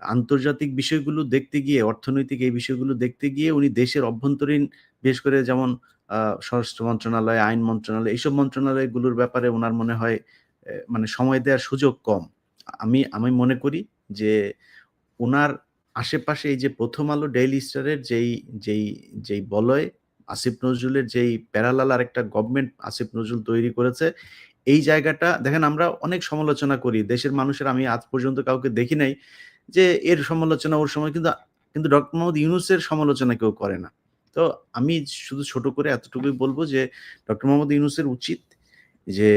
আন্তর্জাতিক বিষয়গুলো দেখতে গিয়ে, অর্থনৈতিক এই বিষয়গুলো দেখতে গিয়ে উনি দেশের অভ্যন্তরীণ বিশেষ করে যেমন স্বরাষ্ট্র মন্ত্রণালয়, আইন মন্ত্রণালয় এইসব মন্ত্রণালয়গুলোর ব্যাপারে উনার মনে হয় মানে সময় দেওয়ার সুযোগ কম। আমি আমি মনে করি যে উনার আশেপাশে এই যে 'প্রথম আলো ডেইলি স্টারের' যেই বলয় আসিফ নজরুলের যেই প্যারালাল আরেকটা গভর্নমেন্ট আসিফ নজরুল তৈরি করেছে, এই জায়গাটা দেখেন আমরা অনেক সমালোচনা করি। দেশের মানুষের আমি আজ পর্যন্ত কাউকে দেখি নাই যে এর সমালোচনা ওর সময় কিন্তু ডক্টর মোহাম্মদ ইউনূসের সমালোচনা কেউ করে না। তো আমি শুধু ছোট করে এতটুকুই বলব যে ডক্টর মোহাম্মদ ইউনূসের উচিত যে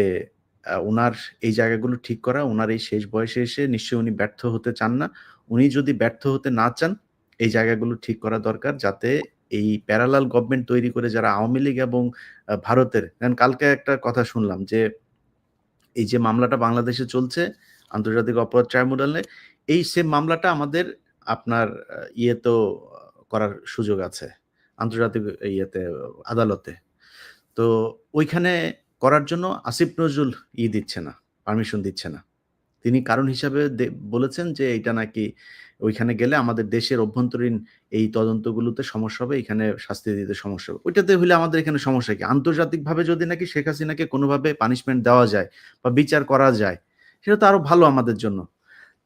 উনার এই জায়গাগুলো ঠিক করা। উনার এই শেষ বয়সে এসে নিশ্চয়ই উনি ব্যর্থ হতে চান না। উনি যদি ব্যর্থ হতে না চান, এই জায়গাগুলো ঠিক করা দরকার যাতে এই প্যারালাল গভর্নমেন্ট তৈরি করে যারা আওয়ামী লীগ এবং ভারতের কারণ কালকে একটা কথা শুনলাম যে এই যে মামলাটা বাংলাদেশে চলছে আন্তর্জাতিক অপরাধ ট্রাইব্যুনালে, এই সেম মামলাটা আমাদের আপনার ইয়েতেও করার সুযোগ আছে। আন্তর্জাতিক ইয়েতে আদালতে। তো ওইখানে করার জন্য আসিফ নজরুল দিচ্ছে না, পারমিশন দিচ্ছে না। তিনি কারণ হিসাবে বলেছেন যে এইটা নাকি ওইখানে গেলে আমাদের দেশের অভ্যন্তরীণ এই তদন্তগুলোতে সমস্যা হবে, এখানে শাস্তি দিতে সমস্যা হবে। ওইটাতে হইলে আমাদের এখানে সমস্যা কি? আন্তর্জাতিকভাবে যদি নাকি শেখ হাসিনাকে কোনোভাবে পানিশমেন্ট দেওয়া যায় বা বিচার করা যায়, সেটা তো আরো ভালো আমাদের জন্য।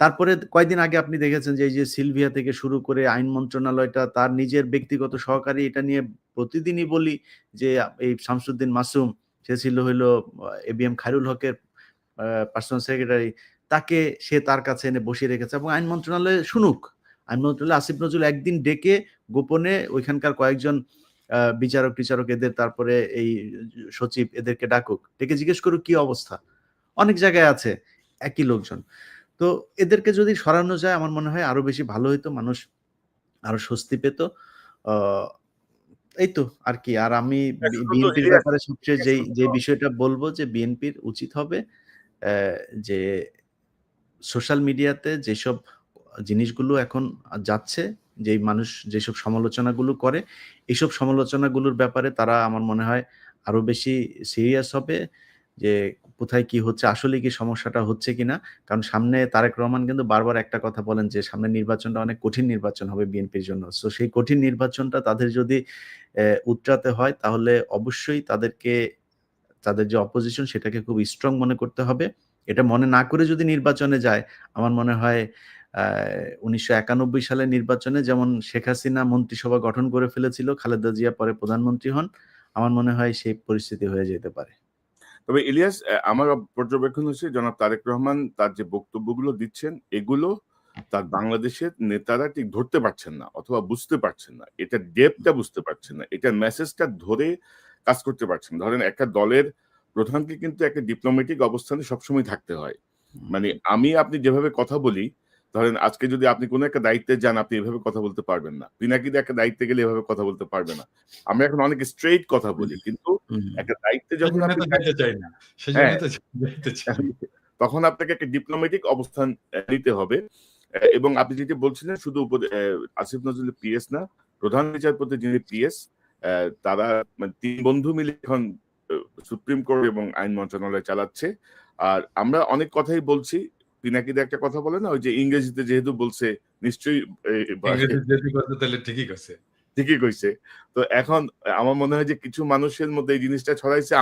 তারপরে কয়েকদিন আগে আপনি দেখেছেন যে এই যে সিলভিয়া থেকে শুরু করে আইন মন্ত্রণালয়টা তার নিজের ব্যক্তিগত সহকারী এটা নিয়ে প্রতিদিনই বলি যে এই শামসুদ্দিন মাসুম সে ছিল হইলো এবিএম খায়রুল হকের পার্সোনাল সেক্রেটারি তাকে সে তার কাছে এনে বসিয়ে রেখেছে এবং আইন মন্ত্রণালয়ে শুনুক। আইন মন্ত্রণালয়ে আসিফ নজরুল একদিন ডেকে গোপনে ওইখানকার কয়েকজন বিচারক-টিচারক এদের তারপরে এই সচিব এদেরকে ডাকুক। ডেকে জিজ্ঞেস করুক কি অবস্থা? অনেক জায়গায় আছে একই লোকজন। তো এদেরকে যদি সরানো যায় আমার মনে হয় আরো বেশি ভালো হইতো। মানুষ আরো স্বস্তি পেত। অ এই তো আর কি। আর আমি শুধু তো বিএনপির ইলিয়াস ব্যাপারে সবচেয়ে শুধু তো যে বিষয়টা বলব যে বিএনপির উচিত হবে অ্যা যে সোশ্যাল মিডিয়াতে যেসব জিনিসগুলো এখন যাচ্ছে, যেই মানুষ যেসব সমালোচনাগুলো করে, এইসব সমালোচনাগুলোর ব্যাপারে তারা আমার মনে হয় আরো বেশি সিরিয়াস হবে যে কোথায় কি হচ্ছে, আসলেই কি সমস্যাটা হচ্ছে কিনা? কারণ সামনে তারেক রহমান কিন্তু বারবার একটা কথা বলেন যে সামনের নির্বাচনটা অনেক কঠিন নির্বাচন হবে বিএনপির জন্য। সো সেই কঠিন নির্বাচনটা তাদের যদি উতরাতে হয় তাহলে অবশ্যই তাদের যে অপোজিশন সেটাকে খুব স্ট্রং মনে করতে হবে। এটা মনে না করে যদি নির্বাচনে যায়, আমার মনে হয় আ ১৯৯১ সালের নির্বাচনে যেমন শেখ হাসিনা মন্ত্রিসভা গঠন করে ফেলেছিল, খালেদা জিয়া পরে প্রধানমন্ত্রী হন। আমার মনে হয় সেই পরিস্থিতি হয়ে যেতে পারে। তবে ইলিয়াস আমার পর্যবেক্ষণ হচ্ছে জনাব তারেক রহমান তার যে বক্তব্যগুলো দিচ্ছেন এগুলো তার বাংলাদেশের নেতারা ঠিক ধরতে পারছেন না অথবা বুঝতে পারছেন না। এটার ডেপথটা বুঝতে পারছেন না। এটার মেসেজটা ধরে কাজ করতে পারছেন না। ধরেন একটা দলের প্রধানকে কিন্তু একটা ডিপ্লোম্যাটিক অবস্থানে সবসময় থাকতে হয়। মানে আপনি যেভাবে কথা বলি, ধরেন আজকে যদি আপনি কোন একটা দায়িত্বে যান আপনি এভাবে কথা বলতে পারবেন না। পিনাকিদা একটা দায়িত্বে গেলে এভাবে কথা বলতে পারবে না। আমরা এখন অনেক স্ট্রেইট কথা বলি। কিন্তু হুম, একটা দায়িত্বে যখন সেজন্য আপনি তো যেতে চাই না। হ্যাঁ, সেজন্যই তো যেতে চাই না। তখন আপনাকে একটা ডিপ্লোম্যাটিক অবস্থান নিতে হবে। এবং আপনি যেটি বলছিলেন শুধু আসিফ নজরুলের পিএস না, প্রধান বিচারপতি যিনি পিএস তারা মানে ৩ বন্ধু মিলে এখন আ সুপ্রিম কোর্ট এবং আইন মন্ত্রণালয় চালাচ্ছে। আর আমরা অনেক কথাই বলছি। পিনাকিদা একটা কথা বলে না? ওই যে ইংরেজিতে যেহেতু বলছে নিশ্চয়ই ইংরেজি যদি করতে তাহলে ঠিকই করছে। ঠিকই কইছে। তো এখন আমার মনে হয় যে কিছু মানুষের মধ্যে এই জিনিসটা ছড়াইছে।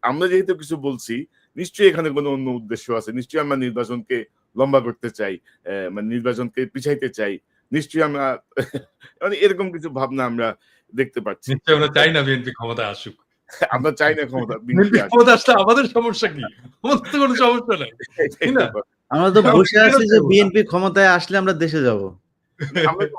আমরা যেহেতু কিছু বলছি, নিশ্চয়ই এখানে কোনো অন্য উদ্দেশ্য আছে। নিশ্চয়ই আমরা নির্বাচনকে লম্বা করতে চাই। মানে নির্বাচনকে পিছাইতে চাই। নিশ্চয়ই আমরা মানে এরকম কিছু ভাবনা আমরা দেখতে পাচ্ছি। নিশ্চয়ই আমরা চাই না বিএনপি ক্ষমতায় আসুক। আমরা চাই না ক্ষমতা, বিএনপি বিএনপি আসুক। ক্ষমতা আসলে আমাদের সমস্যা কি? আমাদের তো কোনো সমস্যা নাই। এটাই তাই তো না? কথা। আমরা তো আমরা বসে কেন আছি যে চাইবো না? বিএনপি ক্ষমতায় আসলে আমরা দেশে যাব। আমরা তো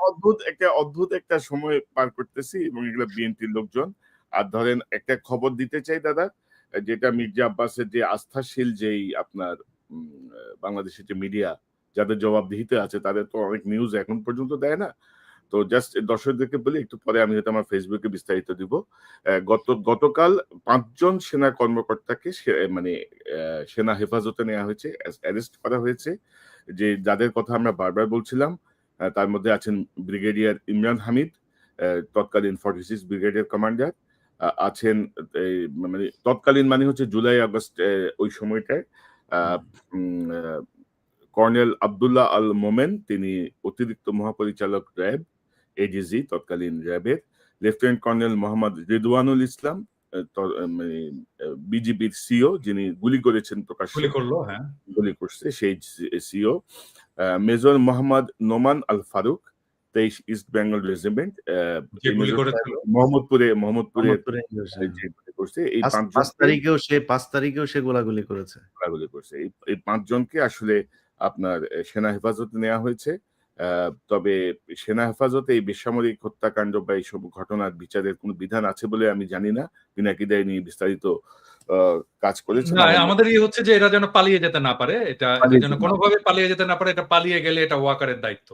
অদ্ভুত একটা সময় পার করতেছি এবং এগুলো বিএনপির লোকজন। আর ধরেন একটা খবর দিতে চাই দাদা, যেটা মির্জা আব্বাসের যে আস্থাশীল যেই আপনার বাংলাদেশের যে মিডিয়া যাদের জবাবদিহিতে আছে তাদের তো অনেক নিউজ এখন পর্যন্ত দেয় না। তো জাস্ট দর্শকদেরকে বলি, একটু পরে আমি হয়তো আমার ফেসবুকে বিস্তারিত দিব। গতকাল ৫ জন সেনা কর্মকর্তাকে মানে সেনা হেফাজতে নেওয়া হয়েছে, অ্যারেস্ট করা হয়েছে। যে যাদের কথা আমরা বারবার বলছিলাম, তার মধ্যে আছেন ব্রিগেডিয়ার ইমরান হামিদ, তৎকালীন 46 ব্রিগেডের কমান্ডার। আছেন মানে তৎকালীন মানে হচ্ছে জুলাই আগস্ট ওই সময়টায় আ উম আ কর্নেল আব্দুল্লাহ আল মোমেন, তিনি অতিরিক্ত মহাপরিচালক র‍্যাব, এডিজি তৎকালীন র‍্যাবের। লেফটেন্যান্ট কর্নেল মোহাম্মদ রিদওয়ানুল ইসলাম, মানে বিজিবির সিও, যিনি গুলি করেছেন প্রকাশ্যে, গুলি করলো, হ্যাঁ। গুলি করছে সেই CO. Major Mohammad Noman Al Faruk, ২৩ east Bengal regiment. যে এই গুলি মেজর সাহেব করেছিল। মোহাম্মদপুরের মোহাম্মদপুরে যে গুলি করছে, এই ৫ ৫ জনকে তারিখেও সে গোলাগুলি করেছে। গোলাগুলি করছে। এই ৫ জনকে আসলে আপনার সেনা হেফাজতে নেওয়া হয়েছে। আ তবে সেনা হেফাজতে এই বেসামরিক হত্যাকাণ্ড বা এইসব ঘটনার বিচারের কোন বিধান আছে বলে আমি জানি না। পিনাকি দা নিয়ে বিস্তারিত আ কাজ করেছেন। না, আমার আমাদের হচ্ছে যে এরা যেন পালিয়ে যেতে না পারে। এটা পালিয়ে যেন যেতে না পারে। কোনোভাবে পালিয়ে যেতে না পারে। এটা পালিয়ে গেলে এটা ওয়াকারের দায়িত্ব।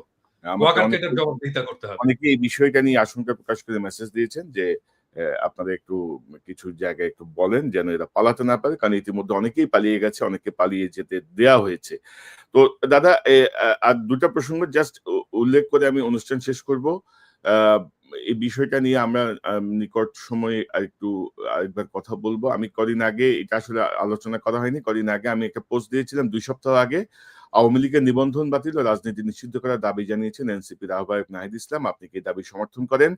আমাকে ওয়াকারকে এটার জবাবদিহিতা করতে হবে। অনেকে এই বিষয়টা নিয়ে আশঙ্কা প্রকাশ করে মেসেজ দিয়েছেন যে আপনারা একটু কিছু জায়গায় একটু বলেন যেন এরা পালাতে না পারে। কারণ ইতিমধ্যে অনেকেই পালিয়ে গেছে, অনেককে পালিয়ে যেতে দেয়া হয়েছে। তো দাদা আর ২ টা প্রসঙ্গ জাস্ট উল্লেখ করে আমি অনুষ্ঠান শেষ করব। আ এই বিষয়টা নিয়ে আমরা নিকট সময়ে আরেকবার কথা বলব। আমি কদিন আগে এটা আসলে আলোচনা করা হয়নি। কদিন আগে আমি একটা পোস্ট দিয়েছিলাম ২ সপ্তাহ আগে। আওয়ামী লীগের নিবন্ধন বাতিল ও রাজনীতি নিষিদ্ধ করার দাবি জানিয়েছেন এনসিপির আহ্বায়ক নাহিদ ইসলাম। আপনি কি এই দাবি সমর্থন করেন?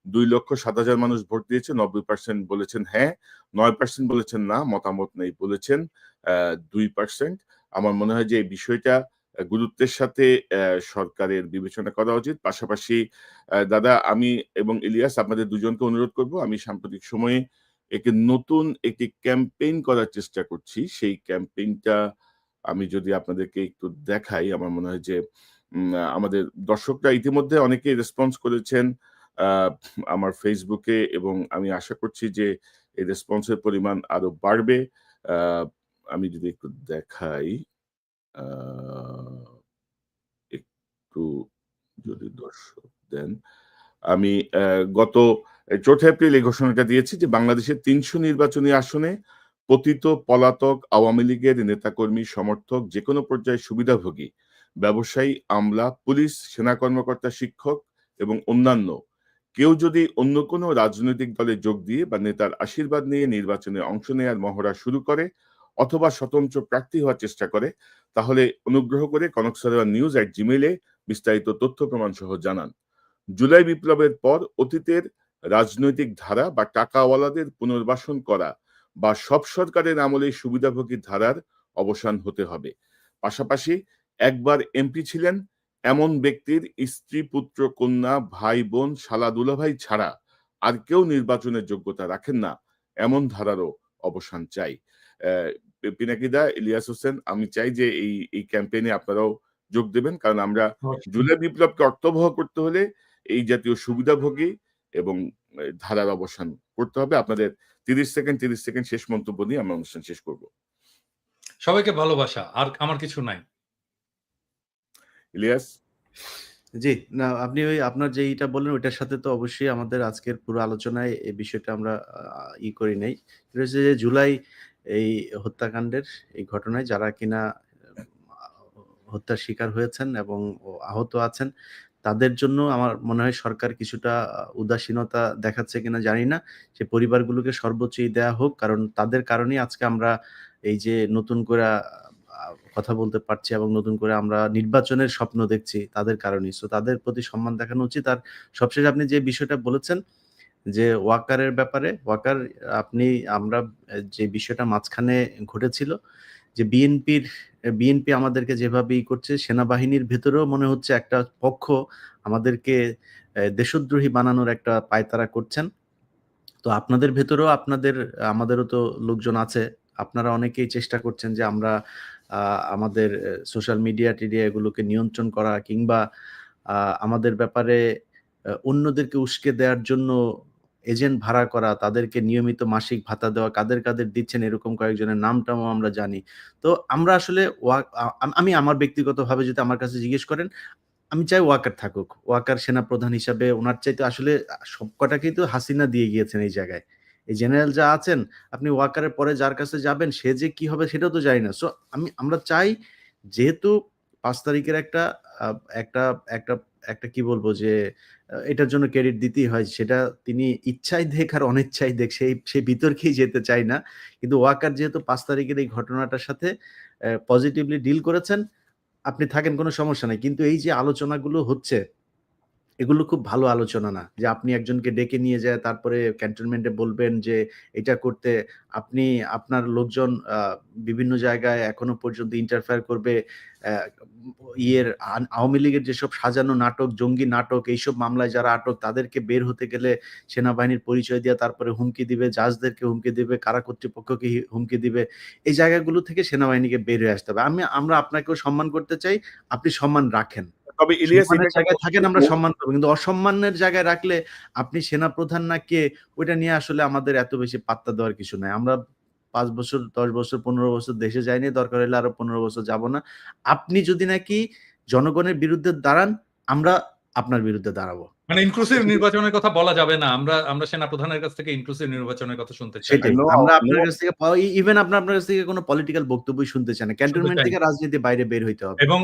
২,৭০,০০০ মানুষ ভোট দিয়েছে। ৯০% বলেছেন হ্যাঁ, ৯% বলেছেন না, মতামত নেই বলেছেন ২%। আমার মনে হয় যে এই বিষয়টা গুরুত্বের সাথে সরকারের বিবেচনা করা উচিত। পাশাপাশি দাদা, আমি এবং ইলিয়াস আপনাদের দুজনকে অনুরোধ করব। আমি সাম্প্রতিক সময়ে নতুন একটি ক্যাম্পেইন করার চেষ্টা করছি। সেই ক্যাম্পেইনটা আমি যদি আপনাদেরকে একটু দেখাই, আমার মনে হয় যে আমাদের দর্শকরা ইতিমধ্যে অনেকেই রেসপন্স করেছেন আ আমার ফেসবুকে, এবং আমি আশা করছি যে এই রেসপন্সের পরিমাণ আরো বাড়বে। আ আমি যদি একটু দেখাই, আ একটু যদি দর্শক দেন। আমি গত ৪ঠা এপ্রিল এই ঘোষণাটা দিয়েছি যে বাংলাদেশের ৩০০ নির্বাচনী আসনে পতিত পলাতক আওয়ামী লীগের নেতাকর্মী, সমর্থক, যেকোনো পর্যায়ে সুবিধাভোগী, ব্যবসায়ী, আমলা, পুলিশ, সেনা কর্মকর্তা, শিক্ষক এবং অন্যান্য কেউ যদি অন্য কোনো রাজনৈতিক দলে যোগ দিয়ে বা নেতার আশীর্বাদ নিয়ে নির্বাচনে অংশ নেয়ার মহড়া শুরু করে অথবা স্বতন্ত্র প্রার্থী হওয়ার চেষ্টা করে, তাহলে অনুগ্রহ করে কনকসারোয়ার@gmail এ বিস্তারিত তথ্য প্রমাণ সহ জানান। জুলাই বিপ্লবের পর অতীতের রাজনৈতিক ধারা বা টাকাওয়ালাদের পুনর্বাসন করা বা সব সরকারের আমলে সুবিধাভোগী ধারার অবসান হতে হবে। পাশাপাশি একবার এমপি ছিলেন এমন ব্যক্তির স্ত্রী, পুত্র, কন্যা, ভাই, বোন, শালা, দুলাভাই ছাড়া আর কেউ নির্বাচনের যোগ্যতা রাখেন না, এমন ধারারও অবসান চাই। পিনাকিদা, ইলিয়াস হোসেন, আমি চাই যে এই ক্যাম্পেইনে আপনারাও যোগ দেবেন। কারণ আমরা জুলাই বিপ্লবকে অর্থবহ করতে হলে এই জাতীয় সুবিধাভোগী এবং ধারার অবসান করতে হবে। আপনাদের ৩০ সেকেন্ড শেষ মন্তব্য নিয়ে আমরা অনুষ্ঠান শেষ করব। সবাইকে ভালোবাসা। আর আমার কিছু নাই। ইলিয়াস? জি, না আপনি আপনার যেইটা বললেন ওইটার সাথে তো অবশ্যই আমাদের আজকের পুরো আলোচনায় এই বিষয়টা আমরা করি নাই। সেটা হচ্ছে যে জুলাই এই হত্যাকাণ্ডের এই ঘটনায় যারা কিনা আ হত্যার শিকার হয়েছেন এবং আহত আছেন, তাদের জন্য আমার মনে হয় সরকার কিছুটা উদাসীনতা দেখাচ্ছে কিনা জানি না। সে পরিবারগুলোকে সর্বোচ্চই দেয়া হোক। কারণ তাদের কারণেই আজকে আমরা এই যে নতুন কইরা কথা বলতে পারছি এবং নতুন করে আমরা নির্বাচনের স্বপ্ন দেখছি তাদের কারণেই। সো তাদের প্রতি সম্মান দেখানো উচিত। আর সবশেষে আপনি যে বিষয়টা বলেছেন যে ওয়াকারের ব্যাপারে, ওয়াকার আমরা যে বিষয়টা মাঝখানে ঘটেছিল যে বিএনপি আমাদেরকে যেভাবে করছে, সেনাবাহিনীর ভেতরেও মনে হচ্ছে একটা পক্ষ আমাদেরকে দেশদ্রোহী বানানোর একটা পায়তারা করছেন। তো আপনাদের ভেতরেও আমাদেরও তো লোকজন আছে। আপনারা অনেকেই চেষ্টা করছেন যে আমরা আমাদের সোশ্যাল মিডিয়া এগুলোকে নিয়ন্ত্রণ করা কিংবা আমাদের ব্যাপারে অন্যদেরকে উস্কে দেওয়ার জন্য এজেন্ট ভাড়া করা, তাদেরকে নিয়মিত মাসিক ভাতা দেওয়া, কাদের দিচ্ছেন এরকম কয়েকজনের নাম-টামও আমরা জানি। তো আমরা আসলে আমি আমার ব্যক্তিগতভাবে যদি আমার কাছে জিজ্ঞেস করেন, আমি চাই ওয়াকার থাকুক। ওয়াকার সেনাপ্রধান হিসাবে উনার চাইতে আসলে সবকটাকেই তো হাসিনা দিয়ে গিয়েছেন এই জায়গায়। এই জেনারেল যা আছেন, আপনি ওয়াকারের পরে যার কাছে যাবেন সে যে কি হবে সেটাও তো জানি না। সো আমরা চাই যেহেতু ৫ তারিখের একটা আ একটা একটা একটা কি বলবো যে এটার জন্য ক্রেডিট দিতেই হয়। সেটা তিনি ইচ্ছায় দেখ আর অনিচ্ছায় দেখ সেই বিতর্কেই যেতে চাই না। কিন্তু ওয়াকার যেহেতু ৫ তারিখের এই ঘটনাটার সাথে পজিটিভলি ডিল করেছেন, আপনি থাকেন কোনো সমস্যা নাই। কিন্তু এই যে আলোচনাগুলো হচ্ছে, এগুলো খুব ভালো আলোচনা না। যে আপনি একজনকে ডেকে নিয়ে যেয়ে তারপরে ক্যান্টনমেন্টে বলবেন যে এটা করতে আপনি আপনার লোকজন বিভিন্ন জায়গায় এখনো পর্যন্ত ইন্টারফেয়ার করবে। অ্যা আওয়ামী লীগের যেসব সাজানো নাটক, জঙ্গি নাটক এইসব মামলায় যারা আটক তাদেরকে বের হতে গেলে সেনাবাহিনীর পরিচয় দিয়ে তারপরে হুমকি দিবে, জাজদেরকে হুমকি দিবে, কারা কর্তৃপক্ষকে হুমকি দিবে। এই জায়গাগুলো থেকে সেনাবাহিনীকে বের হয়ে আসতে হবে। আমরা আপনাকেও সম্মান করতে চাই, আপনি সম্মান রাখেন। তবে ইলিয়াস এটা সম্মানের একটা জায়গায় থাকেন আমরা মুভ সম্মান করব। কিন্তু অসম্মানের জায়গায় রাখলে আপনি সেনাপ্রধান না কে ওইটা নিয়ে আসলে আমাদের এত বেশি পাত্তা দেওয়ার কিছু নাই। আমরা ৫ বছর, ১০ বছর, ১৫ বছর দেশে যাইনি। দরকার হলে আরো ১৫ বছর যাব না। আপনি যদি নাকি জনগণের বিরুদ্ধে দাঁড়ান, আমরা আপনার বিরুদ্ধে দাঁড়াবো। মানে ইনক্লুসিভ নির্বাচনের কথা বলা যাবে না। আমরা সেনাপ্রধানের কাছ থেকে ইনক্লুসিভ নির্বাচনের কথা শুনতে চাই। সেটাই। নো, আমরা নো, আপনার কাছ থেকে ইভেন আপনার কাছ থেকে কোনো পলিটিক্যাল বক্তব্যই শুনতে চাই না। শুনতে ক্যান্টনমেন্ট চাই থেকে না। রাজনীতির বাইরে বের হইতে হবে। এবং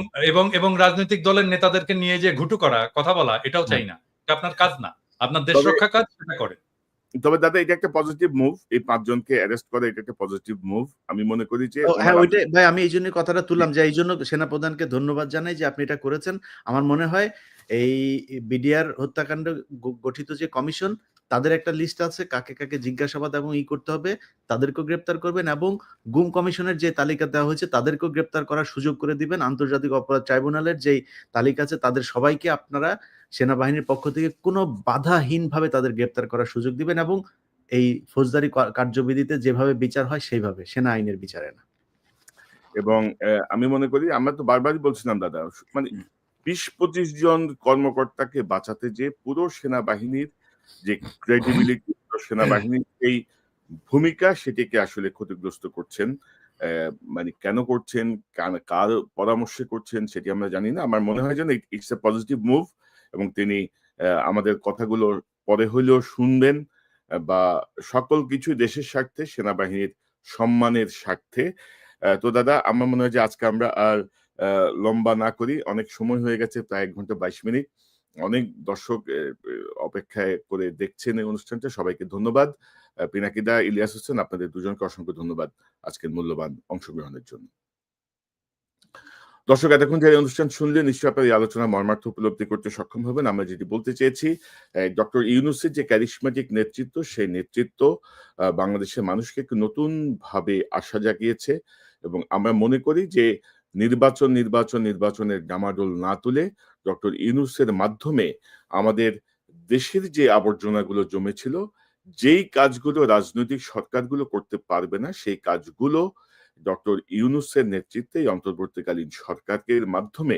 এবং রাজনৈতিক দলের নেতাদেরকে নিয়ে যে ঘুটু করা, কথা বলা এটাও হ্যাঁ। চাই না। এটা আপনার কাজ না। আপনার দেশ তবে রক্ষা কাজ সেটা করেন। তবে দাদা এটা একটা পজিটিভ মুভ। এই ৫ জনকে অ্যারেস্ট করা এটা একটা পজিটিভ মুভ। আমি মনে করি যে হ্যাঁ, উনারা ওইটাই ভাই আমি এইজন্যই কথাটা তুললাম যে এইজন্য সেনাপ্রধানকে ধন্যবাদ জানাই যে আপনি এটা করেছেন। আমার মনে হয় এই বিডিআর হত্যাকাণ্ড গঠিত যে কমিশন তাদের একটা লিস্ট আছে কাকে জিজ্ঞাসাবাদ এবং করতে হবে তাদেরকেও গ্রেপ্তার করবেন এবং গুম কমিশনের যে তালিকা দেওয়া হয়েছে তাদেরকেও গ্রেপ্তার করার সুযোগ করে দিবেন। আন্তর্জাতিক অপরাধ ট্রাইব্যুনালের যেই তালিকা আছে তাদের সবাইকে আপনারা সেনাবাহিনীর পক্ষ থেকে কোনো বাধাহীনভাবে তাদের গ্রেপ্তার করার সুযোগ দিবেন এবং এই ফৌজদারি কার্যবিধিতে যেভাবে বিচার হয় সেইভাবে, সেনা আইনের বিচারে না। এবং আমি মনে করি আমরা তো বারবারই বলছিলাম দাদা মানে ২০-২৫ জন কর্মকর্তাকে বাঁচাতে যেয়ে পুরো সেনাবাহিনীর যে ক্রেডিবিলিটি সেনাবাহিনীর এই ভূমিকা সেটিকে আসলে ক্ষতিগ্রস্ত করছেন। মানে কেন করছেন, কার পরামর্শে করছেন সেটি আমরা জানি না। আমার মনে হয় যেন ইটস এ পজিটিভ মুভ এবং তিনি আমাদের কথাগুলো পরে হইলেও শুনবেন বা সকল কিছুই দেশের স্বার্থে, সেনাবাহিনীর সম্মানের স্বার্থে। তো দাদা আমার মনে হয় যে আজকে আমরা আর লম্বা না করি। অনেক সময় হয়ে গেছে প্রায় ১ ঘন্টা ২২ মিনিট। অনেক দর্শক অপেক্ষায় করে দেখছেন এই অনুষ্ঠানটা। সবাইকে ধন্যবাদ। পিনাকিদা, ইলিয়াস হোসেন আপনাদের দুজনকে অসংখ্য ধন্যবাদ আজকের মূল্যবান অংশগ্রহণের জন্য। দর্শক এতক্ষণ যারা এই অনুষ্ঠান শুনলেন নিশ্চয়ই আপনারা এই আলোচনার মর্মার্থ উপলব্ধি করতে সক্ষম হবেন। আমরা যেটি বলতে চেয়েছি ডক্টর ইউনূসের যে ক্যারিশম্যাটিক নেতৃত্ব সেই নেতৃত্ব বাংলাদেশের মানুষকে একটু নতুনভাবে আশা জাগিয়েছে এবং আমরা মনে করি যে নির্বাচনের ডামাডোল না তুলে ডক্টর ইউনূসের মাধ্যমে আমাদের দেশের যে আবর্জনাগুলো জমেছিল, যেই কাজগুলো রাজনৈতিক সরকারগুলো করতে পারবে না সেই কাজগুলো ডক্টর ইউনূসের নেতৃত্বে এই অন্তর্বর্তীকালীন সরকারের মাধ্যমে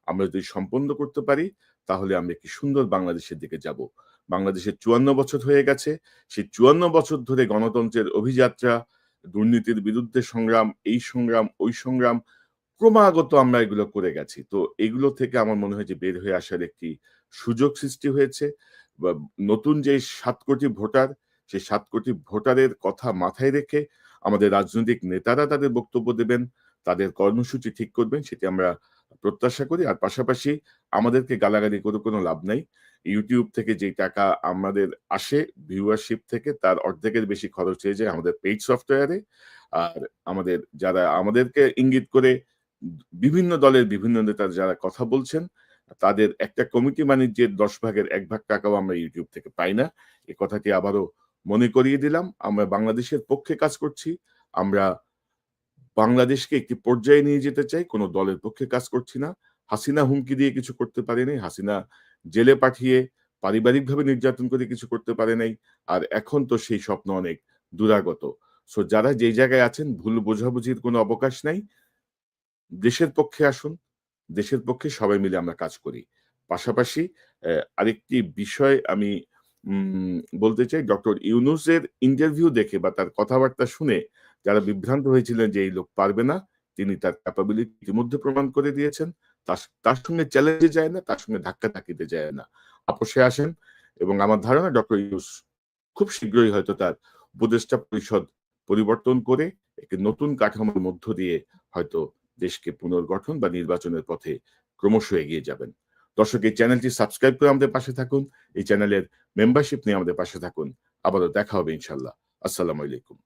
আমরা যদি সম্পন্ন করতে পারি তাহলে আমরা একটি সুন্দর বাংলাদেশের দিকে যাব। বাংলাদেশের ৫৪ বছর হয়ে গেছে। সেই ৫৪ বছর ধরে গণতন্ত্রের অভিযাত্রা, দুর্নীতির বিরুদ্ধে সংগ্রাম, এই সংগ্রাম, ওই সংগ্রাম ক্রমাগত আমরা এগুলো করে গেছি। তো এগুলো থেকে আমার মনে হয় যে বের হয়ে আসার একটি সুযোগ সৃষ্টি হয়েছে। বা নতুন যে ৭ কোটি ভোটার, সেই ৭ কোটি ভোটারের কথা মাথায় রেখে আমাদের রাজনৈতিক নেতারা তাদের বক্তব্য দেবেন, তাদের কর্মসূচি ঠিক করবেন সেটি আমরা প্রত্যাশা করি। আর পাশাপাশি আমাদেরকে গালাগালি করে কোনো লাভ নাই। YouTube থেকে যেই টাকা আমাদের আসে ভিউয়ারশিপ থেকে তার অর্ধেকের বেশি খরচ হয়ে যায় আমাদের পেইড সফটওয়্যারে। আর যারা আমাদেরকে ইঙ্গিত করে বিভিন্ন দলের বিভিন্ন নেতা যারা কথা বলছেন, তাদের একটা কমিটি বাণিজ্যের ১০ ভাগের ১ ভাগ টাকাও আমরা YouTube থেকে পাই না। এ কথাটি আবারও মনে করিয়ে দিলাম। আমরা বাংলাদেশের পক্ষে কাজ করছি। আমরা বাংলাদেশকে একটি পর্যায়ে নিয়ে যেতে চাই। কোন দলের পক্ষে কাজ করছি না। হাসিনা হুমকি দিয়ে কিছু করতে পারেনি। হাসিনা জেলে পাঠিয়ে পারিবারিকভাবে নির্যাতন করে কিছু করতে পারে নাই। আর এখন তো সেই স্বপ্ন অনেক দূরাগত। সো যারা যেই জায়গায় আছেন ভুল বোঝাবুঝির কোনো অবকাশ নাই। দেশের পক্ষে আসুন। দেশের পক্ষে সবাই মিলে আমরা কাজ করি। পাশাপাশি আরেকটি বিষয় আমি বলতে চাই, ডক্টর ইউনূসের ইন্টারভিউ দেখে বা তার কথাবার্তা শুনে যারা বিভ্রান্ত হয়েছিলেন যে এই লোক পারবে না, তিনি তার ক্যাপাবিলিটি ইতিমধ্যে প্রমাণ করে দিয়েছেন। তার সঙ্গে চ্যালেঞ্জে যায় না, তার সঙ্গে ধাক্কাধাক্কিতে যায় না। আপোষে আসেন এবং আমার ধারণা ডক্টর ইউনূস খুব শীঘ্রই হয়তো তার উপদেষ্টা পরিষদ পরিবর্তন করে একটি নতুন কাঠামোর মধ্য দিয়ে হয়তো দেশকে পুনর্গঠন বা নির্বাচনের পথে ক্রমশ এগিয়ে যাবেন। দর্শক, এই চ্যানেলটি সাবস্ক্রাইব করে আমাদের পাশে থাকুন। এই চ্যানেলের মেম্বারশিপ নিয়ে আমাদের পাশে থাকুন। আবারও দেখা হবে ইনশাআল্লাহ। আসসালামু আলাইকুম।